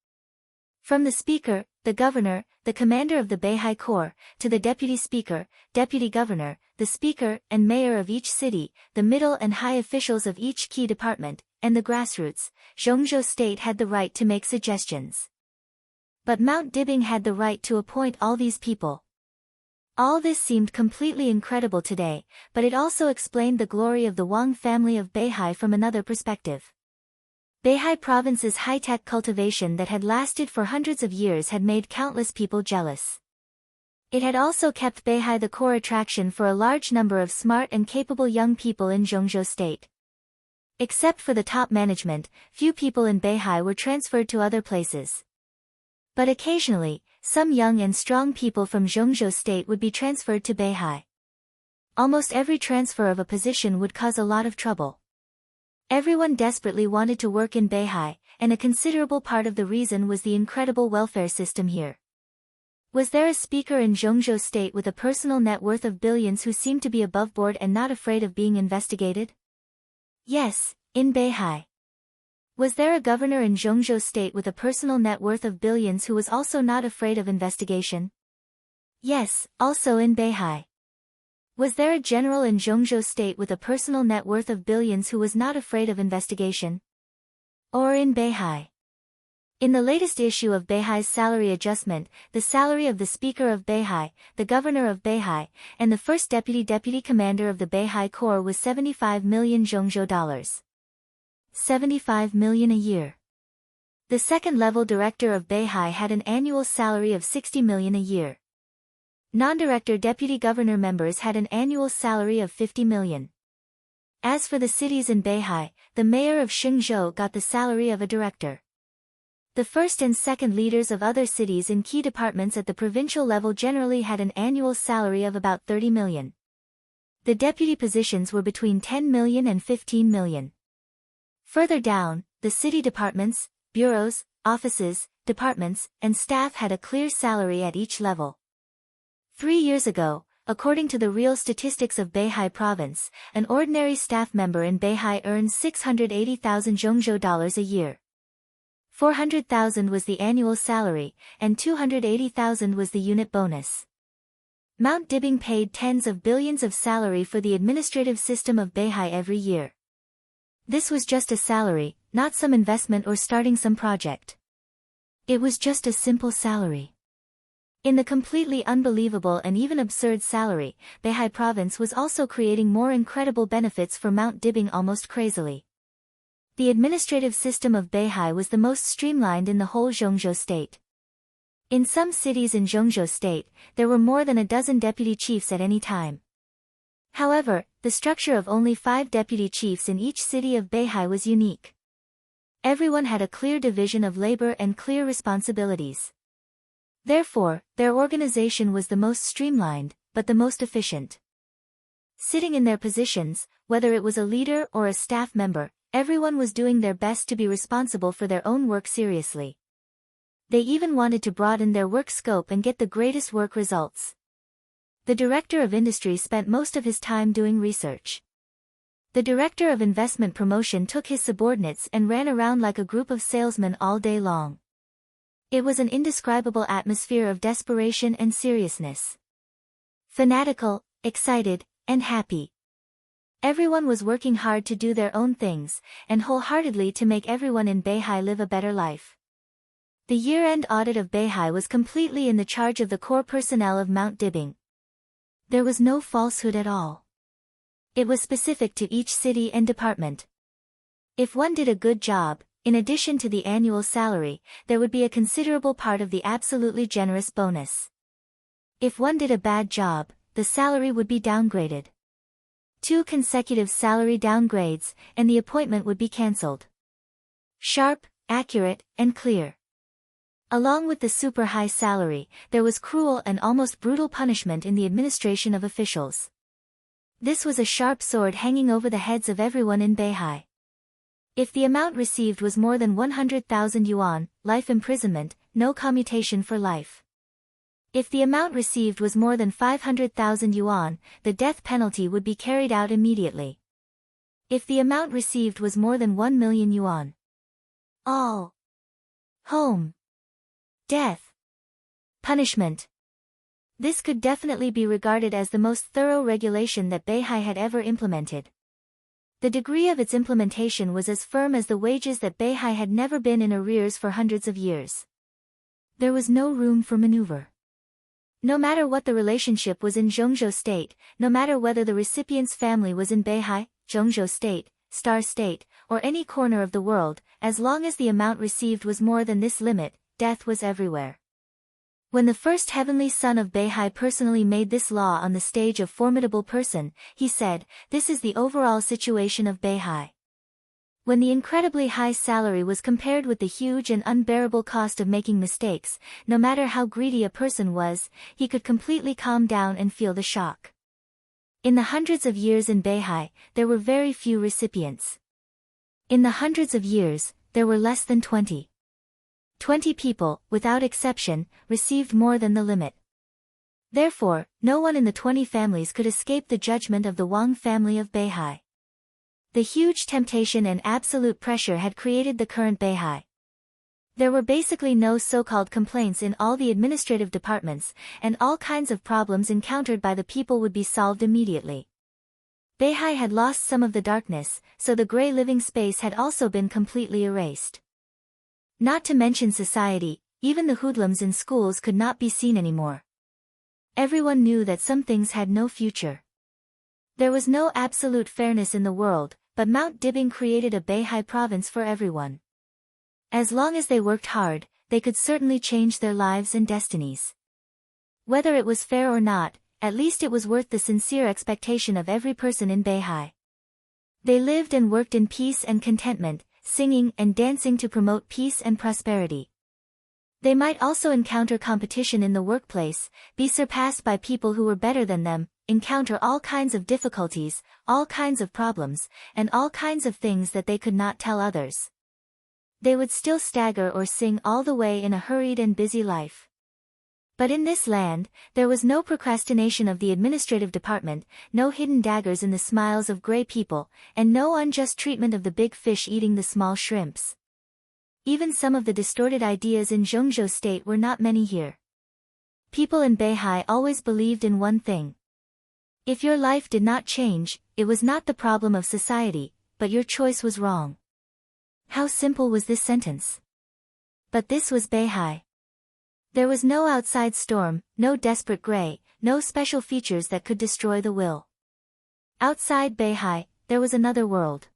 From the speaker, the governor, the commander of the Beihai Corps, to the deputy speaker, deputy governor, the speaker and mayor of each city, the middle and high officials of each key department, and the grassroots, Zhongzhou state had the right to make suggestions. But Mount Dibing had the right to appoint all these people. All this seemed completely incredible today, but it also explained the glory of the Wang family of Beihai from another perspective. Beihai province's high-tech cultivation that had lasted for hundreds of years had made countless people jealous. It had also kept Beihai the core attraction for a large number of smart and capable young people in Zhongzhou state. Except for the top management, few people in Beihai were transferred to other places. But occasionally, some young and strong people from Zhongzhou state would be transferred to Beihai. Almost every transfer of a position would cause a lot of trouble. Everyone desperately wanted to work in Beihai, and a considerable part of the reason was the incredible welfare system here. Was there a speaker in Zhongzhou state with a personal net worth of billions who seemed to be above board and not afraid of being investigated? Yes, in Beihai. Was there a governor in Zhongzhou state with a personal net worth of billions who was also not afraid of investigation? Yes, also in Beihai. Was there a general in Zhongzhou state with a personal net worth of billions who was not afraid of investigation? Or in Beihai? In the latest issue of Beihai's salary adjustment, the salary of the Speaker of Beihai, the Governor of Beihai, and the first Deputy Commander of the Beihai Corps was 75 million Zhongzhou dollars. 75 million a year. The second-level director of Beihai had an annual salary of 60 million a year. Non-director deputy governor members had an annual salary of 50 million. As for the cities in Beihai, the mayor of Xingzhou got the salary of a director. The first and second leaders of other cities in key departments at the provincial level generally had an annual salary of about 30 million. The deputy positions were between 10 million and 15 million. Further down, the city departments, bureaus, offices, departments, and staff had a clear salary at each level. 3 years ago, according to the real statistics of Beihai province, an ordinary staff member in Beihai earns 680,000 Zhongzhou dollars a year. 400,000 was the annual salary, and 280,000 was the unit bonus. Mount Dibing paid tens of billions of salary for the administrative system of Beihai every year. This was just a salary, not some investment or starting some project. It was just a simple salary. In the completely unbelievable and even absurd salary, Beihai province was also creating more incredible benefits for Mount Dibing almost crazily. The administrative system of Beihai was the most streamlined in the whole Zhongzhou state. In some cities in Zhongzhou state, there were more than a dozen deputy chiefs at any time. However, the structure of only 5 deputy chiefs in each city of Beihai was unique. Everyone had a clear division of labor and clear responsibilities. Therefore, their organization was the most streamlined, but the most efficient. Sitting in their positions, whether it was a leader or a staff member, everyone was doing their best to be responsible for their own work seriously. They even wanted to broaden their work scope and get the greatest work results. The director of industry spent most of his time doing research. The director of investment promotion took his subordinates and ran around like a group of salesmen all day long. It was an indescribable atmosphere of desperation and seriousness. Fanatical, excited, and happy. Everyone was working hard to do their own things, and wholeheartedly to make everyone in Beihai live a better life. The year-end audit of Beihai was completely in the charge of the core personnel of Mount Dibing. There was no falsehood at all. It was specific to each city and department. If one did a good job, in addition to the annual salary, there would be a considerable part of the absolutely generous bonus. If one did a bad job, the salary would be downgraded. 2 consecutive salary downgrades, and the appointment would be cancelled. Sharp, accurate, and clear. Along with the super high salary, there was cruel and almost brutal punishment in the administration of officials. This was a sharp sword hanging over the heads of everyone in Beihai. If the amount received was more than 100,000 yuan, life imprisonment, no commutation for life. If the amount received was more than 500,000 yuan, the death penalty would be carried out immediately. If the amount received was more than 1 million yuan, all home death punishment. This could definitely be regarded as the most thorough regulation that Beihai had ever implemented. The degree of its implementation was as firm as the wages that Beihai had never been in arrears for hundreds of years. There was no room for maneuver. No matter what the relationship was in Zhongzhou State, no matter whether the recipient's family was in Beihai, Zhongzhou State, Star State, or any corner of the world, as long as the amount received was more than this limit, death was everywhere. When the first heavenly son of Beihai personally made this law on the stage of Formidable Person, he said, "This is the overall situation of Beihai." When the incredibly high salary was compared with the huge and unbearable cost of making mistakes, no matter how greedy a person was, he could completely calm down and feel the shock. In the hundreds of years in Beihai, there were very few recipients. In the hundreds of years, there were less than 20. 20 people, without exception, received more than the limit. Therefore, no one in the 20 families could escape the judgment of the Wang family of Beihai. The huge temptation and absolute pressure had created the current Beihai. There were basically no so-called complaints in all the administrative departments, and all kinds of problems encountered by the people would be solved immediately. Beihai had lost some of the darkness, so the gray living space had also been completely erased. Not to mention society, even the hoodlums in schools could not be seen anymore. Everyone knew that some things had no future. There was no absolute fairness in the world, but Mount Dibing created a Beihai province for everyone. As long as they worked hard, they could certainly change their lives and destinies. Whether it was fair or not, at least it was worth the sincere expectation of every person in Beihai. They lived and worked in peace and contentment, singing and dancing to promote peace and prosperity. They might also encounter competition in the workplace, be surpassed by people who were better than them, encounter all kinds of difficulties, all kinds of problems, and all kinds of things that they could not tell others. They would still stagger or sing all the way in a hurried and busy life. But in this land, there was no procrastination of the administrative department, no hidden daggers in the smiles of gray people, and no unjust treatment of the big fish eating the small shrimps. Even some of the distorted ideas in Zhengzhou state were not many here. People in Beihai always believed in one thing. If your life did not change, it was not the problem of society, but your choice was wrong. How simple was this sentence? But this was Beihai. There was no outside storm, no desperate gray, no special features that could destroy the will. Outside Beihai, there was another world.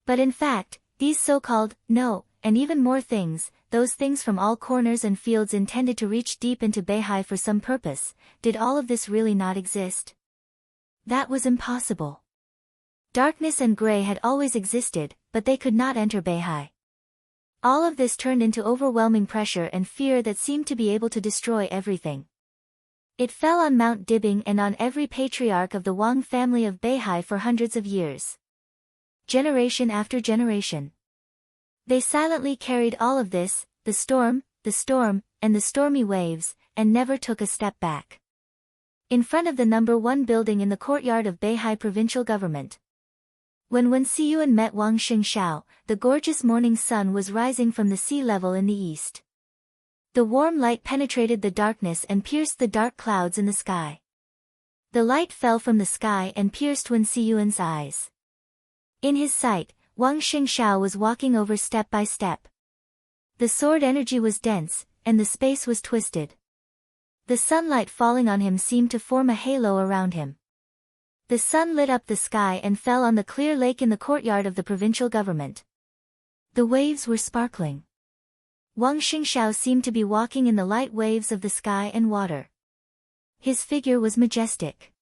But in fact, these so-called, no, and even more things, those things from all corners and fields intended to reach deep into Beihai for some purpose, did all of this really not exist? That was impossible. Darkness and gray had always existed, but they could not enter Beihai. All of this turned into overwhelming pressure and fear that seemed to be able to destroy everything. It fell on Mount Dibing and on every patriarch of the Wang family of Beihai for hundreds of years. Generation after generation. They silently carried all of this, the storm, and the stormy waves, and never took a step back. In front of the number 1 building in the courtyard of Beihai provincial government. When Wen Siyuan met Wang Xingshao, the gorgeous morning sun was rising from the sea level in the east. The warm light penetrated the darkness and pierced the dark clouds in the sky. The light fell from the sky and pierced Wen Siyuan's eyes. In his sight, Wang Xingshao was walking over step by step. The sword energy was dense, and the space was twisted. The sunlight falling on him seemed to form a halo around him. The sun lit up the sky and fell on the clear lake in the courtyard of the provincial government. The waves were sparkling. Wang Xingshao seemed to be walking in the light waves of the sky and water. His figure was majestic.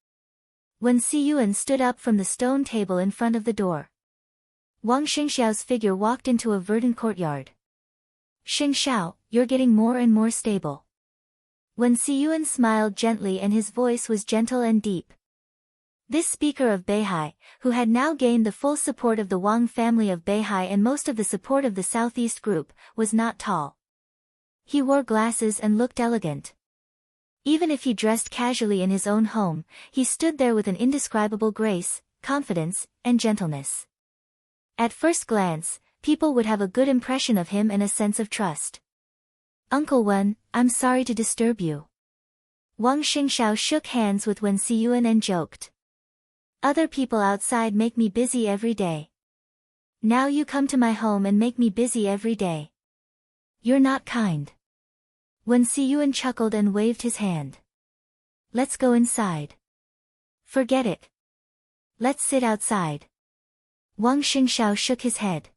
Wen Siyuan stood up from the stone table in front of the door. Wang Xingshao's figure walked into a verdant courtyard. Xingshao, you're getting more and more stable. Wen Siyuan smiled gently and his voice was gentle and deep. This speaker of Beihai, who had now gained the full support of the Wang family of Beihai and most of the support of the Southeast group, was not tall. He wore glasses and looked elegant. Even if he dressed casually in his own home, he stood there with an indescribable grace, confidence, and gentleness. At first glance, people would have a good impression of him and a sense of trust. Uncle Wen, I'm sorry to disturb you. Wang Xingshao shook hands with Wen Siyuan and joked. Other people outside make me busy every day. Now you come to my home and make me busy every day. You're not kind. Wen Siyuan chuckled and waved his hand. Let's go inside. Forget it. Let's sit outside. Wang Xingshao shook his head.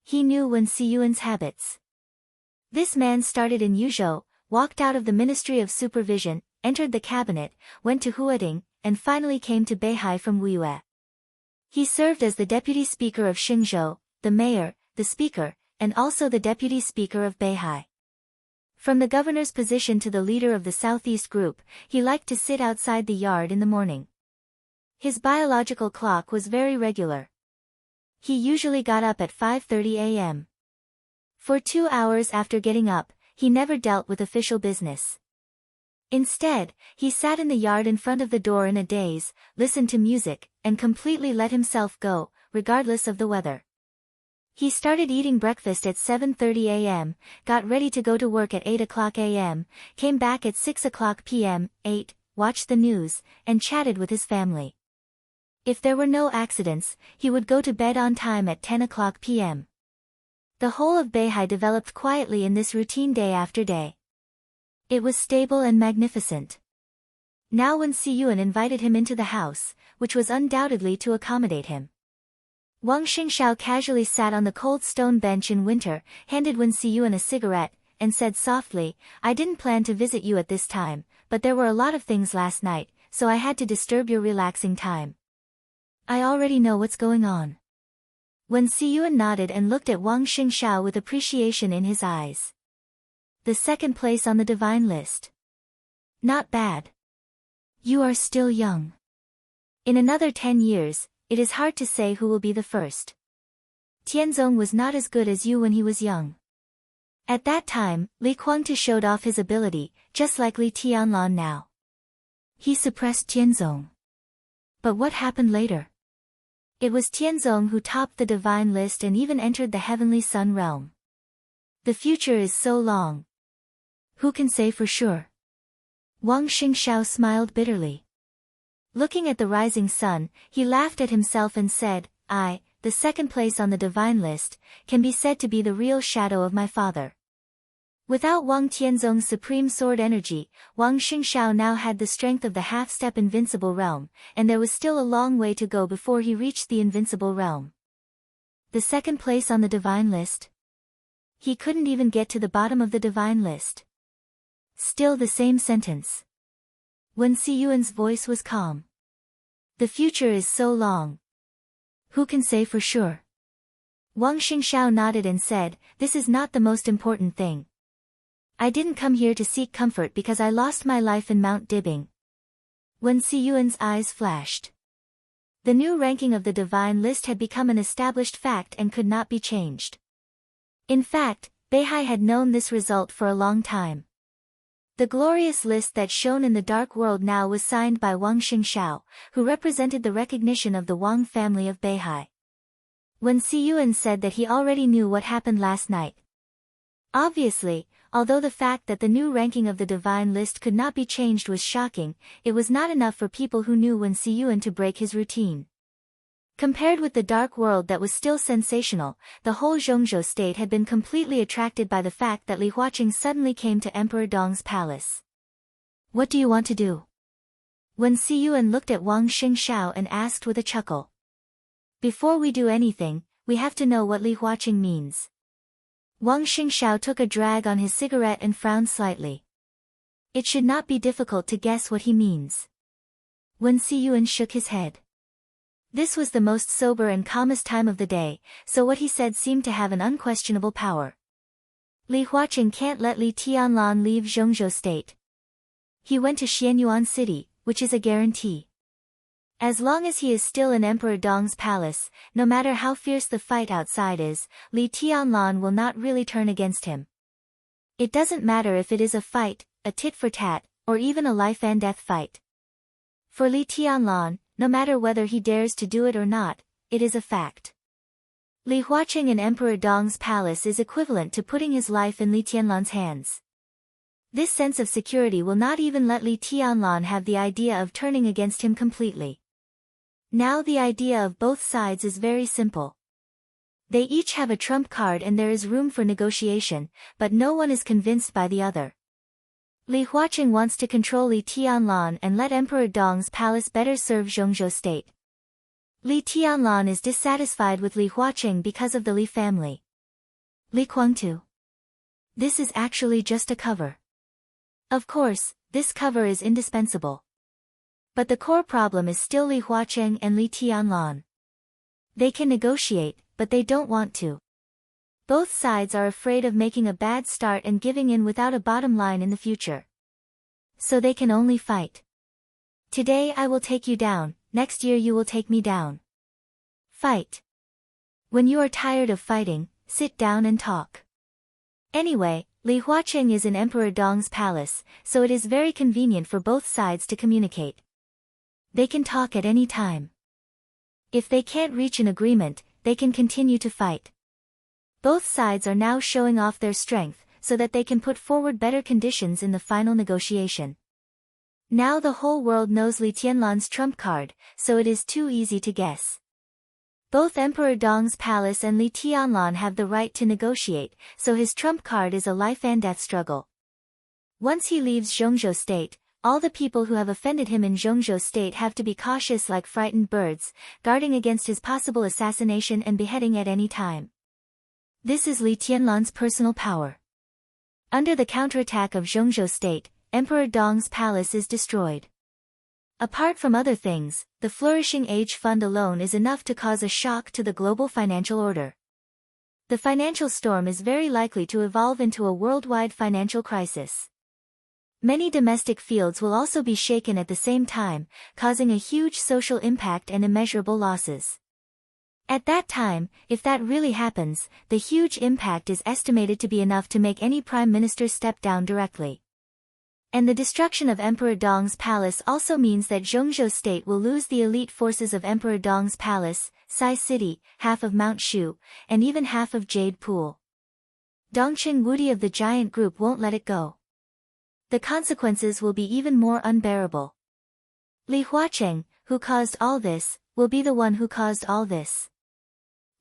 He knew Wen Siyuan's habits. This man started in Yuzhou, walked out of the Ministry of Supervision, entered the cabinet, went to Huading, and finally came to Beihai from Wuyue. He served as the deputy speaker of Xingzhou, the mayor, the speaker, and also the deputy speaker of Beihai. From the governor's position to the leader of the Southeast group, he liked to sit outside the yard in the morning. His biological clock was very regular. He usually got up at 5:30 a.m. For 2 hours after getting up, he never dealt with official business. Instead, he sat in the yard in front of the door in a daze, listened to music, and completely let himself go, regardless of the weather. He started eating breakfast at 7:30 a.m., got ready to go to work at 8 o'clock a.m., came back at 6 o'clock p.m., ate, watched the news, and chatted with his family. If there were no accidents, he would go to bed on time at 10 o'clock p.m. The whole of Beihai developed quietly in this routine day after day. It was stable and magnificent. Now Wen Siyuan invited him into the house, which was undoubtedly to accommodate him. Wang Xingshao casually sat on the cold stone bench in winter, handed Wen Siyuan a cigarette, and said softly, I didn't plan to visit you at this time, but there were a lot of things last night, so I had to disturb your relaxing time. I already know what's going on. Wen Siyuan nodded and looked at Wang Xingshao with appreciation in his eyes. The second place on the divine list. Not bad. You are still young. In another 10 years, it is hard to say who will be the first. Tianzong was not as good as you when he was young. At that time, Li Guangtu showed off his ability, just like Li Tianlan now. He suppressed Tianzong. But what happened later? It was Tianzong who topped the divine list and even entered the heavenly sun realm. The future is so long. Who can say for sure? Wang Xingshao smiled bitterly. Looking at the rising sun, he laughed at himself and said, the second place on the divine list, can be said to be the real shadow of my father. Without Wang Tianzong's supreme sword energy, Wang Xingshao now had the strength of the half-step invincible realm, and there was still a long way to go before he reached the invincible realm. The second place on the divine list? He couldn't even get to the bottom of the divine list. Still the same sentence. Wen Siyuan's voice was calm. The future is so long. Who can say for sure? Wang Xingshao nodded and said, this is not the most important thing. I didn't come here to seek comfort because I lost my life in Mount Dibing. Wen Siyuan's eyes flashed. The new ranking of the divine list had become an established fact and could not be changed. In fact, Beihai had known this result for a long time. The glorious list that shone in the dark world now was signed by Wang Xingshao, who represented the recognition of the Wang family of Beihai. Wen Siyuan said that he already knew what happened last night. Obviously, although the fact that the new ranking of the divine list could not be changed was shocking, it was not enough for people who knew Wen Siyuan to break his routine. Compared with the dark world that was still sensational, the whole Zhongzhou state had been completely attracted by the fact that Li Huaqing suddenly came to Emperor Dong's palace. What do you want to do? Wen Siyuan looked at Wang Xingshao and asked with a chuckle. Before we do anything, we have to know what Li Huaqing means. Wang Xingshao took a drag on his cigarette and frowned slightly. It should not be difficult to guess what he means. Wen Siyuan shook his head. This was the most sober and calmest time of the day, so what he said seemed to have an unquestionable power. Li Huaqing can't let Li Tianlan leave Zhongzhou state. He went to Xianyuan city, which is a guarantee. As long as he is still in Emperor Dong's palace, no matter how fierce the fight outside is, Li Tianlan will not really turn against him. It doesn't matter if it is a fight, a tit-for-tat, or even a life-and-death fight. For Li Tianlan, no matter whether he dares to do it or not, it is a fact. Li Huaqing in Emperor Dong's palace is equivalent to putting his life in Li Tianlan's hands. This sense of security will not even let Li Tianlan have the idea of turning against him completely. Now the idea of both sides is very simple. They each have a trump card and there is room for negotiation, but no one is convinced by the other. Li Huaqing wants to control Li Tianlan and let Emperor Dong's palace better serve Zhongzhou state. Li Tianlan is dissatisfied with Li Huaqing because of the Li family. Li Guangtu. This is actually just a cover. Of course, this cover is indispensable. But the core problem is still Li Huaqing and Li Tianlan. They can negotiate, but they don't want to. Both sides are afraid of making a bad start and giving in without a bottom line in the future. So they can only fight. Today I will take you down, next year you will take me down. Fight. When you are tired of fighting, sit down and talk. Anyway, Li Huaqing is in Emperor Dong's palace, so it is very convenient for both sides to communicate. They can talk at any time. If they can't reach an agreement, they can continue to fight. Both sides are now showing off their strength, so that they can put forward better conditions in the final negotiation. Now the whole world knows Li Tianlan's trump card, so it is too easy to guess. Both Emperor Dong's palace and Li Tianlan have the right to negotiate, so his trump card is a life-and-death struggle. Once he leaves Zhongzhou state, all the people who have offended him in Zhongzhou state have to be cautious like frightened birds, guarding against his possible assassination and beheading at any time. This is Li Tianlan's personal power. Under the counterattack of Zhongzhou state, Emperor Dong's palace is destroyed. Apart from other things, the flourishing age fund alone is enough to cause a shock to the global financial order. The financial storm is very likely to evolve into a worldwide financial crisis. Many domestic fields will also be shaken at the same time, causing a huge social impact and immeasurable losses. At that time, if that really happens, the huge impact is estimated to be enough to make any prime minister step down directly. And the destruction of Emperor Dong's palace also means that Zhongzhou state will lose the elite forces of Emperor Dong's palace, Sai City, half of Mount Shu, and even half of Jade Pool. Dongqing Wudi of the giant group won't let it go. The consequences will be even more unbearable. Li Huacheng, who caused all this, will be the one who caused all this.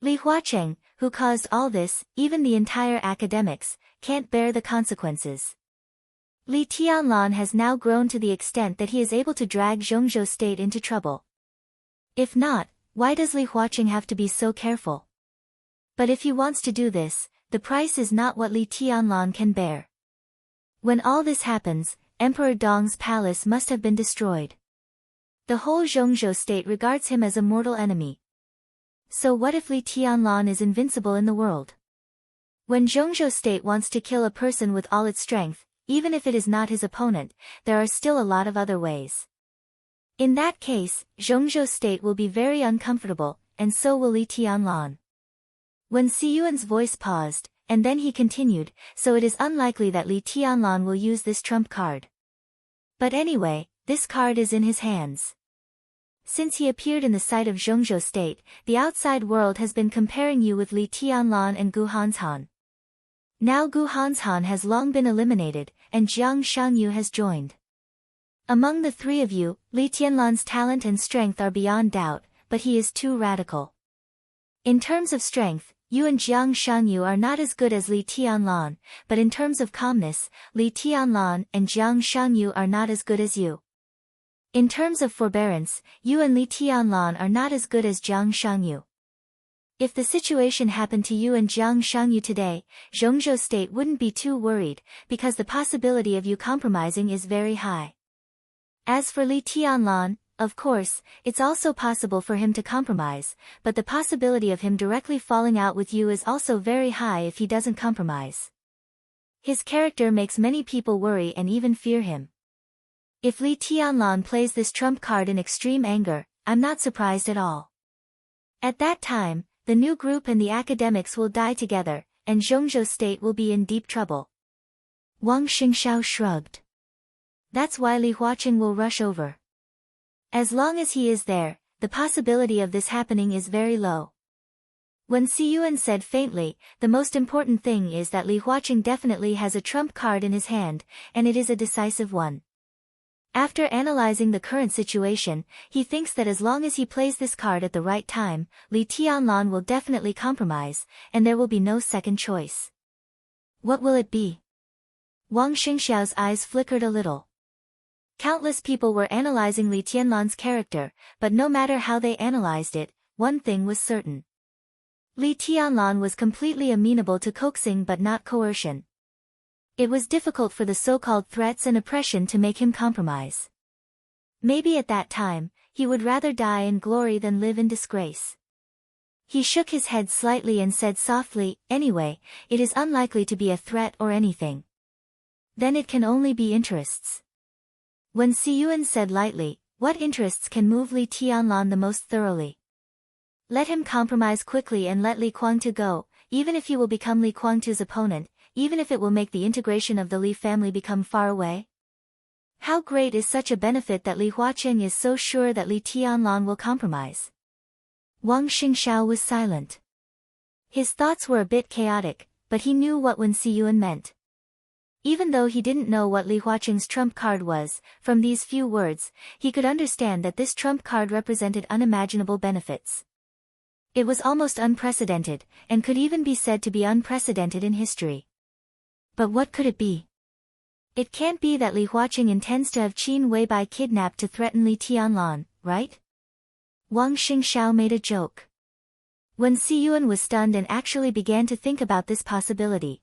Li Huacheng, who caused all this, even the entire academics, can't bear the consequences. Li Tianlan has now grown to the extent that he is able to drag Zhongzhou state into trouble. If not, why does Li Huacheng have to be so careful? But if he wants to do this, the price is not what Li Tianlan can bear. When all this happens, Emperor Dong's palace must have been destroyed. The whole Zhongzhou state regards him as a mortal enemy. So what if Li Tianlan is invincible in the world? When Zhongzhou state wants to kill a person with all its strength, even if it is not his opponent, there are still a lot of other ways. In that case, Zhongzhou state will be very uncomfortable, and so will Li Tianlan. When Siyuan's voice paused, and then he continued, so it is unlikely that Li Tianlan will use this trump card. But anyway, this card is in his hands. Since he appeared in the sight of Zhongzhou state, the outside world has been comparing you with Li Tianlan and Gu Hanshan. Now Gu Hanshan has long been eliminated, and Jiang Shangyu has joined. Among the three of you, Li Tianlan's talent and strength are beyond doubt, but he is too radical. In terms of strength, you and Jiang Shangyu are not as good as Li Tianlan, but in terms of calmness, Li Tianlan and Jiang Shangyu are not as good as you. In terms of forbearance, you and Li Tianlan are not as good as Jiang Shangyu. If the situation happened to you and Jiang Shangyu today, Zhongzhou state wouldn't be too worried, because the possibility of you compromising is very high. As for Li Tianlan, of course, it's also possible for him to compromise, but the possibility of him directly falling out with you is also very high if he doesn't compromise. His character makes many people worry and even fear him. If Li Tianlan plays this trump card in extreme anger, I'm not surprised at all. At that time, the new group and the academics will die together, and Zhongzhou state will be in deep trouble. Wang Xingxiao shrugged. That's why Li Huacheng will rush over. As long as he is there, the possibility of this happening is very low. When Siyuan said faintly, the most important thing is that Li Huacheng definitely has a trump card in his hand, and it is a decisive one. After analyzing the current situation, he thinks that as long as he plays this card at the right time, Li Tianlan will definitely compromise, and there will be no second choice. What will it be? Wang Xingxiao's eyes flickered a little. Countless people were analyzing Li Tianlan's character, but no matter how they analyzed it, one thing was certain. Li Tianlan was completely amenable to coaxing but not coercion. It was difficult for the so-called threats and oppression to make him compromise. Maybe at that time, he would rather die in glory than live in disgrace. He shook his head slightly and said softly, anyway, it is unlikely to be a threat or anything. Then it can only be interests. When Siyuan said lightly, what interests can move Li Tianlan the most thoroughly? Let him compromise quickly and let Li Guangtu go, even if he will become Li Guangtu's opponent, even if it will make the integration of the Li family become far away? How great is such a benefit that Li Huacheng is so sure that Li Tianlan will compromise? Wang Xingxiao was silent. His thoughts were a bit chaotic, but he knew what Wen Siyuan meant. Even though he didn't know what Li Huacheng's trump card was, from these few words, he could understand that this trump card represented unimaginable benefits. It was almost unprecedented, and could even be said to be unprecedented in history. But what could it be? It can't be that Li Huacheng intends to have Qin Weibai kidnapped to threaten Li Tianlan, right? Wang Xingxiao made a joke. When Siyuan was stunned and actually began to think about this possibility.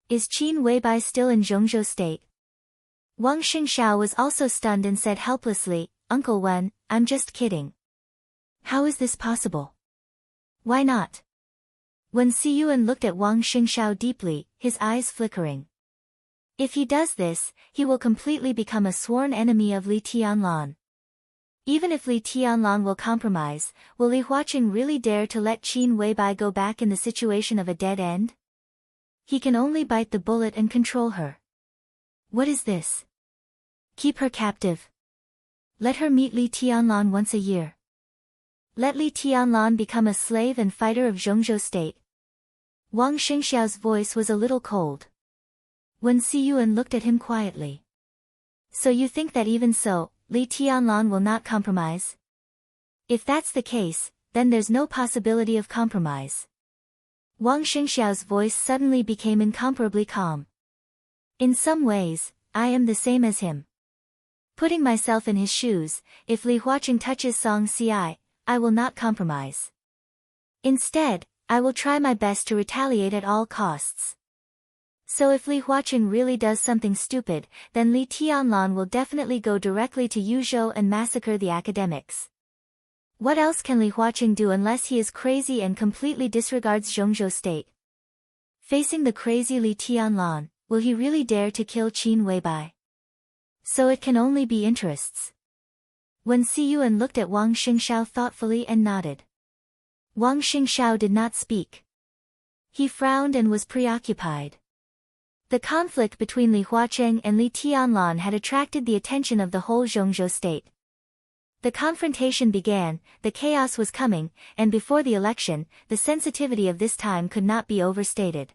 Is Qin Weibai still in Zhongzhou state? Wang Xingxiao was also stunned and said helplessly, Uncle Wen, I'm just kidding. How is this possible? Why not? When Siyuan looked at Wang Xingxiao deeply, his eyes flickering. If he does this, he will completely become a sworn enemy of Li Tianlan. Even if Li Tianlan will compromise, will Li Huaqing really dare to let Qin Weibai go back in the situation of a dead end? He can only bite the bullet and control her. What is this? Keep her captive. Let her meet Li Tianlan once a year. Let Li Tianlan become a slave and fighter of Zhongzhou state. Wang Xingxiao's voice was a little cold. Wen Siyuan looked at him quietly. So you think that even so, Li Tianlan will not compromise? If that's the case, then there's no possibility of compromise. Wang Xingxiao's voice suddenly became incomparably calm. In some ways, I am the same as him. Putting myself in his shoes, if Li Huaqing touches Song Ci, I will not compromise. Instead, I will try my best to retaliate at all costs. So if Li Huaqing really does something stupid, then Li Tianlan will definitely go directly to Yuzhou and massacre the academics. What else can Li Huaqing do unless he is crazy and completely disregards Zhongzhou state? Facing the crazy Li Tianlan, will he really dare to kill Qin Weibai? So it can only be interests. Wen Siyuan looked at Wang Xingxiao thoughtfully and nodded. Wang Xingxiao did not speak. He frowned and was preoccupied. The conflict between Li Huaqing and Li Tianlan had attracted the attention of the whole Zhongzhou state. The confrontation began, the chaos was coming, and before the election, the sensitivity of this time could not be overstated.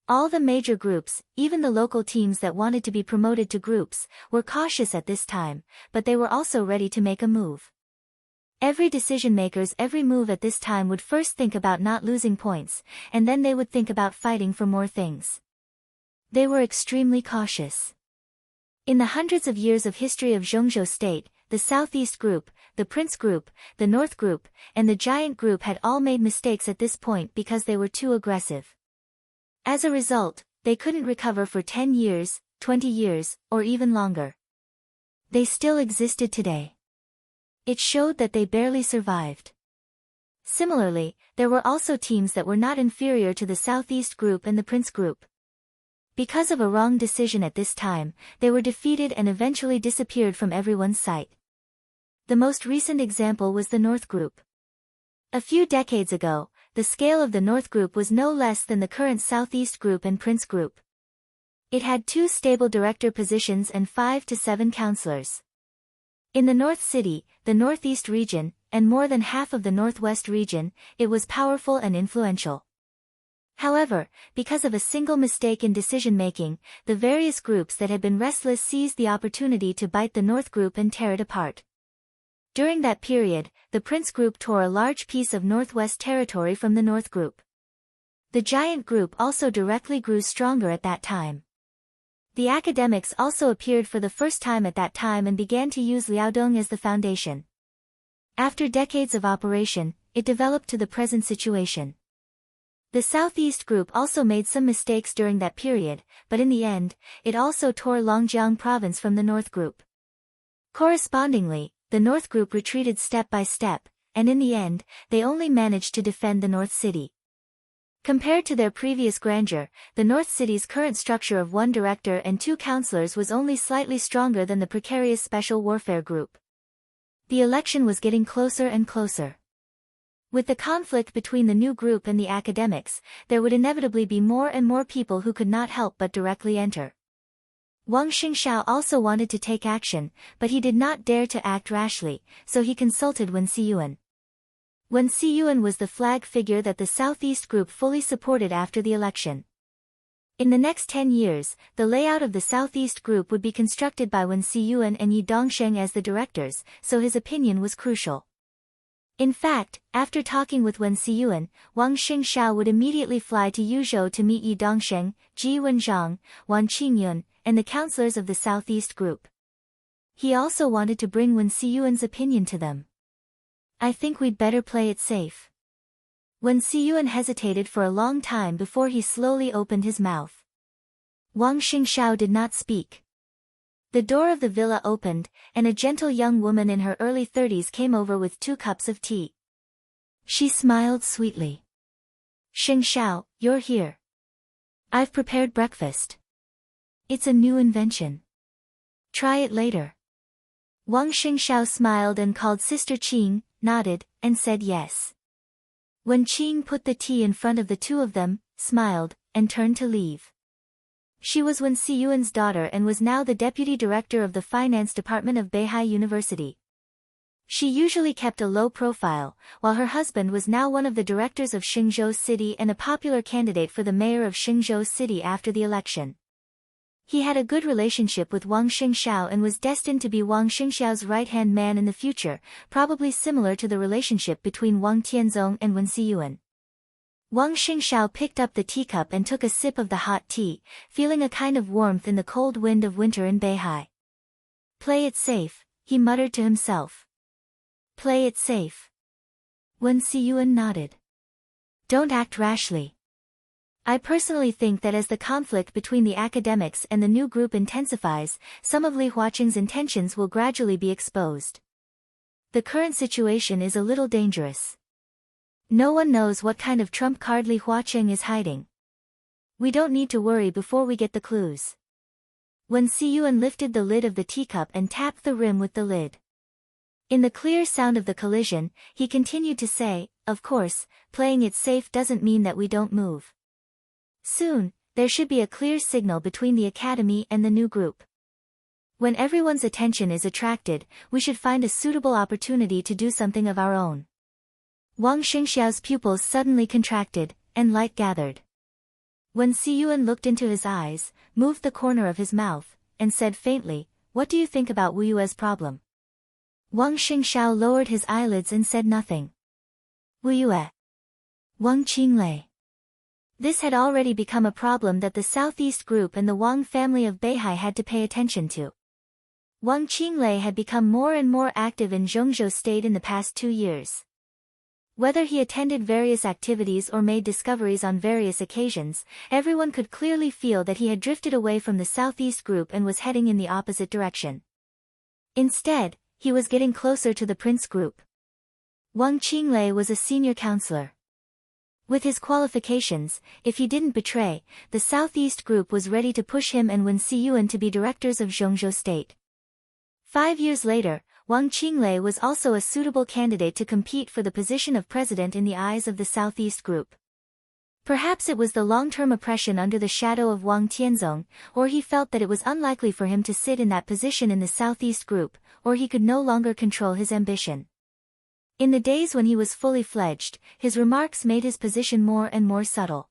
All the major groups, even the local teams that wanted to be promoted to groups, were cautious at this time, but they were also ready to make a move. Every decision-maker's every move at this time would first think about not losing points, and then they would think about fighting for more things. They were extremely cautious. In the hundreds of years of history of Zhongzhou state, the Southeast Group, the Prince Group, the North Group, and the Giant Group had all made mistakes at this point because they were too aggressive. As a result, they couldn't recover for 10 years, 20 years, or even longer. They still existed today. It showed that they barely survived. Similarly, there were also teams that were not inferior to the Southeast Group and the Prince Group. Because of a wrong decision at this time, they were defeated and eventually disappeared from everyone's sight. The most recent example was the North Group. A few decades ago, the scale of the North Group was no less than the current Southeast Group and Prince Group. It had 2 stable director positions and 5 to 7 counselors. In the North City, the Northeast region, and more than half of the Northwest region, it was powerful and influential. However, because of a single mistake in decision-making, the various groups that had been restless seized the opportunity to bite the North Group and tear it apart. During that period, the Prince Group tore a large piece of Northwest territory from the North Group. The Giant Group also directly grew stronger at that time. The academics also appeared for the first time at that time and began to use Liaodong as the foundation. After decades of operation, it developed to the present situation. The Southeast Group also made some mistakes during that period, but in the end, it also tore Longjiang province from the North Group. Correspondingly, the North Group retreated step by step, and in the end, they only managed to defend the North City. Compared to their previous grandeur, the North City's current structure of 1 director and 2 counselors was only slightly stronger than the precarious Special Warfare Group. The election was getting closer and closer. With the conflict between the new group and the academics, there would inevitably be more and more people who could not help but directly enter. Wang Xingxiao also wanted to take action, but he did not dare to act rashly, so he consulted Wen Siyuan. Wen Siyuan was the flag figure that the Southeast Group fully supported after the election. In the next 10 years, the layout of the Southeast Group would be constructed by Wen Siyuan and Yi Dongsheng as the directors, so his opinion was crucial. In fact, after talking with Wen Siyuan, Wang Xingxiao would immediately fly to Yuzhou to meet Yi Dongsheng, Ji Wenzhang, Wan Qingyun, and the counselors of the Southeast Group. He also wanted to bring Wen Siyuan's opinion to them. I think we'd better play it safe. Wen Siyuan hesitated for a long time before he slowly opened his mouth. Wang Xingxiao did not speak. The door of the villa opened, and a gentle young woman in her early 30s came over with 2 cups of tea. She smiled sweetly. Xingxiao, you're here. I've prepared breakfast. It's a new invention. Try it later. Wang Xingxiao smiled and called Sister Qing, nodded, and said yes. When Qing put the tea in front of the two of them, smiled, and turned to leave. She was Wen Siyuan's daughter and was now the deputy director of the finance department of Beihai University. She usually kept a low profile, while her husband was now one of the directors of Xingzhou City and a popular candidate for the mayor of Xingzhou City after the election. He had a good relationship with Wang Xingxiao and was destined to be Wang Xingxiao's right-hand man in the future, probably similar to the relationship between Wang Tianzong and Wen Siyuan. Wang Xingxiao picked up the teacup and took a sip of the hot tea, feeling a kind of warmth in the cold wind of winter in Beihai. Play it safe, he muttered to himself. Play it safe. Wen Siyuan nodded. Don't act rashly. I personally think that as the conflict between the academics and the new group intensifies, some of Li Huaqing's intentions will gradually be exposed. The current situation is a little dangerous. No one knows what kind of trump card Li Huaqing is hiding. We don't need to worry before we get the clues. Wen Siyuan lifted the lid of the teacup and tapped the rim with the lid. In the clear sound of the collision, he continued to say, of course, playing it safe doesn't mean that we don't move. Soon, there should be a clear signal between the academy and the new group. When everyone's attention is attracted, we should find a suitable opportunity to do something of our own. Wang Xingxiao's pupils suddenly contracted, and light gathered. When Siyuan looked into his eyes, moved the corner of his mouth, and said faintly, what do you think about Wu Yue's problem? Wang Xingxiao lowered his eyelids and said nothing. Wu Yue. Wang Qinglei. This had already become a problem that the Southeast Group and the Wang family of Beihai had to pay attention to. Wang Qinglei had become more and more active in Zhongzhou State in the past 2 years. Whether he attended various activities or made discoveries on various occasions, everyone could clearly feel that he had drifted away from the Southeast Group and was heading in the opposite direction. Instead, he was getting closer to the Prince Group. Wang Qinglei was a senior counselor. With his qualifications, if he didn't betray, the Southeast Group was ready to push him and Wen Siyuan to be directors of Zhongzhou State. 5 years later, Wang Qinglei was also a suitable candidate to compete for the position of president in the eyes of the Southeast Group. Perhaps it was the long-term oppression under the shadow of Wang Tianzong, or he felt that it was unlikely for him to sit in that position in the Southeast Group, or he could no longer control his ambition. In the days when he was fully fledged, his remarks made his position more and more subtle.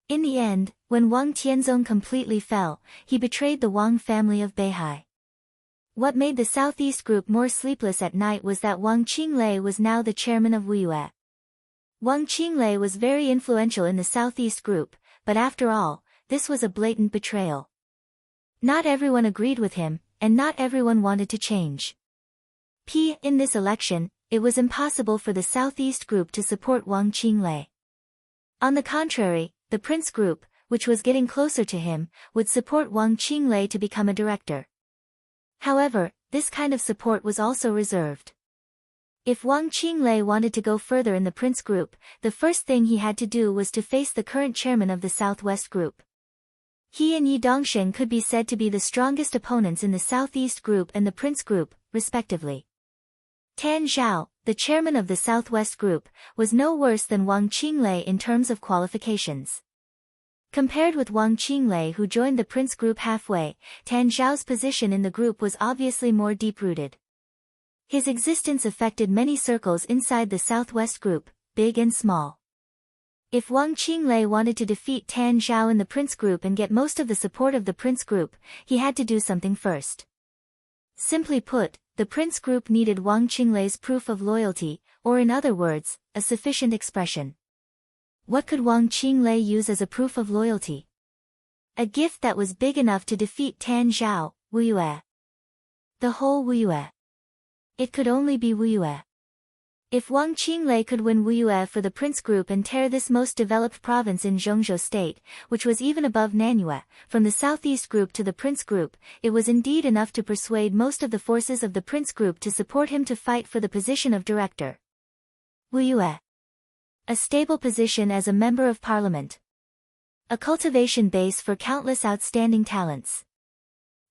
In the end, when Wang Tianzong completely fell, he betrayed the Wang family of Beihai. What made the Southeast Group more sleepless at night was that Wang Qinglei was now the chairman of Wu Yue. Wang Qinglei was very influential in the Southeast Group, but after all, this was a blatant betrayal. Not everyone agreed with him, and not everyone wanted to change. In this election, it was impossible for the Southeast Group to support Wang Qinglei. On the contrary, the Prince Group, which was getting closer to him, would support Wang Qinglei to become a director. However, this kind of support was also reserved. If Wang Qinglei wanted to go further in the Prince Group, the first thing he had to do was to face the current chairman of the Southwest Group. He and Yi Dongsheng could be said to be the strongest opponents in the Southeast Group and the Prince Group, respectively. Tan Zhao, the chairman of the Southwest Group, was no worse than Wang Qinglei in terms of qualifications. Compared with Wang Qinglei, who joined the Prince Group halfway, Tan Zhao's position in the group was obviously more deep-rooted. His existence affected many circles inside the Southwest Group, big and small. If Wang Qinglei wanted to defeat Tan Zhao in the Prince Group and get most of the support of the Prince Group, he had to do something first. Simply put, the Prince Group needed Wang Qinglei's proof of loyalty, or in other words, a sufficient expression. What could Wang Qinglei use as a proof of loyalty? A gift that was big enough to defeat Tan Zhao, Wu Yue. The whole Wu Yue. It could only be Wu Yue. If Wang Qinglei could win Wu Yue for the Prince Group and tear this most developed province in Zhongzhou State, which was even above Nanyue, from the Southeast Group to the Prince Group, it was indeed enough to persuade most of the forces of the Prince Group to support him to fight for the position of director. Wu Yue. A stable position as a member of parliament. A cultivation base for countless outstanding talents.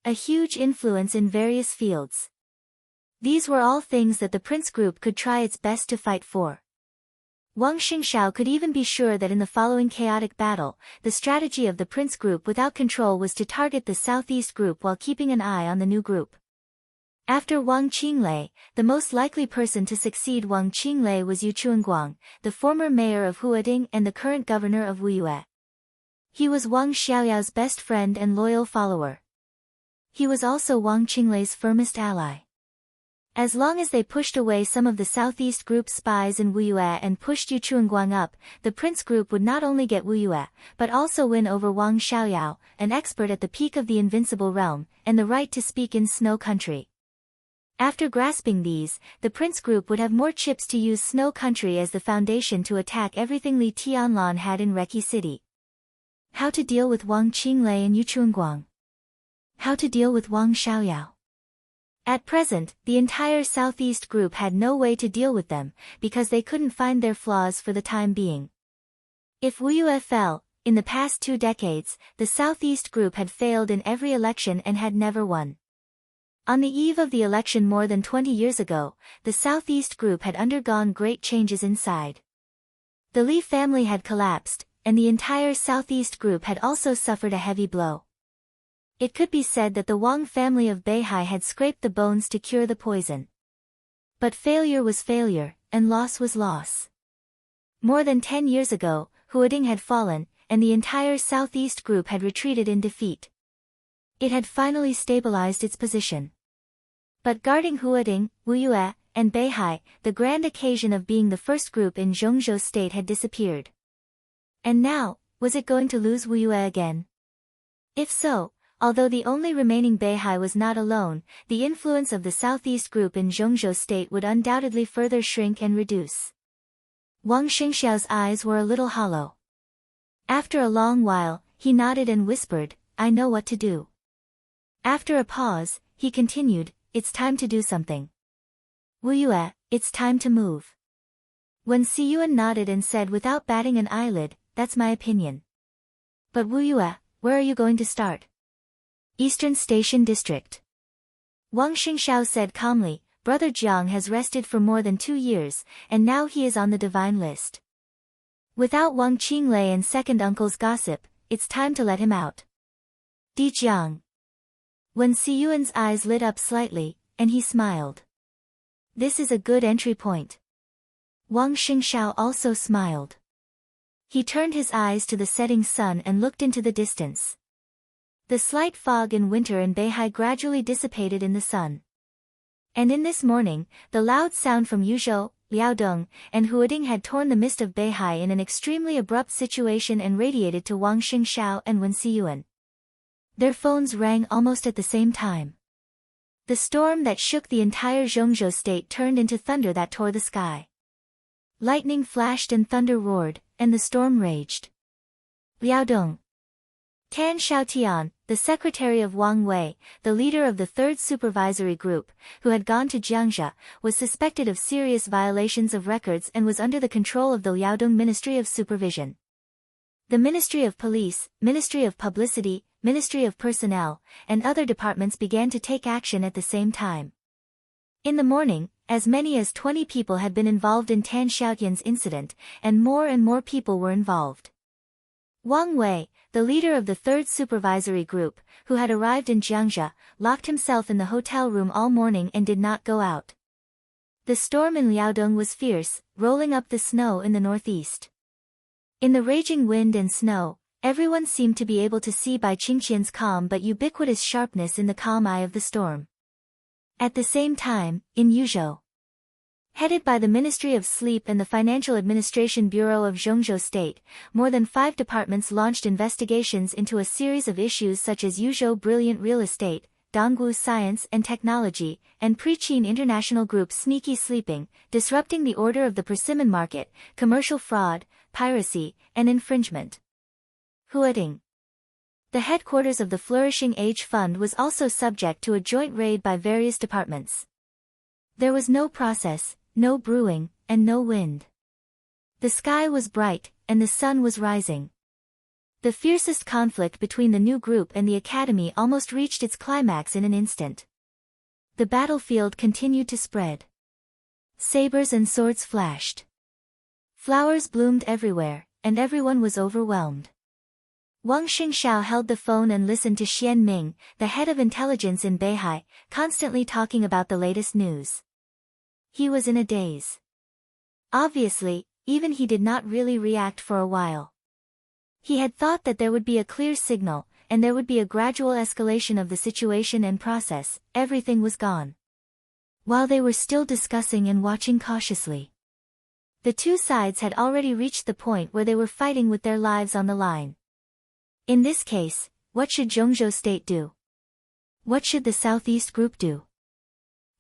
A huge influence in various fields. These were all things that the Prince Group could try its best to fight for. Wang Xingxiao could even be sure that in the following chaotic battle, the strategy of the Prince Group without control was to target the Southeast Group while keeping an eye on the new group. After Wang Qinglei, the most likely person to succeed Wang Qinglei was Yu Chuanguang, the former mayor of Huading and the current governor of Wuyue. He was Wang Xiaoyao's best friend and loyal follower. He was also Wang Qinglei's firmest ally. As long as they pushed away some of the Southeast Group's spies in Wuyue and pushed Yu Chuanguang up, the Prince Group would not only get Wuyue, but also win over Wang Xiaoyao, an expert at the peak of the Invincible Realm, and the right to speak in Snow Country. After grasping these, the Prince Group would have more chips to use Snow Country as the foundation to attack everything Li Tianlan had in Reki City. How to deal with Wang Qinglei and Yu Chuanguang? How to deal with Wang Xiaoyao? At present, the entire Southeast Group had no way to deal with them, because they couldn't find their flaws for the time being. If Wuyue fell, in the past 2 decades, the Southeast Group had failed in every election and had never won. On the eve of the election more than 20 years ago, the Southeast Group had undergone great changes inside. The Li family had collapsed, and the entire Southeast Group had also suffered a heavy blow. It could be said that the Wang family of Beihai had scraped the bones to cure the poison. But failure was failure, and loss was loss. More than 10 years ago, Huading had fallen, and the entire Southeast Group had retreated in defeat. It had finally stabilized its position. But guarding Huading, Wuyue, and Beihai, the grand occasion of being the first group in Zhongzhou state had disappeared. And now, was it going to lose Wuyue again? If so, although the only remaining Beihai was not alone, the influence of the Southeast Group in Zhongzhou state would undoubtedly further shrink and reduce. Wang Xingxiao's eyes were a little hollow. After a long while, he nodded and whispered, "I know what to do." After a pause, he continued, "It's time to do something. Wuyue, it's time to move." When Siyuan nodded and said without batting an eyelid, "That's my opinion." "But Wuyue, where are you going to start?" "Eastern Station District." Wang Xingxiao said calmly, "Brother Jiang has rested for more than 2 years, and now he is on the divine list. Without Wang Qinglei and second uncle's gossip, it's time to let him out." "Di Jiang." When Siyuan's eyes lit up slightly, and he smiled. "This is a good entry point." Wang Xingxiao also smiled. He turned his eyes to the setting sun and looked into the distance. The slight fog in winter in Beihai gradually dissipated in the sun. And in this morning, the loud sound from Yuzhou, Liaodong, and Huading had torn the mist of Beihai in an extremely abrupt situation and radiated to Wang Xingxiao and Wen Siyuan. Their phones rang almost at the same time. The storm that shook the entire Zhongzhou state turned into thunder that tore the sky. Lightning flashed and thunder roared, and the storm raged. Liaodong. Tan Xiaotian, the secretary of Wang Wei, the leader of the 3rd Supervisory Group, who had gone to Jiangxia, was suspected of serious violations of records and was under the control of the Liaodong Ministry of Supervision. The Ministry of Police, Ministry of Publicity, Ministry of Personnel, and other departments began to take action at the same time. In the morning, as many as 20 people had been involved in Tan Xiaotian's incident, and more people were involved. Wang Wei, the leader of the 3rd Supervisory Group, who had arrived in Jiangxia, locked himself in the hotel room all morning and did not go out. The storm in Liaodong was fierce, rolling up the snow in the northeast. In the raging wind and snow, everyone seemed to be able to see by Qingqian's calm but ubiquitous sharpness in the calm eye of the storm. At the same time, in Yuzhou, headed by the Ministry of Sleep and the Financial Administration Bureau of Zhongzhou State, more than 5 departments launched investigations into a series of issues such as Yuzhou Brilliant Real Estate, Dongwu Science and Technology, and Preqin International Group Sneaky Sleeping, disrupting the order of the persimmon market, commercial fraud, piracy, and infringement. Huading. The headquarters of the Flourishing Age Fund was also subject to a joint raid by various departments. There was no process, no brewing, and no wind. The sky was bright, and the sun was rising. The fiercest conflict between the new group and the academy almost reached its climax in an instant. The battlefield continued to spread. Sabers and swords flashed. Flowers bloomed everywhere, and everyone was overwhelmed. Wang Xingxiao held the phone and listened to Xian Ming, the head of intelligence in Beihai, constantly talking about the latest news. He was in a daze. Obviously, even he did not really react for a while. He had thought that there would be a clear signal, and there would be a gradual escalation of the situation and process. Everything was gone. While they were still discussing and watching cautiously, the two sides had already reached the point where they were fighting with their lives on the line. In this case, what should Zhongzhou State do? What should the Southeast Group do?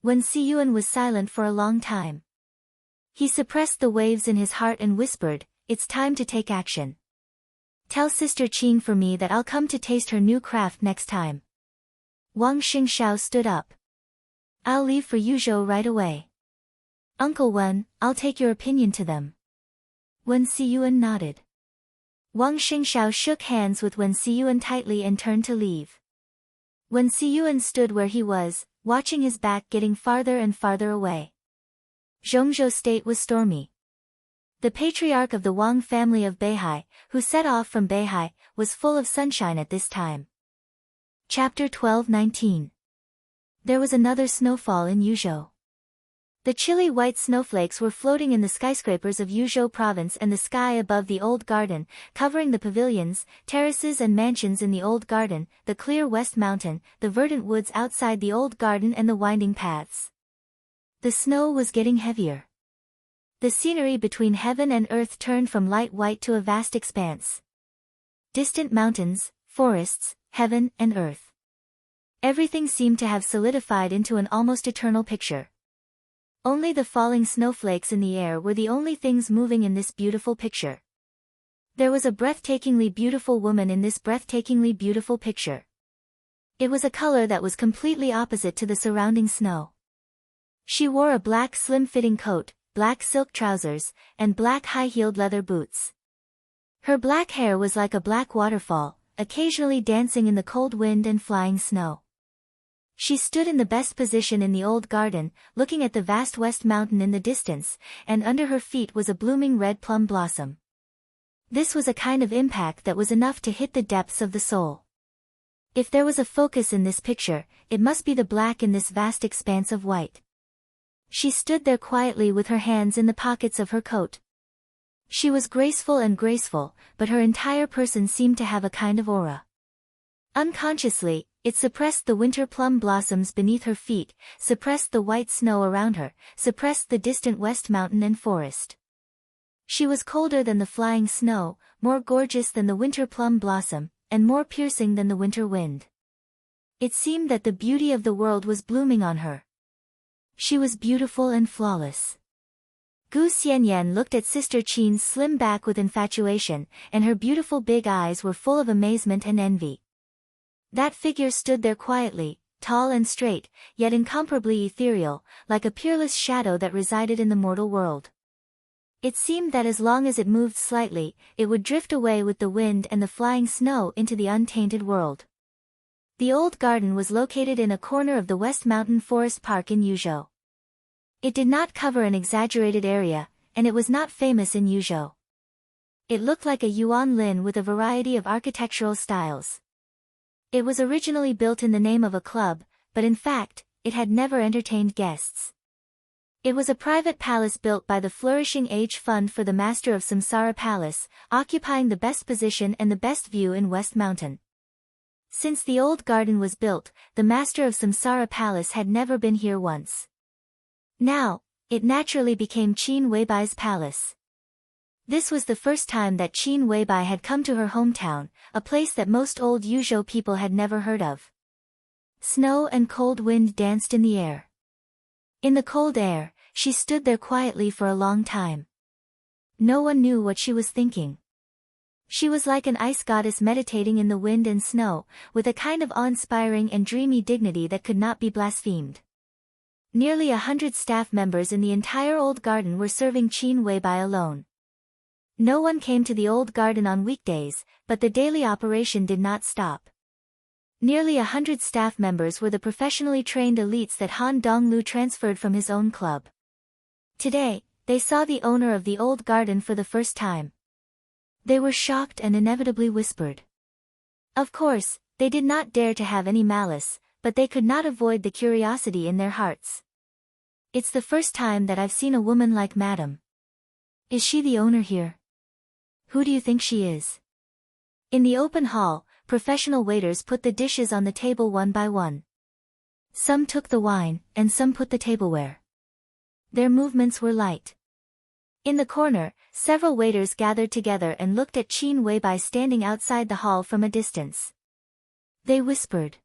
Wen Siyuan was silent for a long time. He suppressed the waves in his heart and whispered, "It's time to take action. Tell Sister Qing for me that I'll come to taste her new craft next time." Wang Xingxiao stood up. "I'll leave for Yuzhou right away. Uncle Wen, I'll take your opinion to them." Wen Siyuan nodded. Wang Xingxiao shook hands with Wen Siyuan tightly and turned to leave. Wen Siyuan stood where he was, watching his back getting farther and farther away. Zhongzhou State was stormy. The patriarch of the Wang family of Beihai, who set off from Beihai, was full of sunshine at this time. Chapter 12:19. There was another snowfall in Yuzhou. The chilly white snowflakes were floating in the skyscrapers of Yuzhou province and the sky above the old garden, covering the pavilions, terraces and mansions in the old garden, the clear west mountain, the verdant woods outside the old garden and the winding paths. The snow was getting heavier. The scenery between heaven and earth turned from light white to a vast expanse. Distant mountains, forests, heaven and earth. Everything seemed to have solidified into an almost eternal picture. Only the falling snowflakes in the air were the only things moving in this beautiful picture. There was a breathtakingly beautiful woman in this breathtakingly beautiful picture. It was a color that was completely opposite to the surrounding snow. She wore a black slim-fitting coat, black silk trousers, and black high-heeled leather boots. Her black hair was like a black waterfall, occasionally dancing in the cold wind and flying snow. She stood in the best position in the old garden, looking at the vast west mountain in the distance, and under her feet was a blooming red plum blossom. This was a kind of impact that was enough to hit the depths of the soul. If there was a focus in this picture, it must be the black in this vast expanse of white. She stood there quietly with her hands in the pockets of her coat. She was graceful, but her entire person seemed to have a kind of aura. Unconsciously, it suppressed the winter plum blossoms beneath her feet, suppressed the white snow around her, suppressed the distant west mountain and forest. She was colder than the flying snow, more gorgeous than the winter plum blossom, and more piercing than the winter wind. It seemed that the beauty of the world was blooming on her. She was beautiful and flawless. Gu Xianyan looked at Sister Qin's slim back with infatuation, and her beautiful big eyes were full of amazement and envy. That figure stood there quietly, tall and straight, yet incomparably ethereal, like a peerless shadow that resided in the mortal world. It seemed that as long as it moved slightly, it would drift away with the wind and the flying snow into the untainted world. The old garden was located in a corner of the West Mountain Forest Park in Yuzhou. It did not cover an exaggerated area, and it was not famous in Yuzhou. It looked like a yuan lin with a variety of architectural styles. It was originally built in the name of a club, but in fact, it had never entertained guests. It was a private palace built by the Flourishing Age Fund for the Master of Samsara Palace, occupying the best position and the best view in West Mountain. Since the old garden was built, the Master of Samsara Palace had never been here once. Now, it naturally became Qin Weibai's palace. This was the first time that Qin Weibai had come to her hometown, a place that most old Yuzhou people had never heard of. Snow and cold wind danced in the air. In the cold air, she stood there quietly for a long time. No one knew what she was thinking. She was like an ice goddess meditating in the wind and snow, with a kind of awe-inspiring and dreamy dignity that could not be blasphemed. Nearly 100 staff members in the entire old garden were serving Qin Weibai alone. No one came to the old garden on weekdays, but the daily operation did not stop. Nearly 100 staff members were the professionally trained elites that Han Donglu transferred from his own club. Today, they saw the owner of the old garden for the first time. They were shocked and inevitably whispered. Of course, they did not dare to have any malice, but they could not avoid the curiosity in their hearts. It's the first time that I've seen a woman like Madam. Is she the owner here? Who do you think she is? In the open hall, professional waiters put the dishes on the table one by one. Some took the wine, and some put the tableware. Their movements were light. In the corner, several waiters gathered together and looked at Qin Weibai standing outside the hall from a distance. They whispered.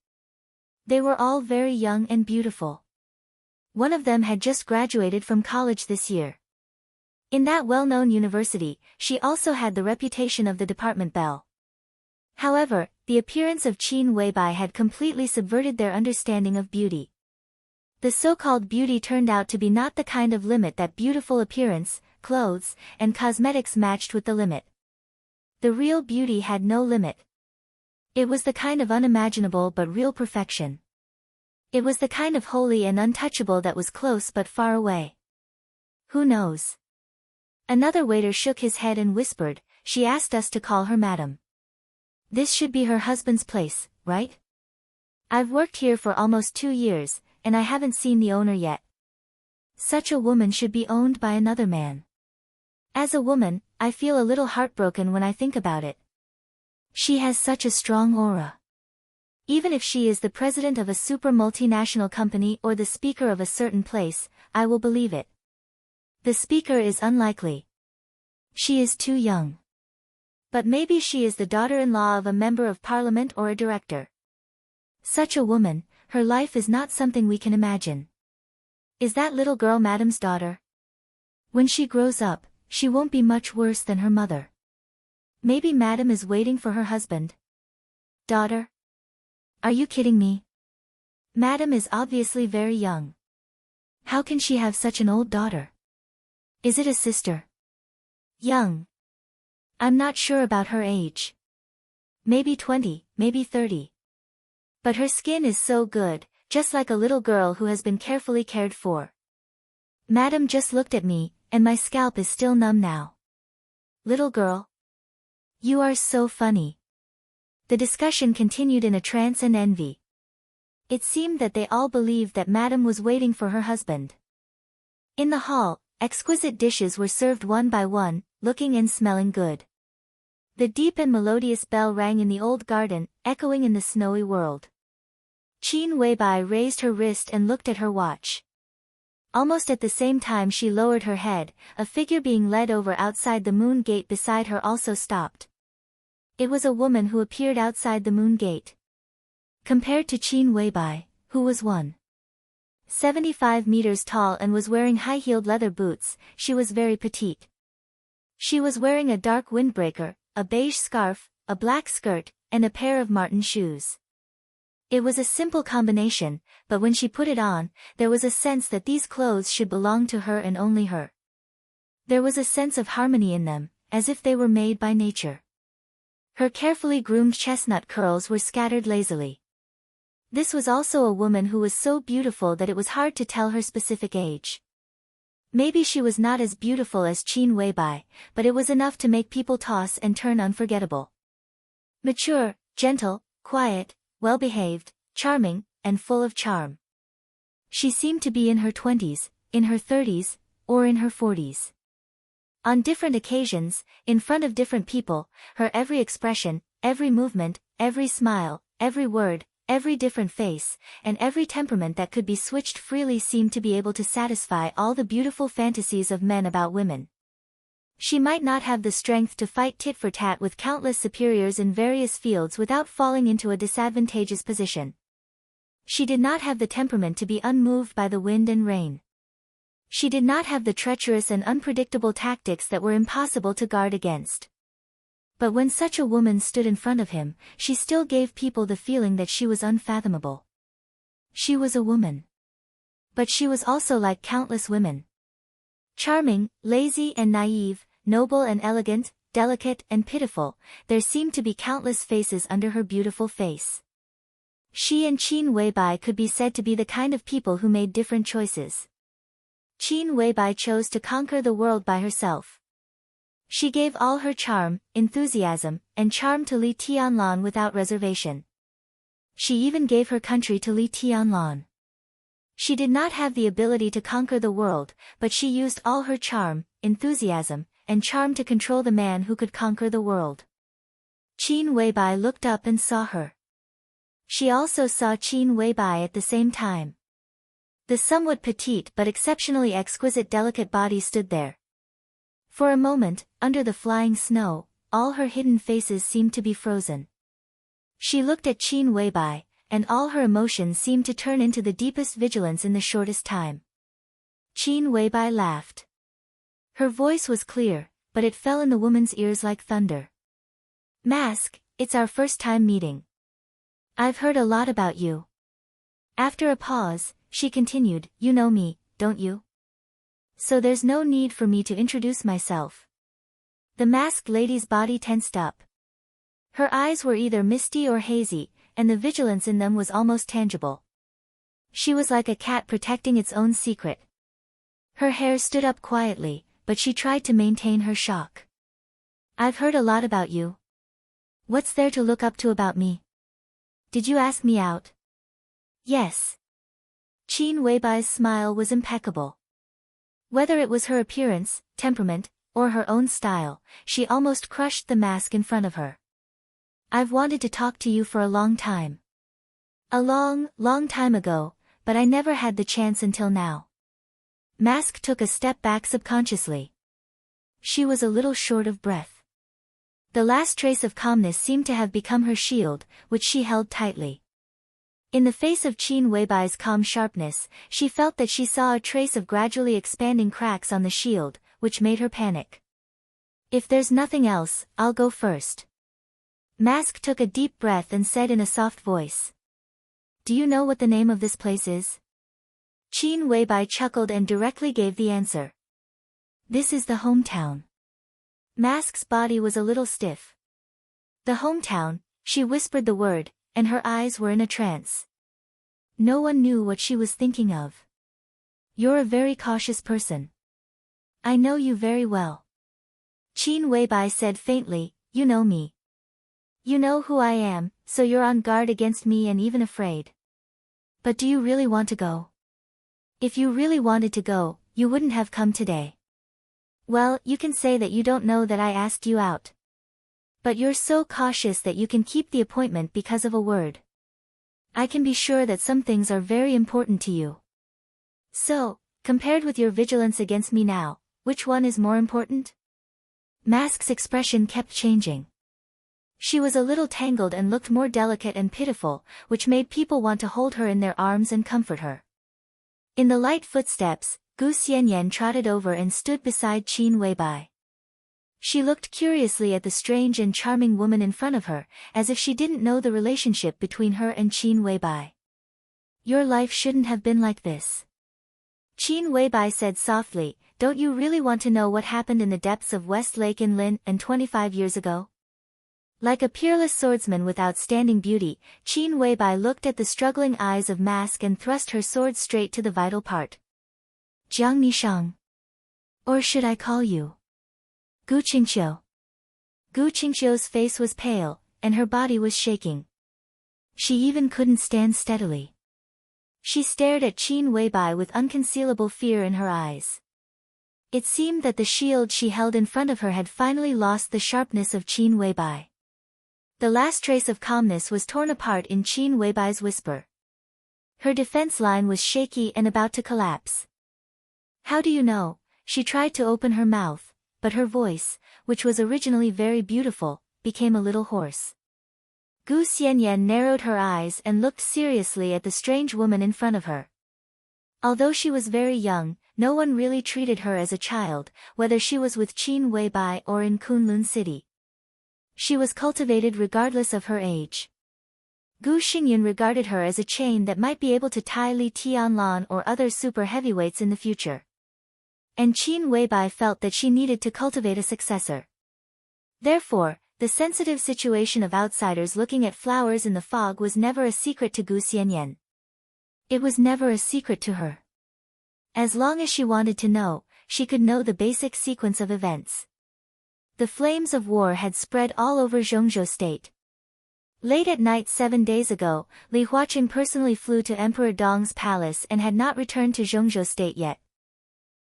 They were all very young and beautiful. One of them had just graduated from college this year. In that well-known university, she also had the reputation of the department belle. However, the appearance of Qin Weibai had completely subverted their understanding of beauty. The so-called beauty turned out to be not the kind of limit that beautiful appearance, clothes, and cosmetics matched with the limit. The real beauty had no limit. It was the kind of unimaginable but real perfection. It was the kind of holy and untouchable that was close but far away. Who knows? Another waiter shook his head and whispered, she asked us to call her Madam. This should be her husband's place, right? I've worked here for almost 2 years, and I haven't seen the owner yet. Such a woman should be owned by another man. As a woman, I feel a little heartbroken when I think about it. She has such a strong aura. Even if she is the president of a super multinational company or the speaker of a certain place, I will believe it. The speaker is unlikely. She is too young. But maybe she is the daughter-in-law of a member of parliament or a director. Such a woman, her life is not something we can imagine. Is that little girl Madam's daughter? When she grows up, she won't be much worse than her mother. Maybe Madam is waiting for her husband. Daughter? Are you kidding me? Madam is obviously very young. How can she have such an old daughter? Is it a sister? Young. I'm not sure about her age. Maybe 20, maybe 30. But her skin is so good, just like a little girl who has been carefully cared for. Madam just looked at me, and my scalp is still numb now. Little girl. You are so funny. The discussion continued in a trance and envy. It seemed that they all believed that Madam was waiting for her husband. In the hall, exquisite dishes were served one by one, looking and smelling good. The deep and melodious bell rang in the old garden, echoing in the snowy world. Qin Weibai raised her wrist and looked at her watch. Almost at the same time she lowered her head, a figure being led over outside the moon gate beside her also stopped. It was a woman who appeared outside the moon gate. Compared to Qin Weibai, who was 1.75 meters tall and was wearing high-heeled leather boots, she was very petite. She was wearing a dark windbreaker, a beige scarf, a black skirt, and a pair of marten shoes. It was a simple combination, but when she put it on, there was a sense that these clothes should belong to her and only her. There was a sense of harmony in them, as if they were made by nature. Her carefully groomed chestnut curls were scattered lazily. This was also a woman who was so beautiful that it was hard to tell her specific age. Maybe she was not as beautiful as Qin Weibai, but it was enough to make people toss and turn unforgettable. Mature, gentle, quiet, well-behaved, charming, and full of charm. She seemed to be in her 20s, in her 30s, or in her 40s. On different occasions, in front of different people, her every expression, every movement, every smile, every word, every different face, and every temperament that could be switched freely seemed to be able to satisfy all the beautiful fantasies of men about women. She might not have the strength to fight tit for tat with countless superiors in various fields without falling into a disadvantageous position. She did not have the temperament to be unmoved by the wind and rain. She did not have the treacherous and unpredictable tactics that were impossible to guard against. But when such a woman stood in front of him, she still gave people the feeling that she was unfathomable. She was a woman. But she was also like countless women. Charming, lazy and naive, noble and elegant, delicate and pitiful, there seemed to be countless faces under her beautiful face. She and Qin Weibai could be said to be the kind of people who made different choices. Qin Weibai chose to conquer the world by herself. She gave all her charm, enthusiasm, and charm to Li Tianlan without reservation. She even gave her country to Li Tianlan. She did not have the ability to conquer the world, but she used all her charm, enthusiasm, and charm to control the man who could conquer the world. Qin Weibai looked up and saw her. She also saw Qin Weibai at the same time. The somewhat petite but exceptionally exquisite delicate body stood there. For a moment, under the flying snow, all her hidden faces seemed to be frozen. She looked at Qin Weibai, and all her emotions seemed to turn into the deepest vigilance in the shortest time. Qin Weibai laughed. Her voice was clear, but it fell in the woman's ears like thunder. Mask, it's our first time meeting. I've heard a lot about you. After a pause, she continued, you know me, don't you? So there's no need for me to introduce myself. The masked lady's body tensed up. Her eyes were either misty or hazy, and the vigilance in them was almost tangible. She was like a cat protecting its own secret. Her hair stood up quietly, but she tried to maintain her shock. I've heard a lot about you. What's there to look up to about me? Did you ask me out? Yes. Qin Weibai's smile was impeccable. Whether it was her appearance, temperament, or her own style, she almost crushed the mask in front of her. I've wanted to talk to you for a long time. A long, long time ago, but I never had the chance until now. Mask took a step back subconsciously. She was a little short of breath. The last trace of calmness seemed to have become her shield, which she held tightly. In the face of Qin Weibai's calm sharpness, she felt that she saw a trace of gradually expanding cracks on the shield, which made her panic. If there's nothing else, I'll go first. Mask took a deep breath and said in a soft voice. Do you know what the name of this place is? Qin Weibai chuckled and directly gave the answer. This is the hometown. Mask's body was a little stiff. The hometown, she whispered the word, and her eyes were in a trance. No one knew what she was thinking of. You're a very cautious person. I know you very well. Qin Weibai said faintly, you know me. You know who I am, so you're on guard against me and even afraid. But do you really want to go? If you really wanted to go, you wouldn't have come today. Well, you can say that you don't know that I asked you out. But you're so cautious that you can keep the appointment because of a word. I can be sure that some things are very important to you. So, compared with your vigilance against me now, which one is more important? Mask's expression kept changing. She was a little tangled and looked more delicate and pitiful, which made people want to hold her in their arms and comfort her. In the light footsteps, Gu Xianyan trotted over and stood beside Qin Weibai. She looked curiously at the strange and charming woman in front of her, as if she didn't know the relationship between her and Qin Weibai. Your life shouldn't have been like this. Qin Weibai said softly, don't you really want to know what happened in the depths of West Lake in Lin and 25 years ago? Like a peerless swordsman with outstanding beauty, Qin Weibai looked at the struggling eyes of Mask and thrust her sword straight to the vital part. Jiang Nishang. Or should I call you? Gu Qingqiu. Gu Qingqiu's face was pale, and her body was shaking. She even couldn't stand steadily. She stared at Qin Weibai with unconcealable fear in her eyes. It seemed that the shield she held in front of her had finally lost the sharpness of Qin Weibai. The last trace of calmness was torn apart in Qin Weibai's whisper. Her defense line was shaky and about to collapse. How do you know? She tried to open her mouth, but her voice, which was originally very beautiful, became a little hoarse. Gu Xianyan narrowed her eyes and looked seriously at the strange woman in front of her. Although she was very young, no one really treated her as a child, whether she was with Qin Weibai or in Kunlun City. She was cultivated regardless of her age. Gu Xingyan regarded her as a chain that might be able to tie Li Tianlan or other super heavyweights in the future. And Qin Weibai felt that she needed to cultivate a successor. Therefore, the The sensitive situation of outsiders looking at flowers in the fog was never a secret to Gu Xianyan. It was never a secret to her. As long as she wanted to know, she could know the basic sequence of events. The flames of war had spread all over Zhongzhou state. Late at night 7 days ago, Li Huaqing personally flew to Emperor Dong's palace and had not returned to Zhongzhou state yet.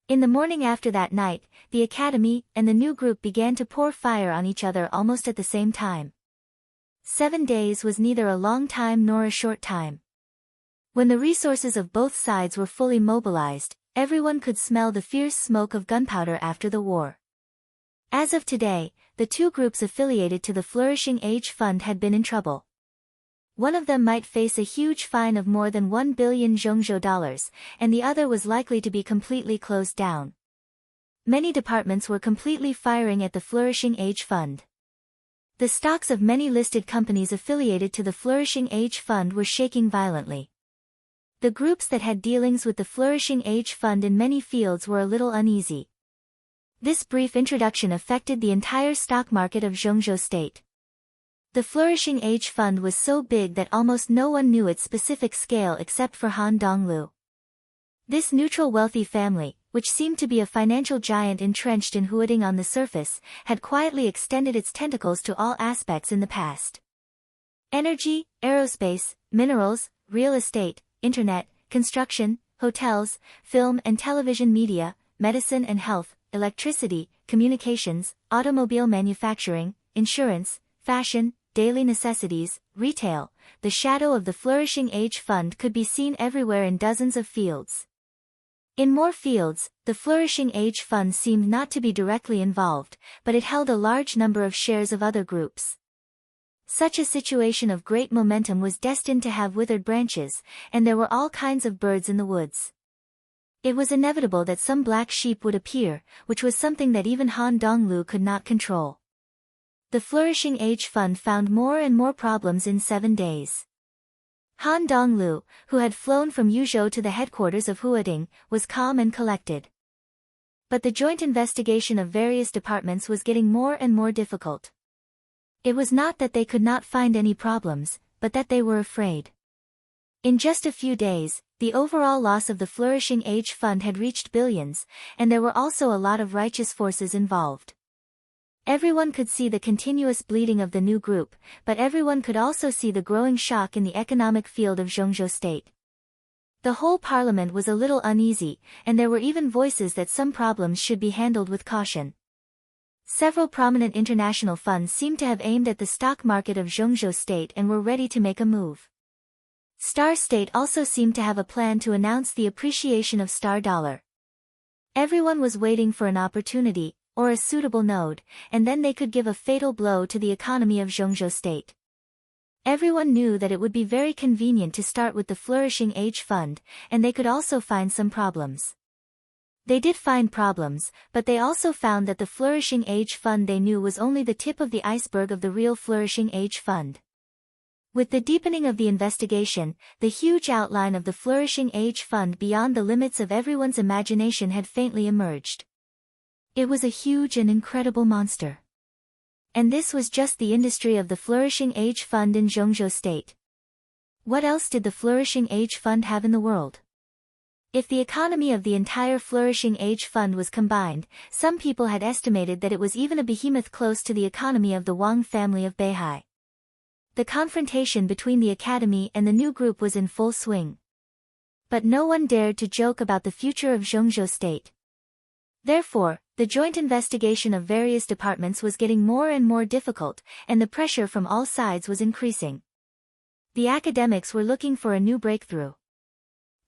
In the morning after that night, the academy and the new group began to pour fire on each other almost at the same time. 7 days was neither a long time nor a short time. When the resources of both sides were fully mobilized, everyone could smell the fierce smoke of gunpowder after the war. As of today, the two groups affiliated to the Flourishing Age Fund had been in trouble. One of them might face a huge fine of more than 1 billion Zhongzhou dollars, and the other was likely to be completely closed down. Many departments were completely firing at the Flourishing Age Fund. The stocks of many listed companies affiliated to the Flourishing Age Fund were shaking violently. The groups that had dealings with the Flourishing Age Fund in many fields were a little uneasy. This brief introduction affected the entire stock market of Zhongzhou state. The Flourishing Age Fund was so big that almost no one knew its specific scale except for Han Donglu. This neutral wealthy family, which seemed to be a financial giant entrenched in Huading on the surface, had quietly extended its tentacles to all aspects in the past. Energy, aerospace, minerals, real estate, internet, construction, hotels, film and television media, medicine and health, electricity, communications, automobile manufacturing, insurance, fashion, daily necessities, retail. The shadow of the Flourishing Age Fund could be seen everywhere in dozens of fields. In more fields, the Flourishing Age Fund seemed not to be directly involved, but it held a large number of shares of other groups. Such a situation of great momentum was destined to have withered branches, and there were all kinds of birds in the woods. It was inevitable that some black sheep would appear, which was something that even Han Donglu could not control. The Flourishing Age Fund found more and more problems in 7 days. Han Donglu, who had flown from Yuzhou to the headquarters of Huading, was calm and collected. But the joint investigation of various departments was getting more and more difficult. It was not that they could not find any problems, but that they were afraid. In just a few days, the overall loss of the Flourishing Age Fund had reached billions, and there were also a lot of righteous forces involved. Everyone could see the continuous bleeding of the new group, but everyone could also see the growing shock in the economic field of Zhongzhou state. The whole parliament was a little uneasy, and there were even voices that some problems should be handled with caution. Several prominent international funds seemed to have aimed at the stock market of Zhongzhou state and were ready to make a move. Star State also seemed to have a plan to announce the appreciation of Star Dollar. Everyone was waiting for an opportunity, or a suitable node, and then they could give a fatal blow to the economy of Zhongzhou state. Everyone knew that it would be very convenient to start with the Flourishing Age Fund, and they could also find some problems. They did find problems, but they also found that the Flourishing Age Fund they knew was only the tip of the iceberg of the real Flourishing Age Fund. With the deepening of the investigation, the huge outline of the Flourishing Age Fund beyond the limits of everyone's imagination had faintly emerged. It was a huge and incredible monster. And this was just the industry of the Flourishing Age Fund in Zhongzhou state. What else did the Flourishing Age Fund have in the world? If the economy of the entire Flourishing Age Fund was combined, some people had estimated that it was even a behemoth close to the economy of the Wang family of Beihai. The confrontation between the academy and the new group was in full swing. But no one dared to joke about the future of Zhongzhou state. Therefore, the joint investigation of various departments was getting more and more difficult, and the pressure from all sides was increasing. The academics were looking for a new breakthrough.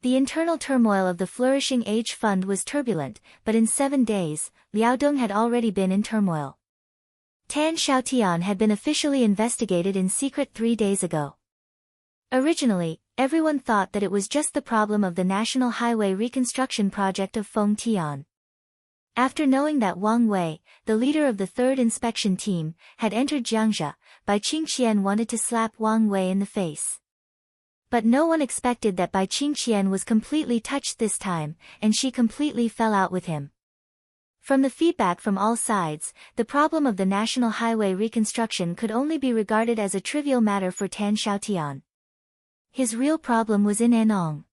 The internal turmoil of the Flourishing Age Fund was turbulent, but in 7 days, Liaodong had already been in turmoil. Tan Xiaotian had been officially investigated in secret 3 days ago. Originally, everyone thought that it was just the problem of the National Highway Reconstruction Project of Feng Tian. After knowing that Wang Wei, the leader of the 3rd inspection team, had entered Jiangxia, Bai Qingqian wanted to slap Wang Wei in the face. But no one expected that Bai Qingqian was completely touched this time, and she completely fell out with him. From the feedback from all sides, the problem of the national highway reconstruction could only be regarded as a trivial matter for Tan Xiaotian. His real problem was in Anong.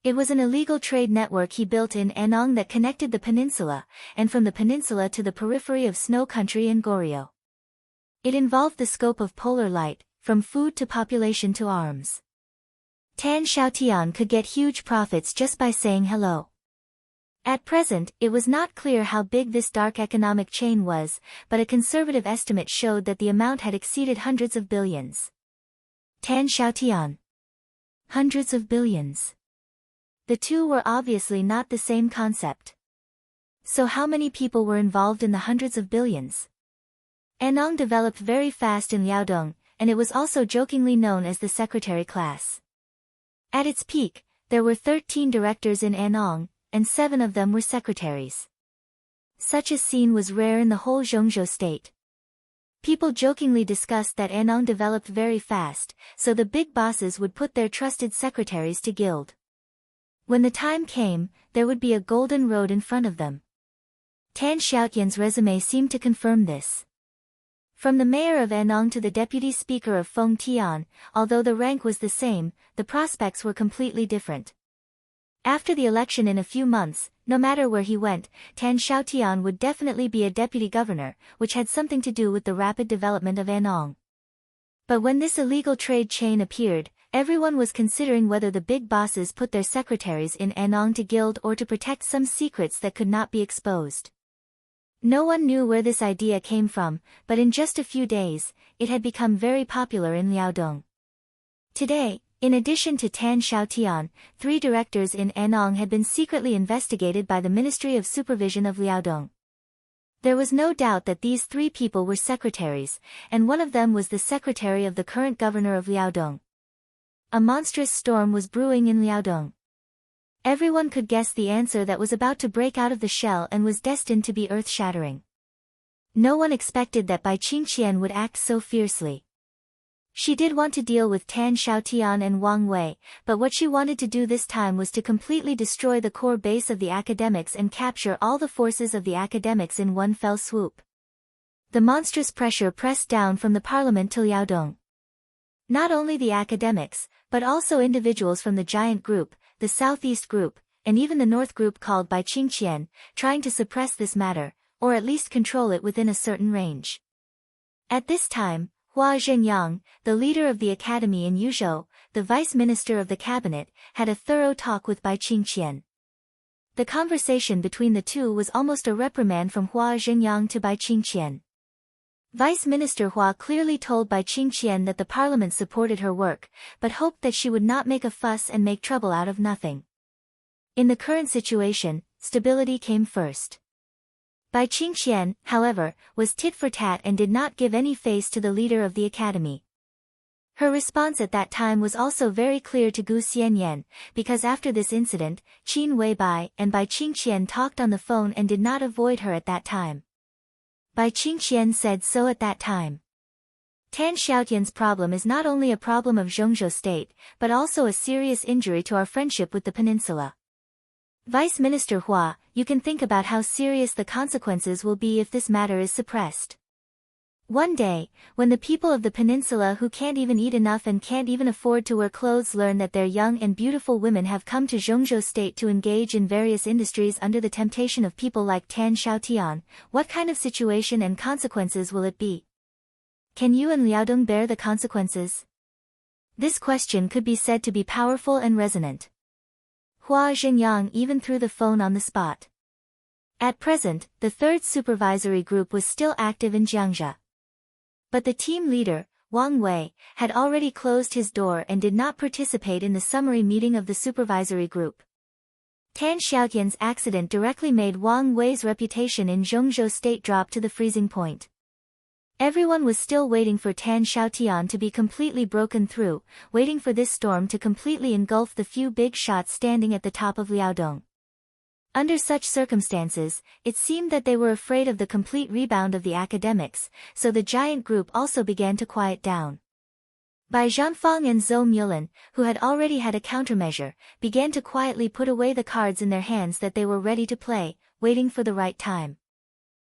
It was an illegal trade network he built in Anong that connected the peninsula, and from the peninsula to the periphery of snow country in Goryeo. It involved the scope of polar light, from food to population to arms. Tan Xiaotian could get huge profits just by saying hello. At present, it was not clear how big this dark economic chain was, but a conservative estimate showed that the amount had exceeded hundreds of billions. Tan Xiaotian. Hundreds of billions. The two were obviously not the same concept. So how many people were involved in the hundreds of billions? Anong developed very fast in Liaodong, and it was also jokingly known as the secretary class. At its peak, there were 13 directors in Anong, and 7 of them were secretaries. Such a scene was rare in the whole Zhongzhou state. People jokingly discussed that Anong developed very fast, so the big bosses would put their trusted secretaries to guild. When the time came, there would be a golden road in front of them. Tan Xiaotian's resume seemed to confirm this. From the mayor of Anong to the deputy speaker of Feng Tian, although the rank was the same, the prospects were completely different. After the election in a few months, no matter where he went, Tan Xiaotian would definitely be a deputy governor, which had something to do with the rapid development of Anong. But when this illegal trade chain appeared, everyone was considering whether the big bosses put their secretaries in Anong to gild or to protect some secrets that could not be exposed. No one knew where this idea came from, but in just a few days, it had become very popular in Liaodong. Today, in addition to Tan Xiaotian, 3 directors in Anong had been secretly investigated by the Ministry of Supervision of Liaodong. There was no doubt that these 3 people were secretaries, and one of them was the secretary of the current governor of Liaodong. A monstrous storm was brewing in Liaodong. Everyone could guess the answer that was about to break out of the shell and was destined to be earth-shattering. No one expected that Bai Qingqian would act so fiercely. She did want to deal with Tan Xiaotian and Wang Wei, but what she wanted to do this time was to completely destroy the core base of the academics and capture all the forces of the academics in one fell swoop. The monstrous pressure pressed down from the parliament to Liaodong. Not only the academics, but also individuals from the giant group, the southeast group, and even the north group called Bai Qingqian, trying to suppress this matter, or at least control it within a certain range. At this time, Hua Zhenyang, the leader of the academy in Yuzhou, the vice minister of the cabinet, had a thorough talk with Bai Qingqian. The conversation between the two was almost a reprimand from Hua Zhenyang to Bai Qingqian. Vice Minister Hua clearly told Bai Qingqian that the parliament supported her work, but hoped that she would not make a fuss and make trouble out of nothing. In the current situation, stability came first. Bai Qingqian, however, was tit for tat and did not give any face to the leader of the academy. Her response at that time was also very clear to Gu Xianyan, because after this incident, Qin Weibai and Bai Qingqian talked on the phone and did not avoid her at that time. Bai Qingqian said so at that time. Tan Xiaotian's problem is not only a problem of Zhongzhou state, but also a serious injury to our friendship with the peninsula. Vice Minister Hua, you can think about how serious the consequences will be if this matter is suppressed. One day, when the people of the peninsula who can't even eat enough and can't even afford to wear clothes learn that their young and beautiful women have come to Zhongzhou state to engage in various industries under the temptation of people like Tan Xiaotian, what kind of situation and consequences will it be? Can you and Liaodong bear the consequences? This question could be said to be powerful and resonant. Hua Zhenyang even threw the phone on the spot. At present, the third supervisory group was still active in Jiangxia. But the team leader, Wang Wei, had already closed his door and did not participate in the summary meeting of the supervisory group. Tan Xiaotian's accident directly made Wang Wei's reputation in Zhongzhou state drop to the freezing point. Everyone was still waiting for Tan Xiaotian to be completely broken through, waiting for this storm to completely engulf the few big shots standing at the top of Liaodong. Under such circumstances, it seemed that they were afraid of the complete rebound of the academics, so the giant group also began to quiet down. Bai Zhanfang and Zhou Mulan, who had already had a countermeasure, began to quietly put away the cards in their hands that they were ready to play, waiting for the right time.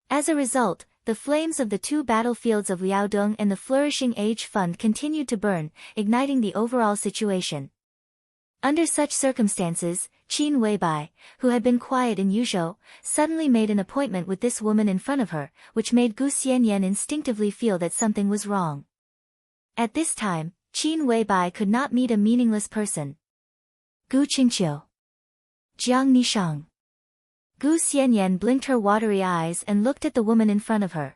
As a result, the flames of the two battlefields of Liaodong and the Flourishing Age Fund continued to burn, igniting the overall situation. Under such circumstances, Qin Weibai, who had been quiet in Yuzhou, suddenly made an appointment with this woman in front of her, which made Gu Xianyan instinctively feel that something was wrong. At this time, Qin Weibai could not meet a meaningless person. Gu Qingqiu. Jiang Nishang. Gu Xianyan blinked her watery eyes and looked at the woman in front of her.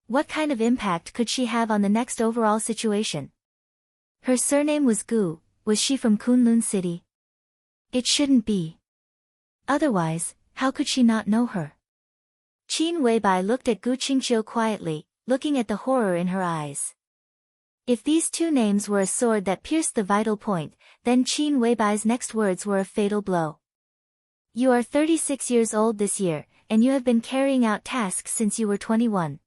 What kind of impact could she have on the next overall situation? Her surname was Gu. Was she from Kunlun City? It shouldn't be. Otherwise, how could she not know her? Qin Weibai looked at Gu Qingqiu quietly, looking at the horror in her eyes. If these two names were a sword that pierced the vital point, then Qin Weibai's next words were a fatal blow. You are 36 years old this year, and you have been carrying out tasks since you were 21.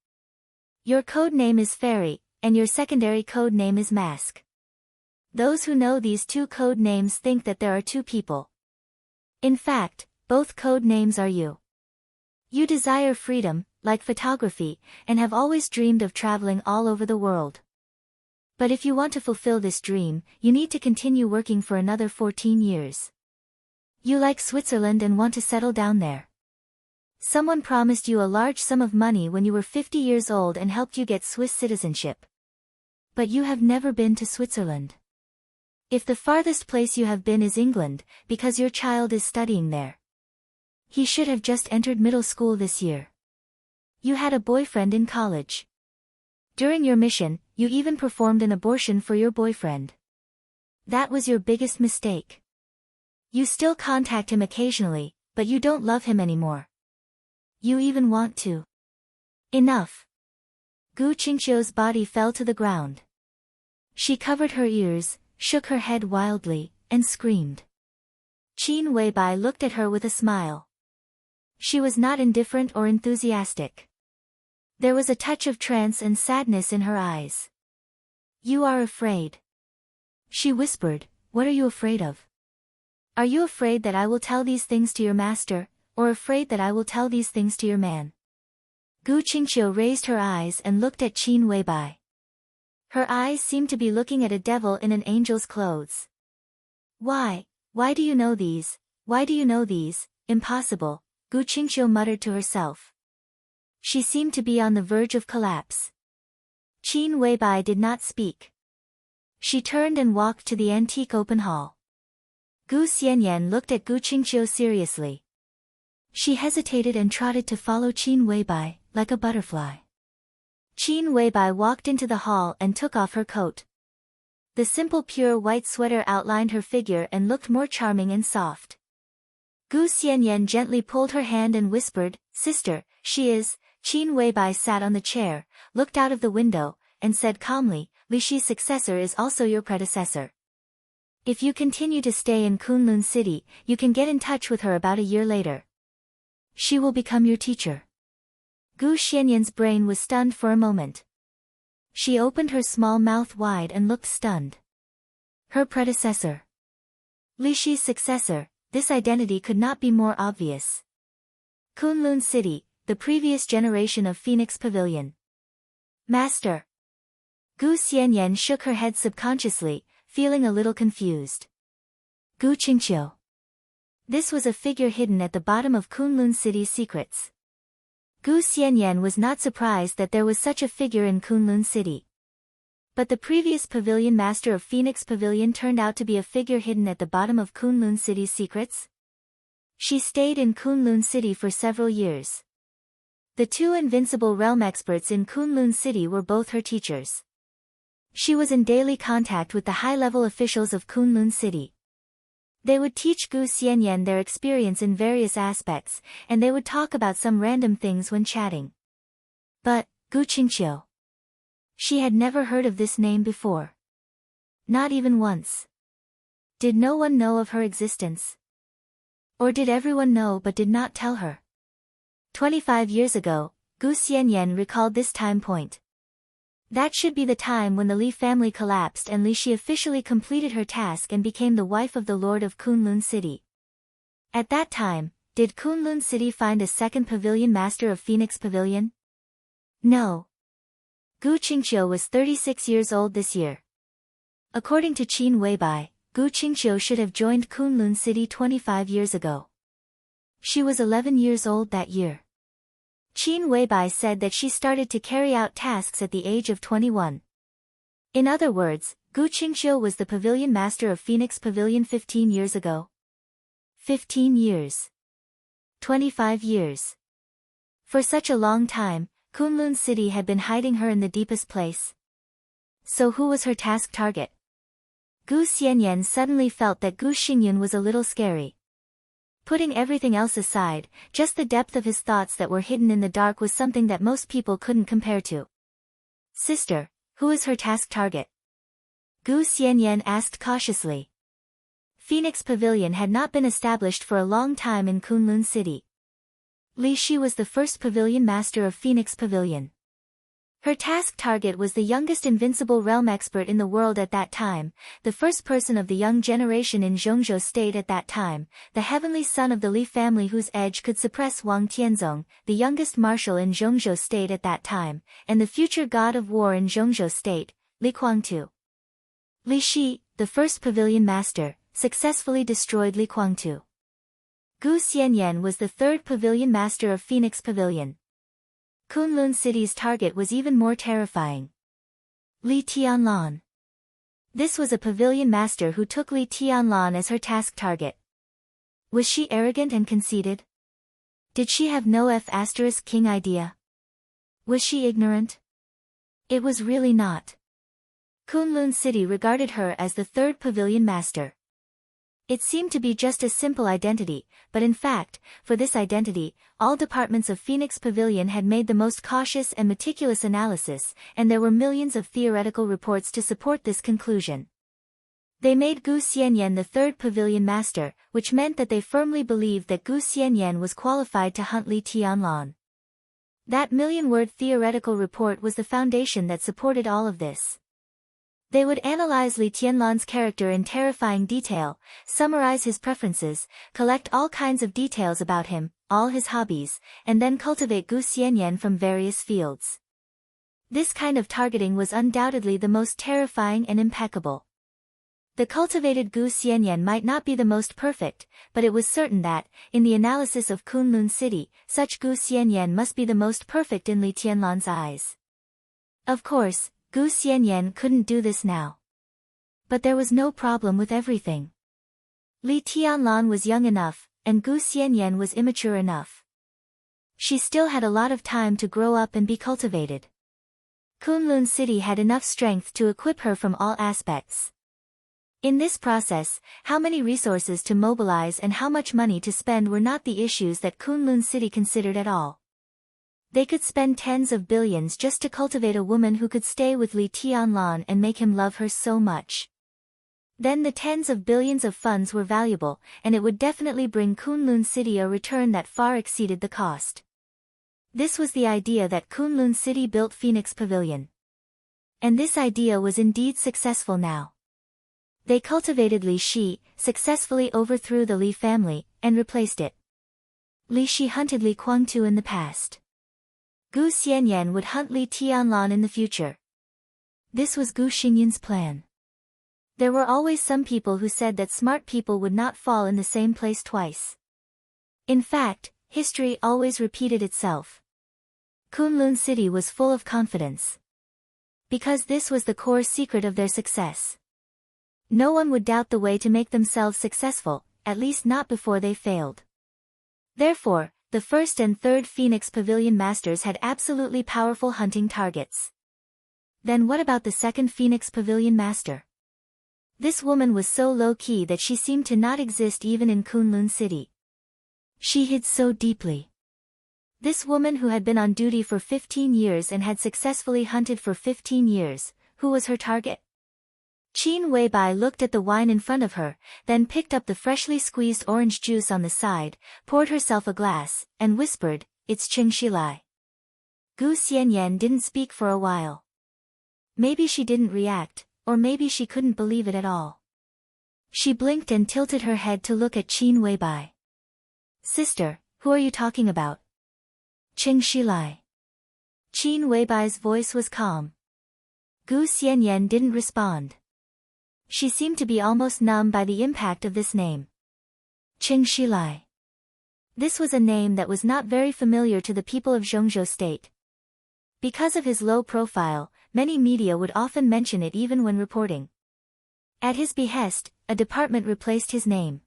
Your code name is Fairy, and your secondary code name is Mask. Those who know these two code names think that there are two people. In fact, both code names are you. You desire freedom, like photography, and have always dreamed of traveling all over the world. But if you want to fulfill this dream, you need to continue working for another 14 years. You like Switzerland and want to settle down there. Someone promised you a large sum of money when you were 50 years old and helped you get Swiss citizenship. But you have never been to Switzerland. If the farthest place you have been is England, because your child is studying there. He should have just entered middle school this year. You had a boyfriend in college. During your mission, you even performed an abortion for your boyfriend. That was your biggest mistake. You still contact him occasionally, but you don't love him anymore. You even want to. Enough. Gu Qingqiu's body fell to the ground. She covered her ears, shook her head wildly, and screamed. Qin Weibai looked at her with a smile. She was not indifferent or enthusiastic. There was a touch of trance and sadness in her eyes. You are afraid. She whispered, what are you afraid of? Are you afraid that I will tell these things to your master, or afraid that I will tell these things to your man? Gu Qingqiu raised her eyes and looked at Qin Weibai. Her eyes seemed to be looking at a devil in an angel's clothes. Why do you know these? Why do you know these? Impossible, Gu Qingqiu muttered to herself. She seemed to be on the verge of collapse. Qin Weibai did not speak. She turned and walked to the antique open hall. Gu Xianyan looked at Gu Qingqiu seriously. She hesitated and trotted to follow Qin Weibai, like a butterfly. Qin Weibai walked into the hall and took off her coat. The simple pure white sweater outlined her figure and looked more charming and soft. Gu Xianyan gently pulled her hand and whispered, Sister, she is. Qin Weibai sat on the chair, looked out of the window, and said calmly, Li Shi's successor is also your predecessor. If you continue to stay in Kunlun City, you can get in touch with her about a year later. She will become your teacher. Gu Xianyan's brain was stunned for a moment. She opened her small mouth wide and looked stunned. Her predecessor. Li Shi's successor, this identity could not be more obvious. Kunlun City, the previous generation of Phoenix Pavilion. Master. Gu Xianyan shook her head subconsciously, feeling a little confused. Gu Qingqiu. This was a figure hidden at the bottom of Kunlun City's secrets. Gu Xianyan was not surprised that there was such a figure in Kunlun City. But the previous pavilion master of Phoenix Pavilion turned out to be a figure hidden at the bottom of Kunlun City's secrets? She stayed in Kunlun City for several years. The two invincible realm experts in Kunlun City were both her teachers. She was in daily contact with the high-level officials of Kunlun City. They would teach Gu Xianyan their experience in various aspects, and they would talk about some random things when chatting. But, Gu Qingqiu. She had never heard of this name before. Not even once. Did no one know of her existence? Or did everyone know but did not tell her? 25 years ago, Gu Xianyan recalled this time point. That should be the time when the Li family collapsed and Li Shi officially completed her task and became the wife of the Lord of Kunlun City. At that time, did Kunlun City find a second pavilion master of Phoenix Pavilion? No. Gu Qingqiu was 36 years old this year. According to Qin Weibai, Gu Qingqiu should have joined Kunlun City 25 years ago. She was 11 years old that year. Qin Weibai said that she started to carry out tasks at the age of 21. In other words, Gu Qingqiu was the pavilion master of Phoenix Pavilion 15 years ago. 15 years. 25 years. For such a long time, Kunlun City had been hiding her in the deepest place. So who was her task target? Gu Xianyan suddenly felt that Gu Xingyun was a little scary. Putting everything else aside, just the depth of his thoughts that were hidden in the dark was something that most people couldn't compare to. Sister, who is her task target? Gu Xianyan asked cautiously. Phoenix Pavilion had not been established for a long time in Kunlun City. Li Shi was the first pavilion master of Phoenix Pavilion. Her task target was the youngest invincible realm expert in the world at that time, the first person of the young generation in Zhongzhou State at that time, the heavenly son of the Li family whose edge could suppress Wang Tianzong, the youngest marshal in Zhongzhou State at that time, and the future god of war in Zhongzhou State, Li Kuangtu. Li Shi, the first pavilion master, successfully destroyed Li Kuangtu. Gu Xianyan was the third pavilion master of Phoenix Pavilion. Kunlun City's target was even more terrifying. Li Tianlan. This was a pavilion master who took Li Tianlan as her task target. Was she arrogant and conceited? Did she have no F*king idea? Was she ignorant? It was really not. Kunlun City regarded her as the third pavilion master. It seemed to be just a simple identity, but in fact, for this identity, all departments of Phoenix Pavilion had made the most cautious and meticulous analysis, and there were millions of theoretical reports to support this conclusion. They made Gu Xianyan the third pavilion master, which meant that they firmly believed that Gu Xianyan was qualified to hunt Li Tianlan. That million-word theoretical report was the foundation that supported all of this. They would analyze Li Tianlan's character in terrifying detail, summarize his preferences, collect all kinds of details about him, all his hobbies, and then cultivate Gu Xianyan from various fields. This kind of targeting was undoubtedly the most terrifying and impeccable. The cultivated Gu Xianyan might not be the most perfect, but it was certain that, in the analysis of Kunlun City, such Gu Xianyan must be the most perfect in Li Tianlan's eyes. Of course, Gu Xianyan couldn't do this now. But there was no problem with everything. Li Tianlan was young enough, and Gu Xianyan was immature enough. She still had a lot of time to grow up and be cultivated. Kunlun City had enough strength to equip her from all aspects. In this process, how many resources to mobilize and how much money to spend were not the issues that Kunlun City considered at all. They could spend tens of billions just to cultivate a woman who could stay with Li Tianlan and make him love her so much. Then the tens of billions of funds were valuable, and it would definitely bring Kunlun City a return that far exceeded the cost. This was the idea that Kunlun City built Phoenix Pavilion. And this idea was indeed successful now. They cultivated Li Shi, successfully overthrew the Li family, and replaced it. Li Shi hunted Li Kuangtu in the past. Gu Xianyan would hunt Li Tianlan in the future. This was Gu Xingyun's plan. There were always some people who said that smart people would not fall in the same place twice. In fact, history always repeated itself. Kunlun City was full of confidence. Because this was the core secret of their success. No one would doubt the way to make themselves successful, at least not before they failed. Therefore, the first and third Phoenix Pavilion Masters had absolutely powerful hunting targets. Then what about the second Phoenix Pavilion Master? This woman was so low-key that she seemed to not exist even in Kunlun City. She hid so deeply. This woman who had been on duty for 15 years and had successfully hunted for 15 years, who was her target? Qin Weibai looked at the wine in front of her, then picked up the freshly squeezed orange juice on the side, poured herself a glass, and whispered, "It's Qing Shilai." Gu Xianyan didn't speak for a while. Maybe she didn't react, or maybe she couldn't believe it at all. She blinked and tilted her head to look at Qin Weibai. Sister, who are you talking about? Qing Shilai. Qin Weibai's voice was calm. Gu Xianyan didn't respond. She seemed to be almost numb by the impact of this name. Qing Shilai. This was a name that was not very familiar to the people of Zhongzhou State. Because of his low profile, many media would often mention it even when reporting. At his behest, a department replaced his name.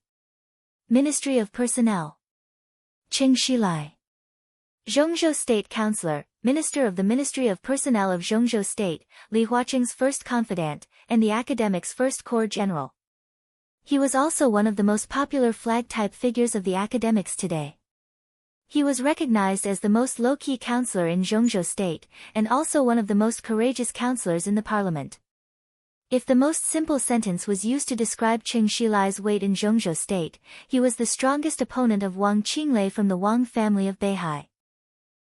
Ministry of Personnel. Qing Shilai. Zhongzhou State Councillor, Minister of the Ministry of Personnel of Zhongzhou State, Li Huaqing's first confidant, and the academic's first corps general. He was also one of the most popular flag-type figures of the academics today. He was recognized as the most low-key councillor in Zhongzhou State, and also one of the most courageous councillors in the parliament. If the most simple sentence was used to describe Qing Shilai's weight in Zhongzhou State, he was the strongest opponent of Wang Qinglei from the Wang family of Beihai.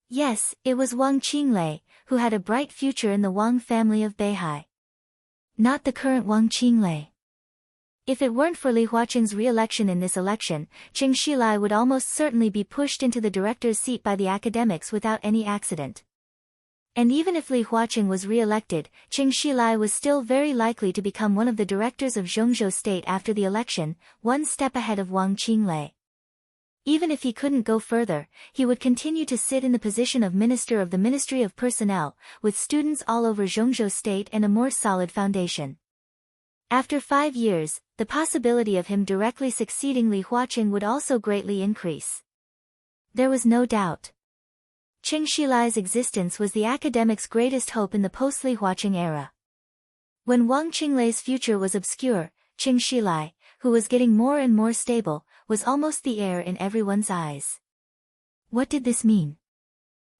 Yes, it was Wang Qinglei, who had a bright future in the Wang family of Beihai. Not the current Wang Qinglei. If it weren't for Li Huaqing's re-election in this election, Qing Shilai would almost certainly be pushed into the director's seat by the academics without any accident. And even if Li Huaqing was re-elected, Qing Shilai was still very likely to become one of the directors of Zhongzhou State after the election, one step ahead of Wang Qinglei. Even if he couldn't go further, he would continue to sit in the position of Minister of the Ministry of Personnel, with students all over Zhongzhou State and a more solid foundation. After 5 years, the possibility of him directly succeeding Li Huaqing would also greatly increase. There was no doubt. Qing Shilai's existence was the academic's greatest hope in the post-Li Huaqing era. When Wang Qinglei's future was obscure, Qing Shilai, who was getting more and more stable, was almost the heir in everyone's eyes. What did this mean?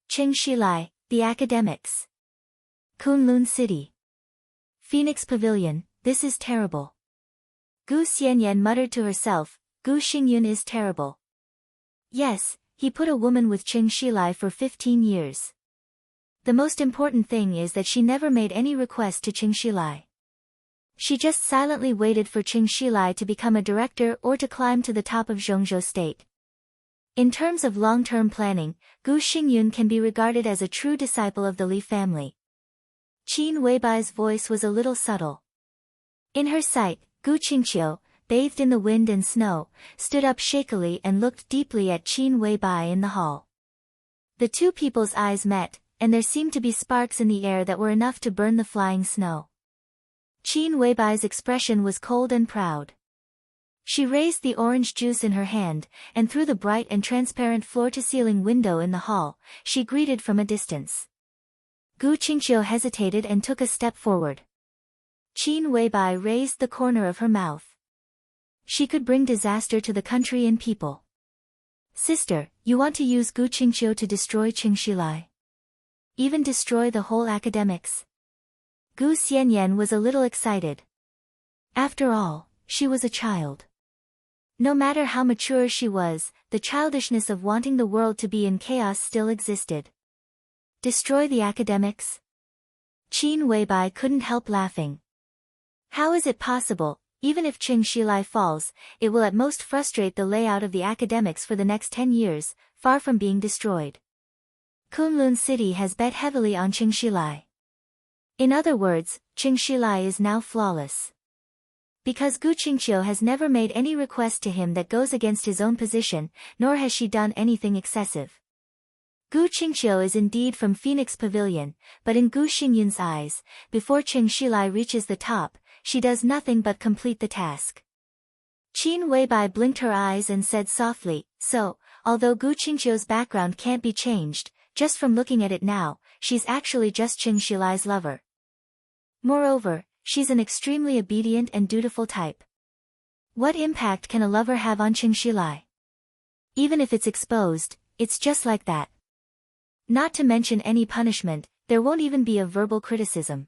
Qing Shilai, the academics. Kunlun City. Phoenix Pavilion, this is terrible. Gu Xianyan muttered to herself, Gu Xingyun is terrible. Yes, he put a woman with Qing Shilai for 15 years. The most important thing is that she never made any request to Qing Shilai. She just silently waited for Qing Shilai to become a director or to climb to the top of Zhongzhou State. In terms of long-term planning, Gu Xingyun can be regarded as a true disciple of the Li family. Qin Weibai's voice was a little subtle. In her sight, Gu Qingqiu, bathed in the wind and snow, stood up shakily and looked deeply at Qin Weibai in the hall. The two people's eyes met, and there seemed to be sparks in the air that were enough to burn the flying snow. Qin Weibai's expression was cold and proud. She raised the orange juice in her hand, and through the bright and transparent floor-to-ceiling window in the hall, she greeted from a distance. Gu Qingqiu hesitated and took a step forward. Qin Weibai raised the corner of her mouth. She could bring disaster to the country and people. Sister, you want to use Gu Qingqiu to destroy Qing Shilai? Even destroy the whole academics? Gu Xianyan was a little excited. After all, she was a child. No matter how mature she was, the childishness of wanting the world to be in chaos still existed. Destroy the academics? Qin Weibai couldn't help laughing. How is it possible? Even if Qing Shilai falls, it will at most frustrate the layout of the academics for the next 10 years, far from being destroyed. Kunlun City has bet heavily on Qing Shilai. In other words, Qing Shilai is now flawless. Because Gu Qingqiu has never made any request to him that goes against his own position, nor has she done anything excessive. Gu Qingqiu is indeed from Phoenix Pavilion, but in Gu Xingyun's eyes, before Qing Shilai reaches the top, she does nothing but complete the task. Qin Weibai blinked her eyes and said softly, so, although Gu Qingqiu's background can't be changed, just from looking at it now, she's actually just Qing Shilai's lover. Moreover, she's an extremely obedient and dutiful type. What impact can a lover have on Qing Shilai? Even if it's exposed, it's just like that. Not to mention any punishment, there won't even be a verbal criticism.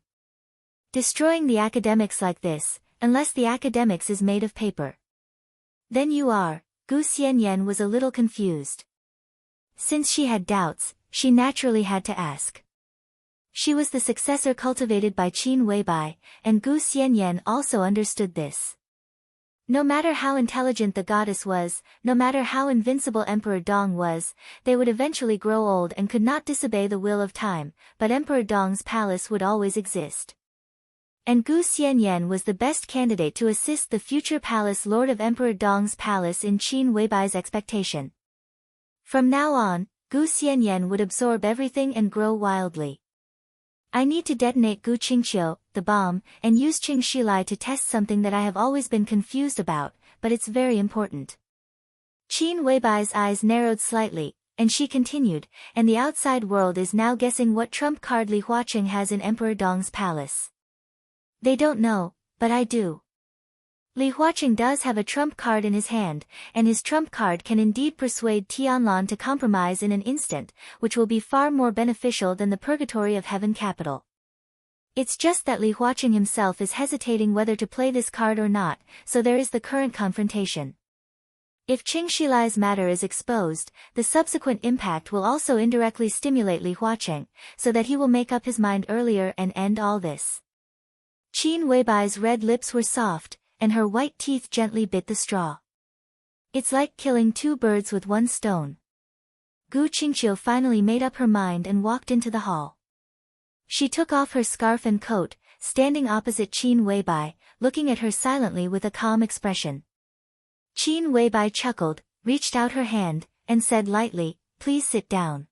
Destroying the academics like this, unless the academics is made of paper. Then you are. Gu Xianyan was a little confused. Since she had doubts, she naturally had to ask. She was the successor cultivated by Qin Weibai, and Gu Xianyan also understood this. No matter how intelligent the goddess was, no matter how invincible Emperor Dong was, they would eventually grow old and could not disobey the will of time, but Emperor Dong's palace would always exist. And Gu Xianyan was the best candidate to assist the future palace lord of Emperor Dong's palace in Qin Weibai's expectation. From now on, Gu Xianyan would absorb everything and grow wildly. I need to detonate Gu Qingqiu, the bomb, and use Qing Shilai to test something that I have always been confused about, but it's very important. Qin Weibai's eyes narrowed slightly, and she continued, and the outside world is now guessing what trump card Li Huaqing has in Emperor Dong's palace. They don't know, but I do. Li Huaqing does have a trump card in his hand, and his trump card can indeed persuade Tianlan to compromise in an instant, which will be far more beneficial than the purgatory of heaven capital. It's just that Li Huaqing himself is hesitating whether to play this card or not, so there is the current confrontation. If Qing Shilai's matter is exposed, the subsequent impact will also indirectly stimulate Li Huaqing, so that he will make up his mind earlier and end all this. Qin Weibai's red lips were soft, and her white teeth gently bit the straw. It's like killing two birds with one stone. Gu Qingqiu finally made up her mind and walked into the hall. She took off her scarf and coat, standing opposite Qin Weibai, looking at her silently with a calm expression. Qin Weibai chuckled, reached out her hand, and said lightly, "Please sit down."